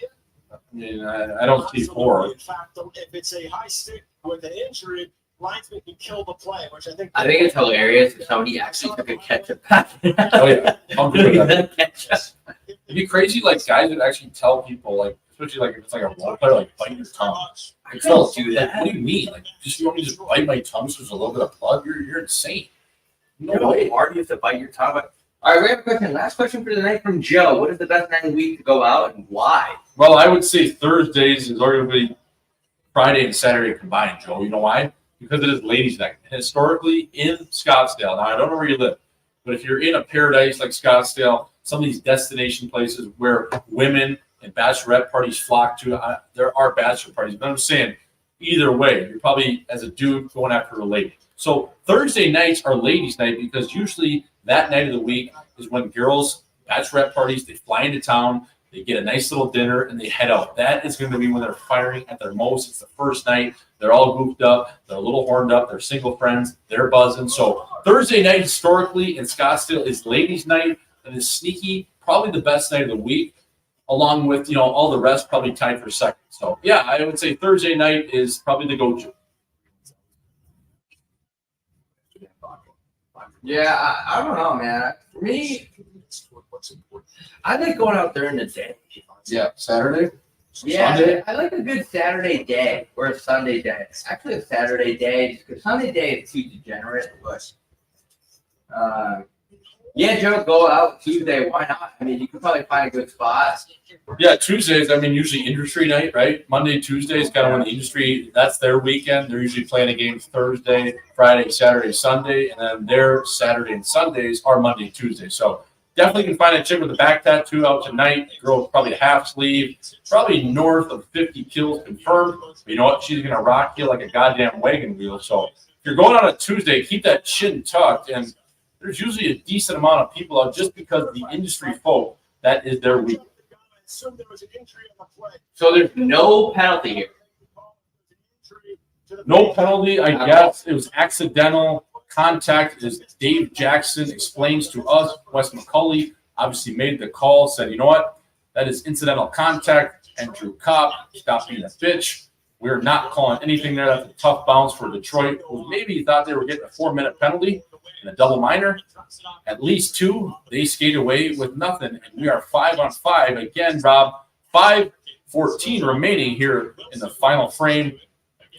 I mean, I don't see 4. If it's a high stick with an injury, linesman can kill the play, which I think it's hilarious if somebody actually took a ketchup packet. Oh, yeah. I'm good with that. Ketchup. It'd be crazy, like, guys would actually tell people, like, especially, like, if it's like a role player, like, bite your tongue. I don't do that. What do you mean? Like, you want me to just bite my tongue so there's a little bit of blood? You're insane. No way. Hard you have to bite your tongue. But, all right, we have a question. Last question for the night from Joe. What is the best night of the week to go out and why? Well, I would say Thursdays is arguably Friday and Saturday combined, Joe. You know why? Because it is ladies' night. Historically, in Scottsdale, now I don't know where you live, but if you're in a paradise like Scottsdale, some of these destination places where women and bachelorette parties flock to, there are bachelor parties. But I'm saying, either way, you're probably, as a dude, going after a lady. So Thursday nights are ladies' night because usually that night of the week is when girls, bachelorette parties, they fly into town, they get a nice little dinner, and they head out. That is going to be when they're firing at their most. It's the first night. They're all goofed up. They're a little horned up. They're single friends. They're buzzing. So Thursday night historically in Scottsdale is ladies' night and is sneaky, probably the best night of the week, along with, all the rest probably tied for second. So, yeah, I would say Thursday night is probably the go-to. Yeah, I don't know, man. For me, I like going out there in the day. Yeah, Saturday? Yeah, Sunday? I like a good Saturday day or a Sunday day. Actually, a Saturday day, just because Sunday day is too degenerate. But yeah, Joe, go out Tuesday. Why not? I mean, you could probably find a good spot. Yeah, Tuesdays, usually industry night, right? Monday, Tuesday is kind of when the industry, that's their weekend. They're usually playing a game Thursday, Friday, Saturday, Sunday, and then their Saturday and Sundays are Monday and Tuesday. So definitely can find a chick with a back tattoo out tonight. A girl with probably a half sleeve, probably north of 50 kills confirmed. But you know what? She's going to rock you like a goddamn wagon wheel. So if you're going on a Tuesday, keep that chin tucked. And there's usually a decent amount of people out just because the industry folk, that is their week. So there's no penalty here. No penalty, I guess. It was accidental contact, as Dave Jackson explains to us. Wes McCulley obviously made the call, said, you know what? That is incidental contact. Andrew Kopp, stop being a bitch. We're not calling anything there. That's a tough bounce for Detroit, who maybe thought they were getting a 4-minute penalty and a double minor. At least 2. They skate away with nothing, and we are 5-on-5. Again, Rob, 5:14 remaining here in the final frame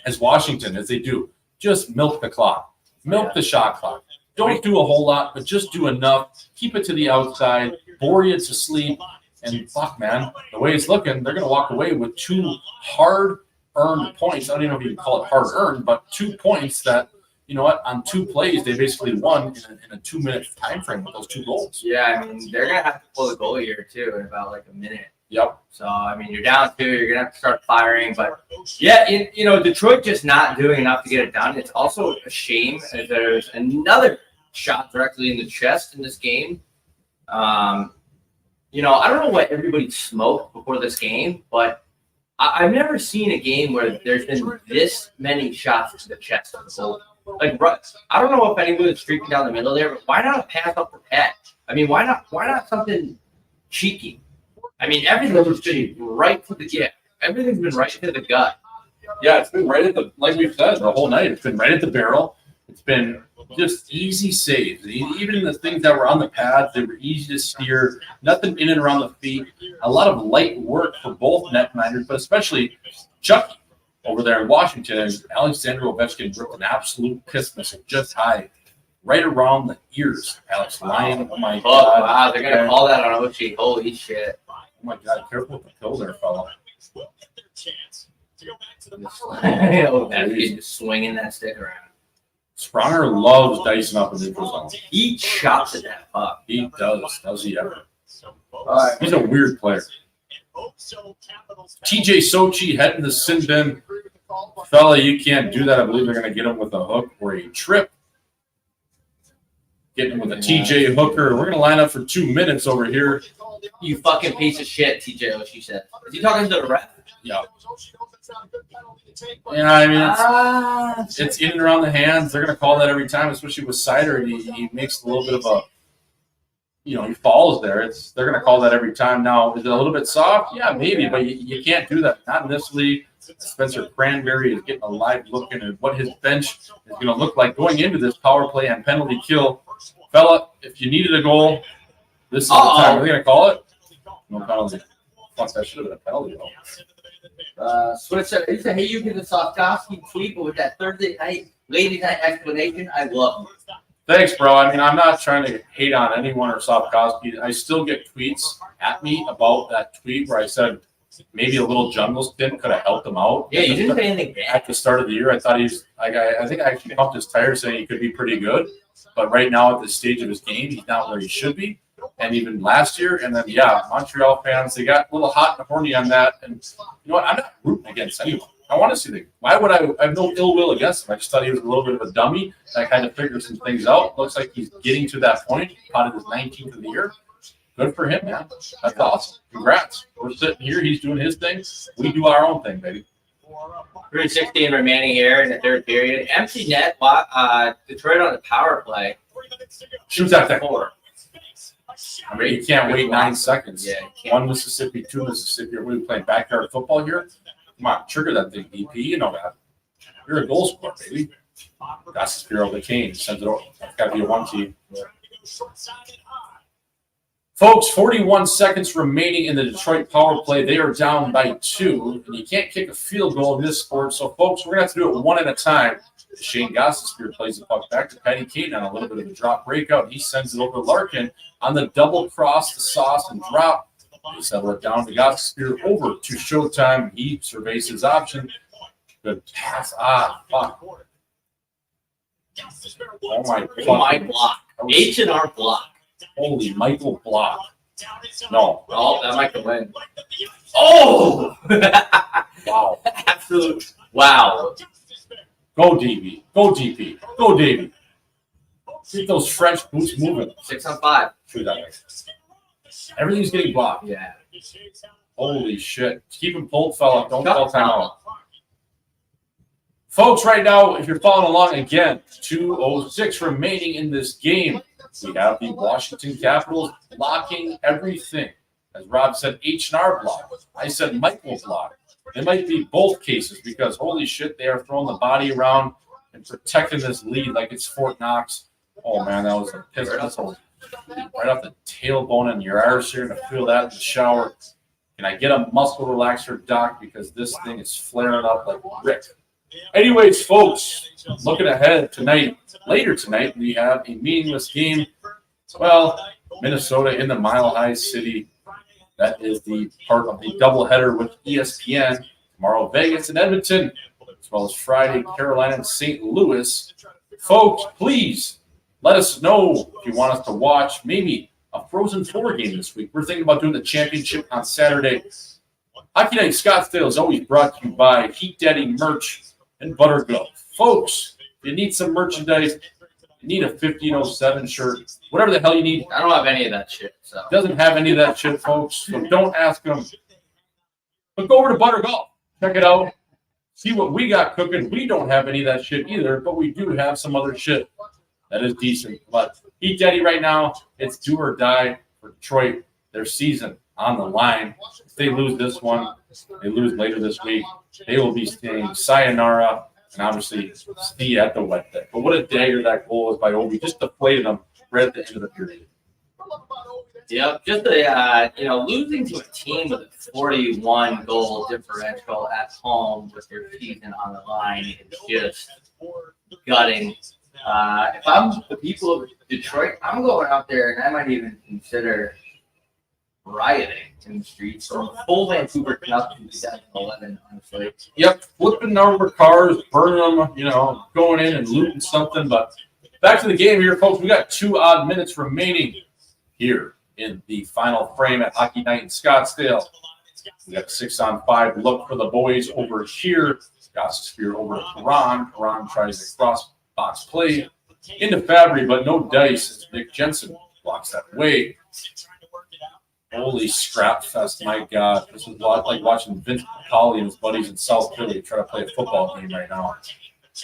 as Washington, as they do. Just milk the clock. Milk the shot clock. Don't do a whole lot, but just do enough. Keep it to the outside. Bore you to sleep. And fuck, man, the way it's looking, they're going to walk away with 2 hard-earned points. I don't even know if you can call it hard-earned, but 2 points that, you know what, on 2 plays, they basically won in a 2-minute time frame with those 2 goals. Yeah, I mean, they're going to have to pull the goal here, too, in about like a minute. Yep. So, I mean, you're down 2, you're going to have to start firing. But, yeah, Detroit just not doing enough to get it done. It's also a shame as there's another shot directly in the chest in this game. I don't know what everybody smoked before this game, but I've never seen a game where there's been this many shots to the chest of the goal. Like, I don't know if anybody's streaking down the middle there, but why not a pass up the pad? I mean, why not something cheeky? I mean, everything's been right to the everything's been right to the gut. Yeah, it's been right at the, like we've said, the whole night. It's been right at the barrel. It's been just easy saves. Even the things that were on the pads, they were easy to steer. Nothing in and around the feet. A lot of light work for both netminders, but especially Chucky over there in Washington. And Alexander Ovechkin ripped an absolute piss missile just high, right around the ears. Alex Lyon, oh my God. Oh, wow, they're going to call that on Oshie. Holy shit. Oh my God, careful with the pill there, fella. He's just swinging that stick around. Spronger loves dicing up in neutral zone. He chops at that puck. He does. Does he ever? Right. He's a weird player. TJ Sochi heading to sin bin. Fella, you can't do that. I believe they're going to get him with a hook or a trip. Getting him with a TJ hooker. We're going to line up for 2 minutes over here. You fucking piece of shit, TJ Oshie said. Is he talking to the ref? Yeah. Yeah, I mean, it's in and around the hands. They're going to call that every time, especially with Sider. He makes a little bit of a, he falls there. They're going to call that every time. Now, is it a little bit soft? Yeah, maybe, but you can't do that. Not in this league. Spencer Cranberry is getting a live look at what his bench is going to look like going into this power play and penalty kill. Fella, if you needed a goal, this is the time. Are they going to call it? No penalty. Fuck, that should have been a penalty, though. Switzer, he said, hey, you get the Sofkowski tweet, but with that Thursday night, ladies night explanation, I love it. Thanks, bro. I mean, I'm not trying to hate on anyone or Sofkowski. I still get tweets at me about that tweet where I said maybe a little jungle stint could have helped him out. Yeah, you didn't say anything bad. At the start of the year, I thought he's like, I think I actually pumped his tires saying he could be pretty good. But right now at this stage of his game, he's not where he should be. And even last year, and then, Montreal fans, they got a little hot and horny on that. And you know what? I'm not rooting against anyone. I want to see the. Why would I have no ill will against him? I just thought he was a little bit of a dummy that kind of figured some things out. Looks like he's getting to that point. Potted his 19th of the year. Good for him, man. That's awesome. Congrats. We're sitting here. He's doing his thing. We do our own thing, baby. 3:16 remaining here in the third period. Empty net. Detroit on the power play. Shoot that thing. 4. I mean, you can't wait 9 seconds. Yeah, you can't. 1 Mississippi, 2 Mississippi. Are we playing backyard football here? Come on, trigger that thing, DP. You know that. You're a goal scorer, baby. That's the Spiro the Cane. Sends it over. It's got to be a 1 team. Folks, 41 seconds remaining in the Detroit power play. They are down by 2, and you can't kick a field goal in this sport. So, folks, we're going to have to do it one at a time. Shane Gostisbehere plays the puck back to Patty Kane on a little bit of a drop breakout. He sends it over to Larkin on the double cross, the sauce, and drop. They settle it down to Gostisbehere over to Showtime. He surveys his option. Good pass. Fuck. Oh, my block. H&R block. Holy Michael Block. No. Oh, that might win. Oh! Wow. Absolute. Wow. Go, DB. Go, DP. Go, Davey. Keep those French boots moving. 6 on 5. Shoot that way. Everything's getting blocked. Yeah. Holy shit. Keep him pulled, fella. Don't call timeout. Folks, right now, if you're following along, again, 2:06 remaining in this game. We have the Washington Capitals blocking everything. As Rob said, H&R block. I said Michael block. It might be both cases because, holy shit, they are throwing the body around and protecting this lead like it's Fort Knox. Oh, man, that was a piss. That's right off the tailbone in your arse. You're going to feel that in the shower. Can I get a muscle relaxer, Doc? Because this thing is flaring up like Rick. Anyways, folks, looking ahead tonight, later tonight, we have a meaningless game. Well, Minnesota in the Mile High City. That is the part of the doubleheader with ESPN. Tomorrow, Vegas and Edmonton, as well as Friday, Carolina and St. Louis. Folks, please let us know if you want us to watch maybe a Frozen 4 game this week. We're thinking about doing the championship on Saturday. Hockey Night Scottsdale is always brought to you by Heat Daddy Merch and Butterglow. Folks, if you need some merchandise, you need a 1507 shirt, whatever the hell you need. I don't have any of that shit. So Doesn't have any of that shit, folks. So don't ask them. But go over to Buttergolf. Check it out. See what we got cooking. We don't have any of that shit either, but we do have some other shit that is decent. But Heat Daddy right now, it's do or die for Detroit. Their season on the line. If they lose this one, they lose later this week, they will be saying sayonara and obviously see at the wet day. But what a dagger that goal is by Obi. Just deflated them right at the end of the period. Yep, just losing to a team with a 41 goal differential at home with their season on the line is just gutting. If I'm the people of Detroit, I'm going out there and I might even consider rioting in the streets. So full Vancouver Canucks in 2011, honestly. Yep, flipping over cars, burning them, going in and looting something. But back to the game here, folks. We got 2 odd minutes remaining here in the final frame at Hockey Night in Scottsdale. We got a 6-on-5 look for the boys over here. Gostisbehere over to Ron. Ron tries a cross-box play into Fabry, but no dice as Nick Jensen blocks that away. Holy scrap fest, my God. This is a lot like watching Vince McCauley and his buddies in South Philly try to play a football game right now.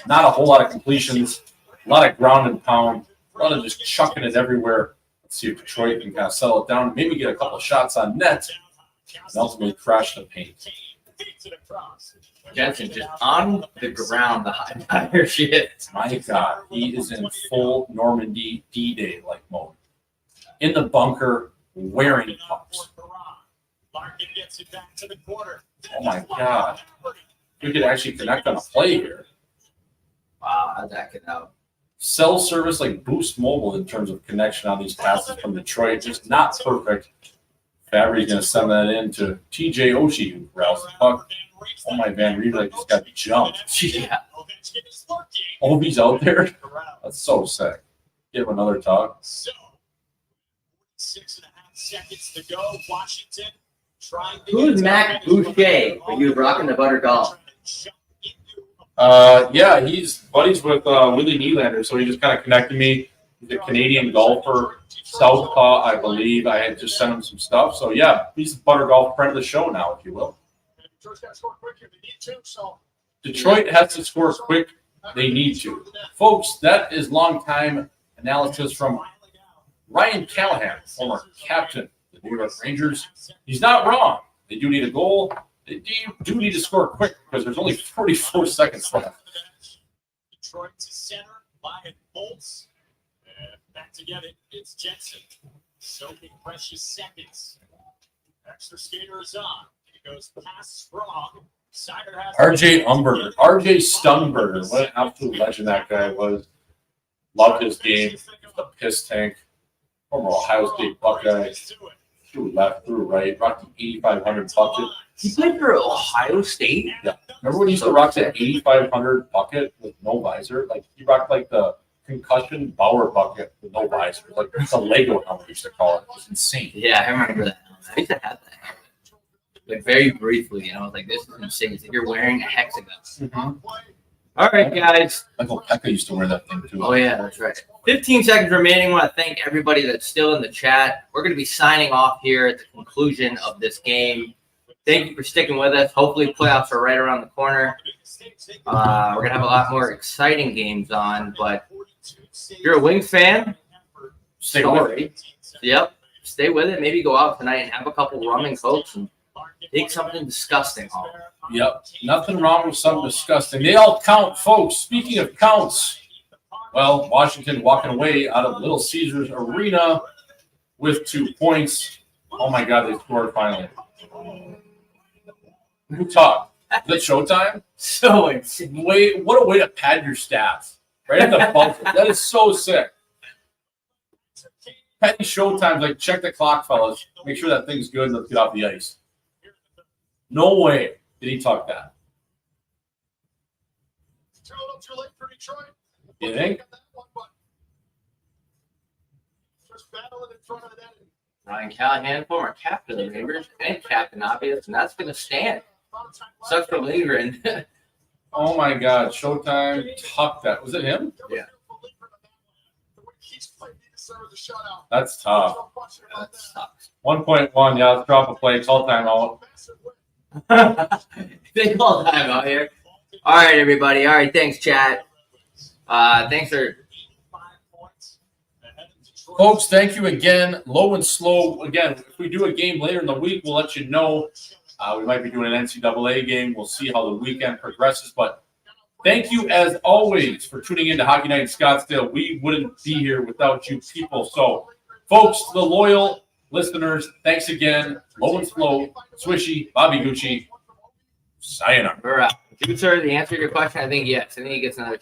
Not a whole lot of completions, a lot of ground and pound, a lot of just chucking it everywhere. Let's see if Detroit can kind of settle it down, maybe get a couple of shots on net, and ultimately crash the paint. Jensen just on the ground the entire shit. My God, he is in full Normandy D-Day like mode. In the bunker, wearing pucks. Oh my God. We could actually connect on a play here. Wow, how'd that get out? Cell service like Boost Mobile in terms of connection on these passes from Detroit, just not perfect. Fabry's going to send that in to TJ Oshie, who grabs the puck. Oh my, Van Riemsdyk just got jumped. Yeah. Obi's out there. That's so sick. Give him another talk. 6.5 seconds to go. Washington trying to Who's Mac Boucher when you were rocking the butter golf? Yeah, he's buddies with Willie Nylander, so he just kind of connected me. He's a Canadian golfer, southpaw, I believe. I had just sent him some stuff. So, yeah, he's a butter golf friend of the show now, if you will. Detroit's got to score quick if they need to. So Detroit has to score quick. They need to. Folks, that is long-time analysis from Ryan Callahan, former captain of the New York Rangers. He's not wrong. They do need a goal. They do need to score quick because there's only 44 seconds left. Detroit to center, Lion bolts. Back to get it. It's Jensen. Soaking precious seconds. Extra skater is on. He goes past Sprong. Sider has RJ Umberger. RJ Stunberger. What an absolute legend that guy was. Loved his game. The piss tank. Former Ohio State Buckeye. Through left, through right. Rocked the 8,500 bucket. He played for Ohio State. Yeah. Remember when he used to rock that 8,500 bucket with no visor? Like, he rocked like the concussion Bauer bucket with no visor. Like, it's a Lego helmet, we used to call it. It was insane. Yeah, I remember that. I used to have that helmet. Like very briefly, I was like, this is insane. It's like you're wearing a hexagon. Mm-hmm. All right, guys. Michael Pekka used to wear that thing too. Oh, yeah, that's right. 15 seconds remaining. I want to thank everybody that's still in the chat. We're going to be signing off here at the conclusion of this game. Thank you for sticking with us. Hopefully, playoffs are right around the corner. We're going to have a lot more exciting games on, but if you're a Wings fan, Stay with it. Yep, stay with it. Maybe go out tonight and have a couple rum and cokes and take something disgusting home. Yep. Nothing wrong with something disgusting. They all count, folks. Speaking of counts, well, Washington walking away out of Little Caesars Arena with 2 points. Oh, my God, they scored finally. Who talked? Is it showtime? So insane. What a way to pad your stats. Right at the buzzer. That is so sick. Petty showtimes, like, check the clock, fellas. Make sure that thing's good and let's get off the ice. No way did he talk that. It's a little too late for Detroit. You think? Just battling in front of the net. Ryan Callahan, former captain of the Rangers, and captain, obvious, and that's going to stand. Sucks for Lindgren. Oh, my God. Showtime tucked that. Was it him? Yeah. That's tough. That sucks. 1.1. Yeah, let's drop a play. Call timeout. Big all time out here. All right, everybody. All right, thanks, chat. Thanks for. Folks, thank you again. Low and slow. Again, if we do a game later in the week, we'll let you know. We might be doing an NCAA game. We'll see how the weekend progresses. But thank you, as always, for tuning in to Hockey Night in Scottsdale. We wouldn't be here without you people. So, folks, to the loyal listeners, thanks again. Low and slow, Swishy, Bobby Gucci. Sayonara. We're out. Dude, sir, the answer to your question, I think yes. I think he gets another